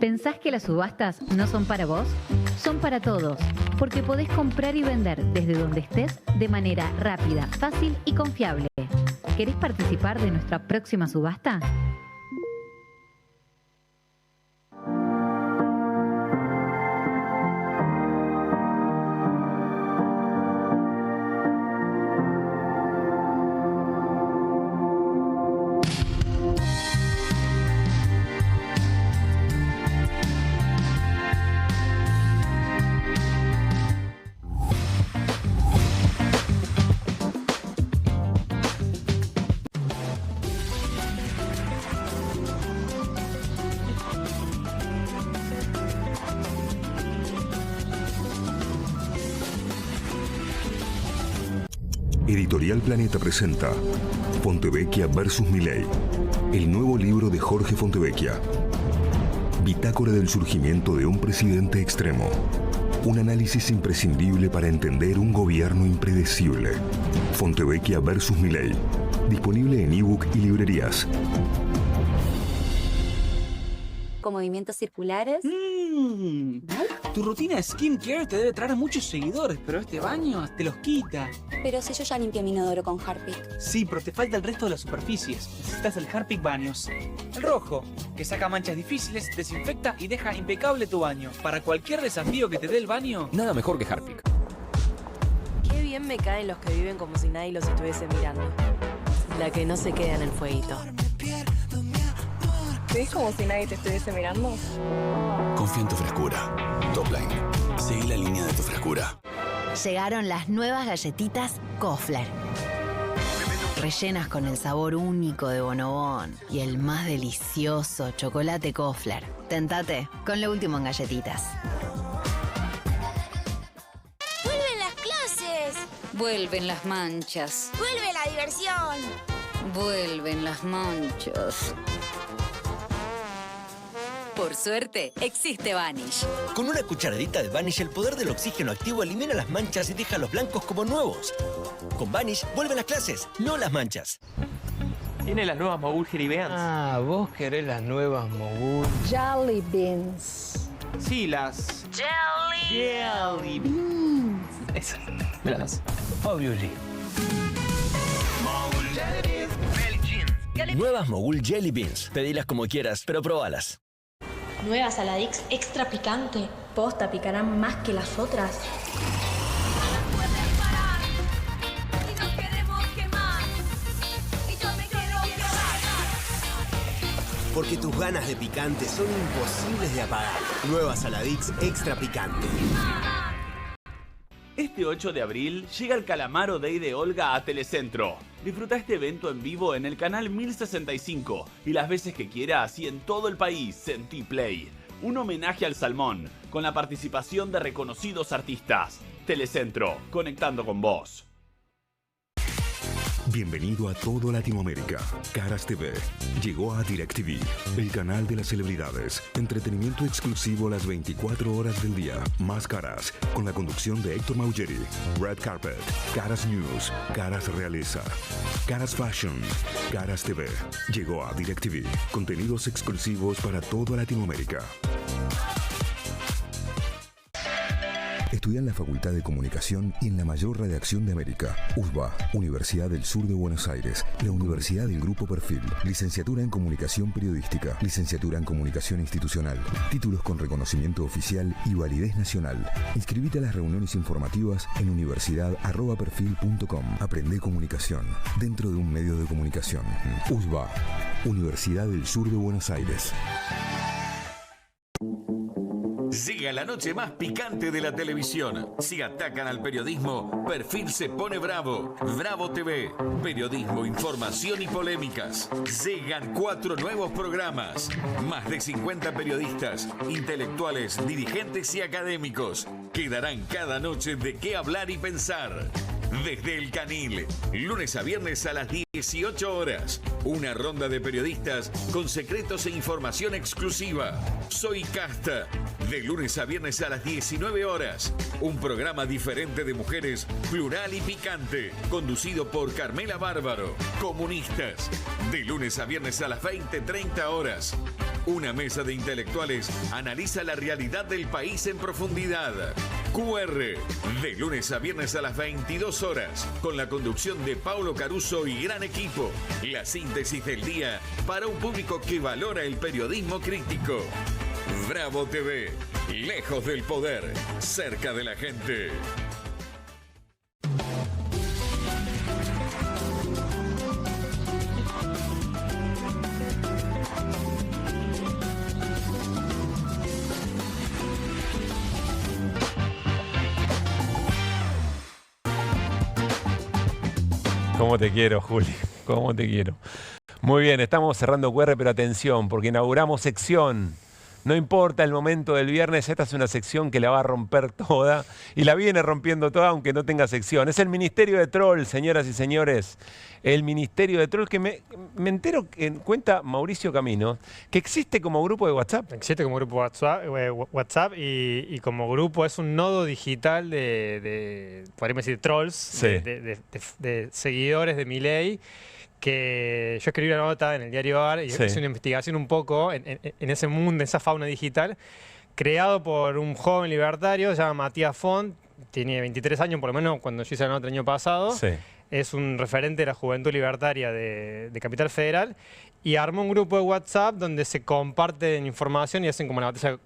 Speaker 2: ¿Pensás que las subastas no son para vos? Son para todos, porque podés comprar y vender desde donde estés de manera rápida, fácil y confiable. ¿Querés participar de nuestra próxima subasta?
Speaker 29: Editorial Planeta presenta Fontevecchia vs. Milei, el nuevo libro de Jorge Fontevecchia. Bitácora del surgimiento de un presidente extremo. Un análisis imprescindible para entender un gobierno impredecible. Fontevecchia vs. Milei. Disponible en ebook y librerías.
Speaker 24: Con movimientos circulares.
Speaker 13: Tu rutina de skincare te debe traer muchos seguidores, pero este baño te los quita.
Speaker 24: Pero si yo ya limpié mi inodoro con Harpic.
Speaker 13: Sí, pero te falta el resto de las superficies. Necesitas el Harpic Baños. El rojo, que saca manchas difíciles, desinfecta y deja impecable tu baño. Para cualquier desafío que te dé el baño,
Speaker 14: nada mejor que Harpic.
Speaker 10: Qué bien me caen los que viven como si nadie los estuviese mirando. La que no se queda en el fueguito.
Speaker 9: ¿Ves como si nadie te estuviese mirando?
Speaker 27: Confía en tu frescura. Topline. Seguí la línea de tu frescura.
Speaker 28: Llegaron las nuevas galletitas Kofler. Rellenas con el sabor único de Bonobón y el más delicioso chocolate Kofler. Tentate con lo último en galletitas.
Speaker 6: ¡Vuelven las clases!
Speaker 9: Vuelven las manchas.
Speaker 6: ¡Vuelve la diversión!
Speaker 9: Vuelven las manchas. Por suerte, existe Vanish.
Speaker 3: Con una cucharadita de Vanish, el poder del oxígeno activo elimina las manchas y deja los blancos como nuevos. Con Vanish, vuelven las clases, no las manchas.
Speaker 4: Tiene las nuevas Mogul Jelly Beans.
Speaker 5: Ah, vos querés las nuevas Mogul.
Speaker 8: Jelly beans.
Speaker 4: Sí, las... Jelly
Speaker 5: Beans. Esas. ¿Me las das? Obviously.
Speaker 3: Nuevas Mogul Jelly Beans. Pedilas como quieras, pero probalas.
Speaker 26: Nueva Saladix extra picante. Posta, picarán más que las otras.
Speaker 15: Porque tus ganas de picante son imposibles de apagar. Nueva Saladix extra picante.
Speaker 25: Este 8 de abril llega el Calamaro Day de Olga a Telecentro. Disfruta este evento en vivo en el canal 1065 y las veces que quieras y en todo el país sentí Play. Un homenaje al salmón con la participación de reconocidos artistas. Telecentro, conectando con vos.
Speaker 29: Bienvenido a todo Latinoamérica. Caras TV. Llegó a DirecTV, el canal de las celebridades. Entretenimiento exclusivo las 24 horas del día. Más Caras, con la conducción de Héctor Maugeri. Red Carpet, Caras News, Caras Realeza, Caras Fashion, Caras TV. Llegó a DirecTV. Contenidos exclusivos para toda Latinoamérica. Estudia en la Facultad de Comunicación y en la mayor redacción de América. USBA, Universidad del Sur de Buenos Aires. La Universidad del Grupo Perfil. Licenciatura en Comunicación Periodística. Licenciatura en Comunicación Institucional. Títulos con reconocimiento oficial y validez nacional. Inscribite a las reuniones informativas en universidad@perfil.com. Aprende comunicación dentro de un medio de comunicación. USBA, Universidad del Sur de Buenos Aires.
Speaker 23: Llega la noche más picante de la televisión. Si atacan al periodismo, Perfil se pone bravo. Bravo TV. Periodismo, información y polémicas. Llegan 4 nuevos programas. Más de 50 periodistas, intelectuales, dirigentes y académicos que darán cada noche de qué hablar y pensar. Desde El Canil, lunes a viernes a las 18 horas. Una ronda de periodistas con secretos e información exclusiva. Soy Casta. De lunes a viernes a las 19 horas. Un programa diferente de mujeres, plural y picante. Conducido por Carmela Bárbaro. Comunistas. De lunes a viernes a las 20:30 horas. Una mesa de intelectuales analiza la realidad del país en profundidad. QR, de lunes a viernes a las 22 horas, con la conducción de Paulo Caruso y gran equipo. La síntesis del día para un público que valora el periodismo crítico. Bravo TV, lejos del poder, cerca de la gente.
Speaker 1: ¿Cómo te quiero, Juli? ¿Cómo te quiero? Muy bien, estamos cerrando QR, pero atención, porque inauguramos sección. No importa el momento del viernes, esta es una sección que la va a romper toda y la viene rompiendo toda aunque no tenga sección. Es el Ministerio de Troll, señoras y señores. El Ministerio de Troll, que me entero, que cuenta Mauricio Camino, que existe como grupo de WhatsApp.
Speaker 7: Existe como grupo WhatsApp y como grupo es un nodo digital podríamos decir, trolls,
Speaker 1: Sí.
Speaker 7: de seguidores de Milei. Que yo escribí una nota en el diario AR y
Speaker 1: Sí.
Speaker 7: hice una investigación un poco en ese mundo, en esa fauna digital, creado por un joven libertario, se llama Matías Font, tiene 23 años, por lo menos cuando yo hice la nota el año pasado.
Speaker 1: Sí.
Speaker 7: Es un referente de la juventud libertaria de Capital Federal y armó un grupo de WhatsApp donde se comparten información y hacen como la batalla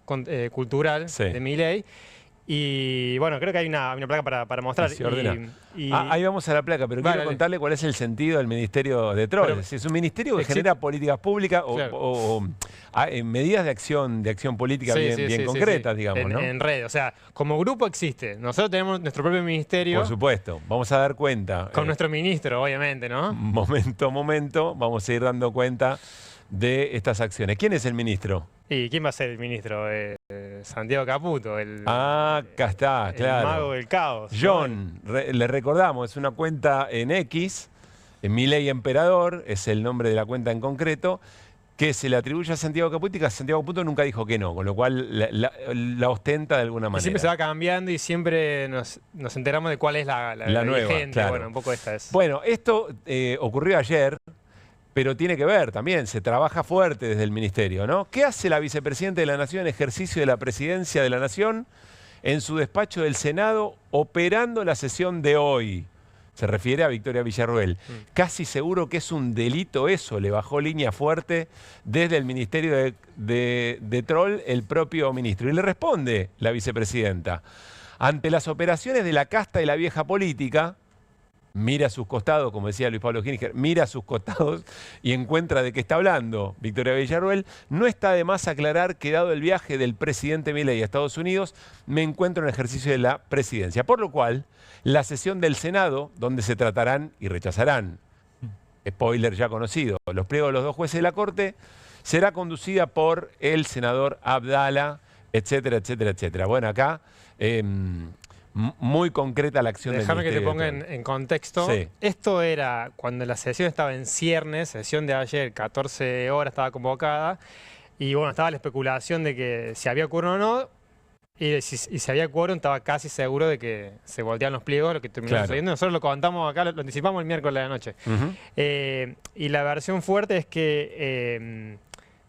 Speaker 7: cultural de Milei. Y bueno, creo que hay una placa para mostrar.
Speaker 1: Se ordena. Ahí vamos a la placa, pero quiero contarle cuál es el sentido del Ministerio de Troll. Es un ministerio que genera políticas públicas o medidas de acción política bien concretas, digamos, ¿no?
Speaker 7: En red, o sea, como grupo existe. Nosotros tenemos nuestro propio ministerio.
Speaker 1: Por supuesto, vamos a dar cuenta.
Speaker 7: Con nuestro ministro, obviamente, ¿no?
Speaker 1: Momento a momento, vamos a ir dando cuenta de estas acciones. ¿Quién es el ministro?
Speaker 7: ¿Y quién va a ser el ministro? Santiago Caputo,
Speaker 1: acá está, claro.
Speaker 7: El mago del caos.
Speaker 1: John, le recordamos, es una cuenta en X, Milei Emperador, es el nombre de la cuenta en concreto, que se le atribuye a Santiago Caputo y que Santiago Caputo nunca dijo que no, con lo cual la ostenta de alguna manera.
Speaker 7: Y siempre se va cambiando y siempre nos enteramos de cuál es la
Speaker 1: nueva,
Speaker 7: vigente.
Speaker 1: claro.
Speaker 7: Bueno, un poco esta es.
Speaker 1: Bueno, esto ocurrió ayer, pero tiene que ver también, se trabaja fuerte desde el Ministerio, ¿no? ¿Qué hace la vicepresidenta de la Nación en ejercicio de la presidencia de la Nación en su despacho del Senado operando la sesión de hoy? Se refiere a Victoria Villarruel. Casi seguro que es un delito eso, le bajó línea fuerte desde el Ministerio de Troll el propio ministro. Y le responde la vicepresidenta. Ante las operaciones de la casta y la vieja política, mira a sus costados, como decía Luis Pablo Gininger, mira a sus costados y encuentra de qué está hablando Victoria Villarruel. No está de más aclarar que dado el viaje del presidente Milei a Estados Unidos, me encuentro en el ejercicio de la presidencia. Por lo cual, la sesión del Senado, donde se tratarán y rechazarán, spoiler ya conocido, los pliegos de los dos jueces de la Corte, será conducida por el senador Abdala, etcétera, etcétera, etcétera. Bueno, acá muy concreta la acción del
Speaker 7: Déjame que te
Speaker 1: Ministerio
Speaker 7: ponga en contexto.
Speaker 1: Sí.
Speaker 7: Esto era cuando la sesión estaba en ciernes, sesión de ayer, 14 horas estaba convocada, y bueno, estaba la especulación de que si había quórum o no, y si había quórum estaba casi seguro de que se volteaban los pliegos, lo que terminó sucediendo. Nosotros lo contamos acá, lo anticipamos el miércoles de la noche. Y la versión fuerte es que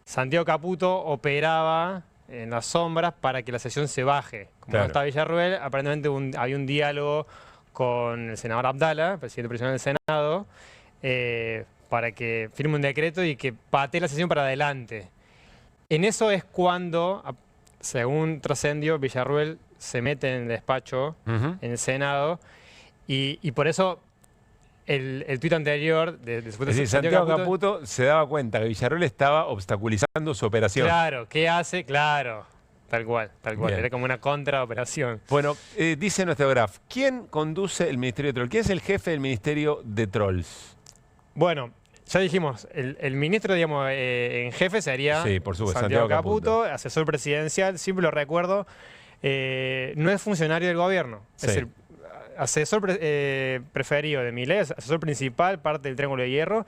Speaker 7: Santiago Caputo operaba en las sombras para que la sesión se baje. Como no estaba Villarruel, aparentemente había un diálogo con el senador Abdala, presidente provisional del Senado, para que firme un decreto y que patee la sesión para adelante. En eso es cuando, según trascendió, Villarruel se mete en el despacho, en el Senado, y por eso el tuit anterior de
Speaker 1: Santiago Caputo se daba cuenta que Villarruel estaba obstaculizando su operación.
Speaker 7: Claro, ¿qué hace? Claro, tal cual.
Speaker 1: Bien.
Speaker 7: Era como una contraoperación.
Speaker 1: Bueno, dice nuestro graf, ¿quién conduce el Ministerio de Troll? ¿Quién es el jefe del Ministerio de Trolls?
Speaker 7: Bueno, ya dijimos, el ministro, digamos, en jefe sería
Speaker 1: por supuesto,
Speaker 7: Santiago Caputo, asesor presidencial, siempre lo recuerdo, no es funcionario del gobierno. Es decir, asesor preferido de Milei, asesor principal, parte del Triángulo de Hierro,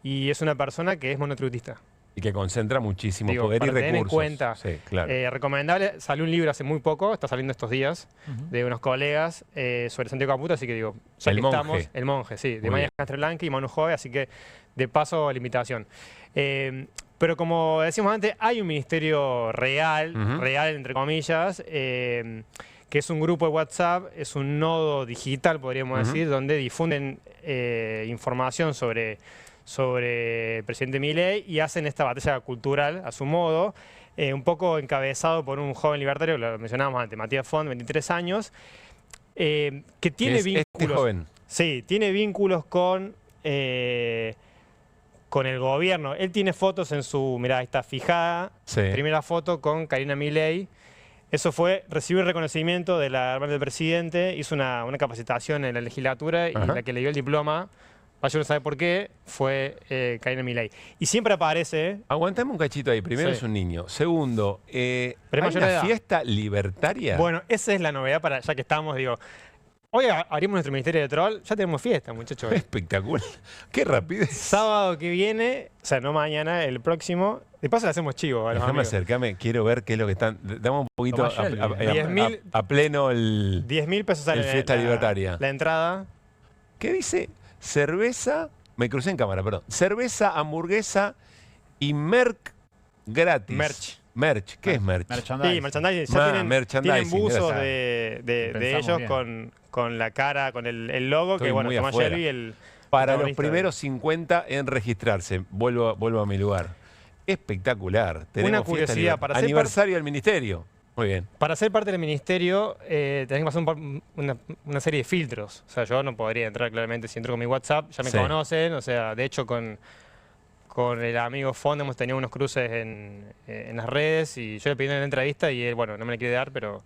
Speaker 7: y es una persona que es monotributista.
Speaker 1: Y que concentra muchísimo poder y recursos.
Speaker 7: Tener en cuenta,
Speaker 1: claro.
Speaker 7: Recomendable, salió un libro hace muy poco, está saliendo estos días, de unos colegas sobre Santiago Caputo, así que digo, ya que estamos, el monje, de Maya Castreblanca y Manu Jove, así que de paso la invitación. Pero como decíamos antes, hay un ministerio real, real entre comillas, que es un grupo de WhatsApp, es un nodo digital, podríamos decir, donde difunden información sobre el presidente Milei y hacen esta batalla cultural a su modo, un poco encabezado por un joven libertario, lo mencionábamos antes, Matías Font, 23 años, que tiene vínculos.
Speaker 1: Este joven.
Speaker 7: Sí, tiene vínculos con el gobierno. Él tiene fotos en su, mirá, ahí está fijada, primera foto con Karina Milei. Eso fue recibir reconocimiento de la hermana del presidente, hizo una capacitación en la legislatura y la que le dio el diploma, vaya uno sabe por qué, fue Karina Milei. Y siempre aparece...
Speaker 1: Aguantame un cachito ahí. Primero es un niño. Segundo, ¿hay una fiesta libertaria?
Speaker 7: Bueno, esa es la novedad para ya que estamos, digo... Hoy abrimos nuestro ministerio de troll, ya tenemos fiesta, muchachos.
Speaker 1: Espectacular. Qué rapidez.
Speaker 7: Sábado que viene, o sea, no mañana, el próximo. De paso le hacemos chivo a los
Speaker 1: Déjame
Speaker 7: amigos.
Speaker 1: acercarme, quiero ver qué es lo que están... Damos un poquito a pleno el...
Speaker 7: 10.000 pesos sale
Speaker 1: fiesta libertaria.
Speaker 7: La entrada.
Speaker 1: ¿Qué dice? Cerveza... Me crucé en cámara, perdón. Cerveza, hamburguesa y merch gratis. Merch. ¿Qué es merch?
Speaker 7: Merchandising. Sí, merchandising. Ya tienen buzos de ellos con la cara, con el logo,
Speaker 1: Estoy
Speaker 7: que bueno,
Speaker 1: muy
Speaker 7: Tomás
Speaker 1: afuera.
Speaker 7: Shelby, el
Speaker 1: para los primeros 50 en registrarse. Vuelvo a mi lugar. Espectacular. Tenemos
Speaker 7: una curiosidad para
Speaker 1: aniversario del ministerio. Muy bien.
Speaker 7: Para ser parte del ministerio tenés que pasar una serie de filtros. O sea, yo no podría entrar claramente si entro con mi WhatsApp. Ya me conocen. O sea, de hecho con el amigo Font hemos tenido unos cruces en las redes y yo le pedí una entrevista y él, bueno, no me la quiere dar, pero...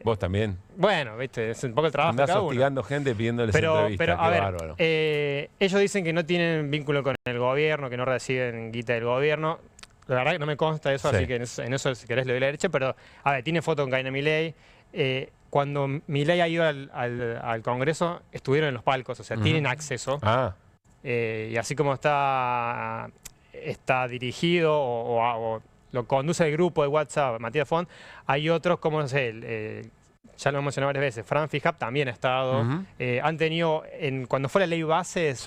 Speaker 1: Vos también.
Speaker 7: Bueno, viste, es un poco el trabajo de
Speaker 1: Andás
Speaker 7: cada uno.
Speaker 1: hostigando gente pidiéndoles entrevistas.
Speaker 7: Pero
Speaker 1: Qué
Speaker 7: a ver,
Speaker 1: bárbaro.
Speaker 7: ellos dicen que no tienen vínculo con el gobierno, que no reciben guita del gobierno. La verdad que no me consta eso, así que en eso si querés le doy la derecha, pero a ver, tiene foto con Karina Milei. Cuando Milei ha ido al Congreso, estuvieron en los palcos, o sea, tienen acceso. Y así como está dirigido o lo conduce el grupo de WhatsApp, Matías Font, hay otros como, no sé, ya lo hemos mencionado varias veces, Fran Fijab también ha estado. Han tenido, cuando fue la ley bases,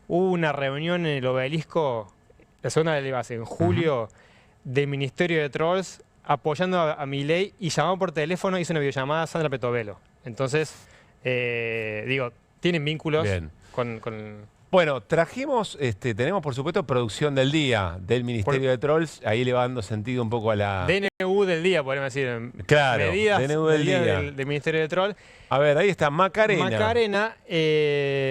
Speaker 7: hubo una reunión en el Obelisco, la segunda ley base, en julio, del Ministerio de Trolls, apoyando a Milei y llamó por teléfono, hizo una videollamada a Sandra Petovelo. Entonces, digo, tienen vínculos con
Speaker 1: Bueno, trajimos, tenemos por supuesto producción del día del Ministerio de Trolls, ahí le va dando sentido un poco a la...
Speaker 7: DNU del día, podríamos decir.
Speaker 1: Claro,
Speaker 7: medidas
Speaker 1: DNU del día.
Speaker 7: Del Ministerio de Troll.
Speaker 1: A ver, ahí está Macarena.
Speaker 7: Macarena.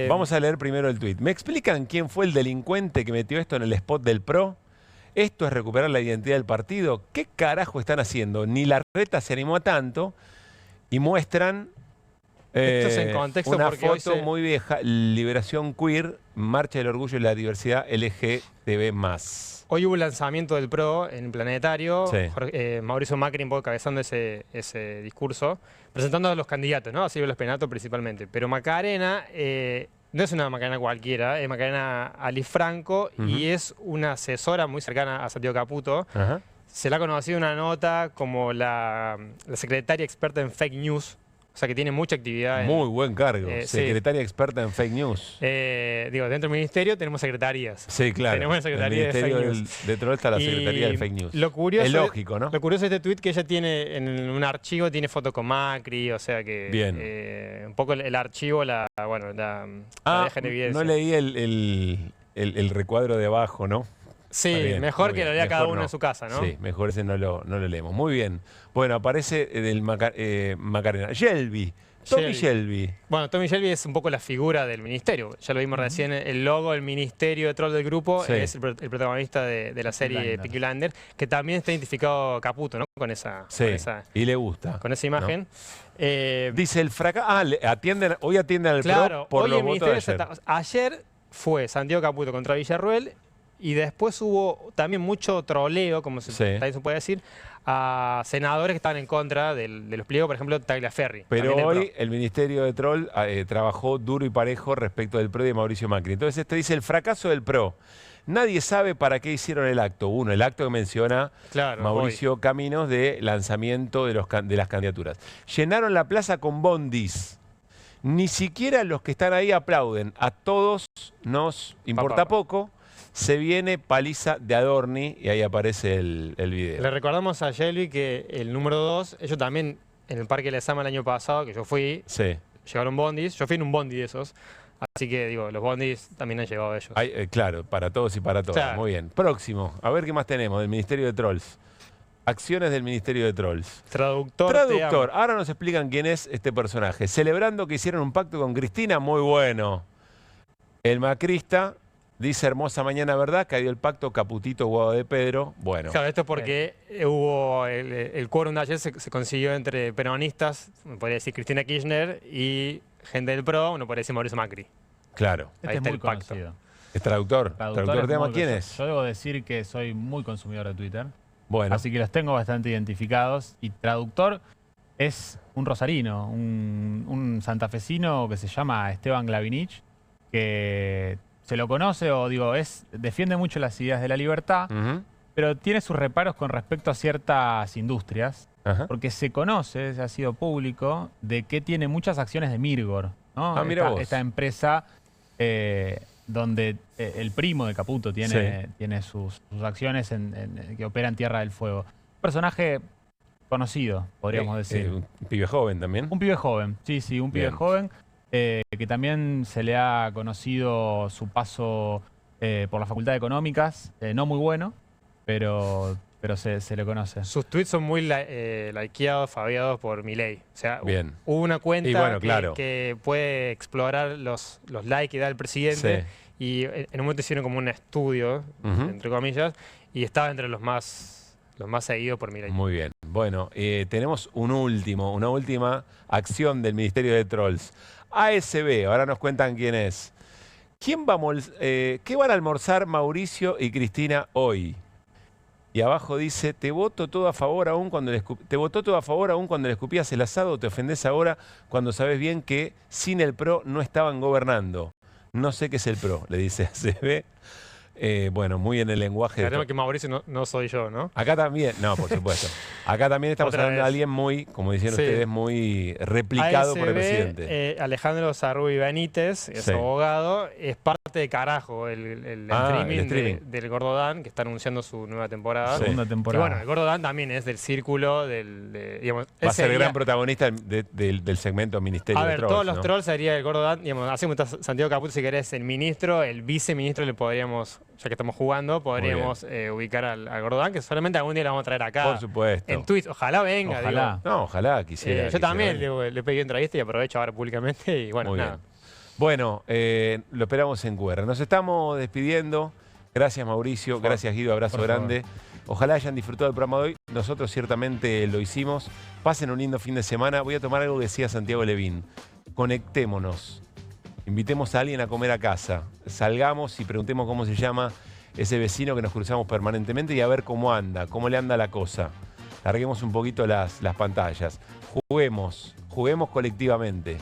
Speaker 1: Vamos a leer primero el tuit. ¿Me explican quién fue el delincuente que metió esto en el spot del PRO? ¿Esto es recuperar la identidad del partido? ¿Qué carajo están haciendo? Ni la reta se animó a tanto y muestran...
Speaker 7: Esto es en contexto
Speaker 1: una
Speaker 7: porque
Speaker 1: foto muy vieja, Liberación Queer, Marcha del Orgullo y la Diversidad LGTB+.
Speaker 7: Hoy hubo un lanzamiento del PRO en el Planetario, Mauricio Macri un poco cabezando ese discurso, presentando a los candidatos, ¿no? Así los Penato principalmente. Pero Macarena no es una Macarena cualquiera, es Macarena Alifranco y es una asesora muy cercana a Santiago Caputo. Se la ha conocido en una nota como la secretaria experta en fake news. O sea, que tiene mucha actividad.
Speaker 1: Muy buen cargo. Secretaria experta en fake news.
Speaker 7: Digo, dentro del ministerio tenemos secretarías.
Speaker 1: Sí, claro.
Speaker 7: Tenemos la secretaría de fake news.
Speaker 1: De Troll está la secretaría de fake news.
Speaker 7: Lo curioso
Speaker 1: es lógico, ¿no?
Speaker 7: Lo curioso de este tuit que ella tiene en un archivo, tiene foto con Macri, o sea que...
Speaker 1: Bien.
Speaker 7: Un poco el archivo la deja en evidencia.
Speaker 1: No leí el recuadro de abajo, ¿no?
Speaker 7: Sí, bien, mejor que lo lea cada uno en su casa, ¿no?
Speaker 1: Sí, mejor ese no lo leemos. Muy bien. Bueno, aparece del Macarena. Shelby. Tommy Shelby.
Speaker 7: Bueno, Tommy Shelby es un poco la figura del ministerio. Ya lo vimos recién, el logo, el ministerio de Troll del grupo, es el protagonista de la serie Peaky Blinders, que también está identificado Caputo, ¿no? Con esa
Speaker 1: y le gusta.
Speaker 7: Con esa imagen. ¿No?
Speaker 1: Dice el fracaso. Hoy atienden al
Speaker 7: PRO
Speaker 1: por los votos de ayer.
Speaker 7: Ayer fue Santiago Caputo contra Villarruel. Y después hubo también mucho troleo, como también se puede decir, a senadores que estaban en contra de los pliegos, por ejemplo, Tagliaferri.
Speaker 1: Pero hoy el Ministerio de Troll trabajó duro y parejo respecto del PRO y de Mauricio Macri. Entonces dice el fracaso del PRO. Nadie sabe para qué hicieron el acto. Uno, el acto que menciona Mauricio Caminos de lanzamiento de las candidaturas. Llenaron la plaza con bondis. Ni siquiera los que están ahí aplauden. A todos nos importa poco. Se viene paliza de Adorni y ahí aparece el video.
Speaker 7: Le recordamos a Shelby que el número 2, ellos también en el Parque Lezama el año pasado, que yo fui, llegaron bondis. Yo fui en un bondi de esos. Así que, digo, los bondis también han llegado a ellos.
Speaker 1: Claro, para todos y para todas.
Speaker 7: Claro.
Speaker 1: Muy bien. Próximo. A ver qué más tenemos del Ministerio de Trolls. Acciones del Ministerio de Trolls.
Speaker 7: Traductor.
Speaker 1: Ahora nos explican quién es este personaje. Celebrando que hicieron un pacto con Cristina, muy bueno. El macrista dice hermosa mañana, ¿verdad? Cayó el pacto Caputito Guado de Pedro. Bueno.
Speaker 7: Claro, esto es porque hubo el quórum de ayer se consiguió entre peronistas, podría decir Cristina Kirchner, y gente del PRO, uno podría decir Mauricio Macri.
Speaker 1: Claro.
Speaker 7: Ahí está
Speaker 11: muy
Speaker 7: el pacto.
Speaker 11: conocido.
Speaker 1: ¿Es traductor? ¿Traductor de ama quién es?
Speaker 11: Yo debo decir que soy muy consumidor de Twitter.
Speaker 1: Bueno.
Speaker 11: Así que los tengo bastante identificados. Y traductor es un rosarino, un santafesino que se llama Esteban Glavinich, que se lo conoce o digo, defiende mucho las ideas de la libertad, pero tiene sus reparos con respecto a ciertas industrias, porque se conoce, ha sido público, de que tiene muchas acciones de Mirgor, ¿no? Esta empresa donde el primo de Caputo tiene sus acciones que opera en Tierra del Fuego. Un personaje conocido, podríamos decir.
Speaker 1: Un pibe joven también.
Speaker 11: Un pibe joven, sí, un pibe joven. Que también se le ha conocido su paso por la Facultad de Económicas, no muy bueno, pero se le conoce.
Speaker 7: Sus tweets son muy likeados, fabiados por Milei. O sea, hubo una cuenta que puede explorar los likes que da el presidente y en un momento hicieron como un estudio, entre comillas, y estaba entre los más seguidos por Milei.
Speaker 1: Muy bien. Bueno, tenemos una última acción del Ministerio de Trolls. ASB, ahora nos cuentan quién es. ¿Qué van a almorzar Mauricio y Cristina hoy? Y abajo dice, te voto todo a favor aún cuando le escupías el asado, o te ofendés ahora cuando sabes bien que sin el PRO no estaban gobernando. No sé qué es el PRO, le dice ASB. Bueno, muy en el lenguaje.
Speaker 7: Sabemos que Mauricio no soy yo, ¿no?
Speaker 1: Acá también, no, por supuesto. Acá también estamos hablando de alguien muy, como decían ustedes, muy replicado por el presidente.
Speaker 7: Alejandro Zarrubi Benítez, es abogado, es parte de Carajo, el streaming del Gordo Dan, que está anunciando su nueva temporada.
Speaker 11: Segunda temporada.
Speaker 7: Y bueno, el Gordo Dan también es del círculo, digamos,
Speaker 1: va a ser gran protagonista del segmento Ministerio de Trolls.
Speaker 7: Todos los trolls sería el Gordo Dan, digamos, así como está Santiago Caputo, si querés, el ministro, el viceministro le podríamos, ya que estamos jugando, podríamos ubicar al Gordo Dan, que solamente algún día lo vamos a traer acá.
Speaker 1: Por supuesto.
Speaker 7: En Twitch. Ojalá venga.
Speaker 11: Ojalá.
Speaker 7: Digo.
Speaker 1: No, ojalá quisiera.
Speaker 7: Yo también le pedí entrevista y aprovecho ahora públicamente y bueno,
Speaker 1: muy
Speaker 7: nada.
Speaker 1: Bien. Bueno, lo esperamos en QR. Nos estamos despidiendo. Gracias, Mauricio. Gracias, Guido. Abrazo grande. Ojalá hayan disfrutado del programa de hoy. Nosotros ciertamente lo hicimos. Pasen un lindo fin de semana. Voy a tomar algo que decía Santiago Levín. Conectémonos. Invitemos a alguien a comer a casa. Salgamos y preguntemos cómo se llama ese vecino que nos cruzamos permanentemente y a ver cómo anda, cómo le anda la cosa. Larguemos un poquito las pantallas. Juguemos colectivamente.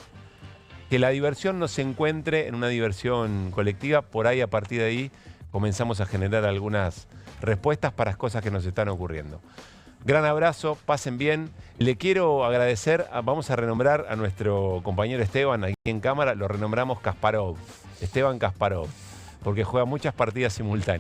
Speaker 1: Que la diversión no se encuentre en una diversión colectiva. Por ahí, a partir de ahí, comenzamos a generar algunas respuestas para las cosas que nos están ocurriendo. Gran abrazo, pasen bien. Le quiero agradecer, vamos a renombrar a nuestro compañero Esteban aquí en cámara, lo renombramos Kasparov, Esteban Kasparov, porque juega muchas partidas simultáneas.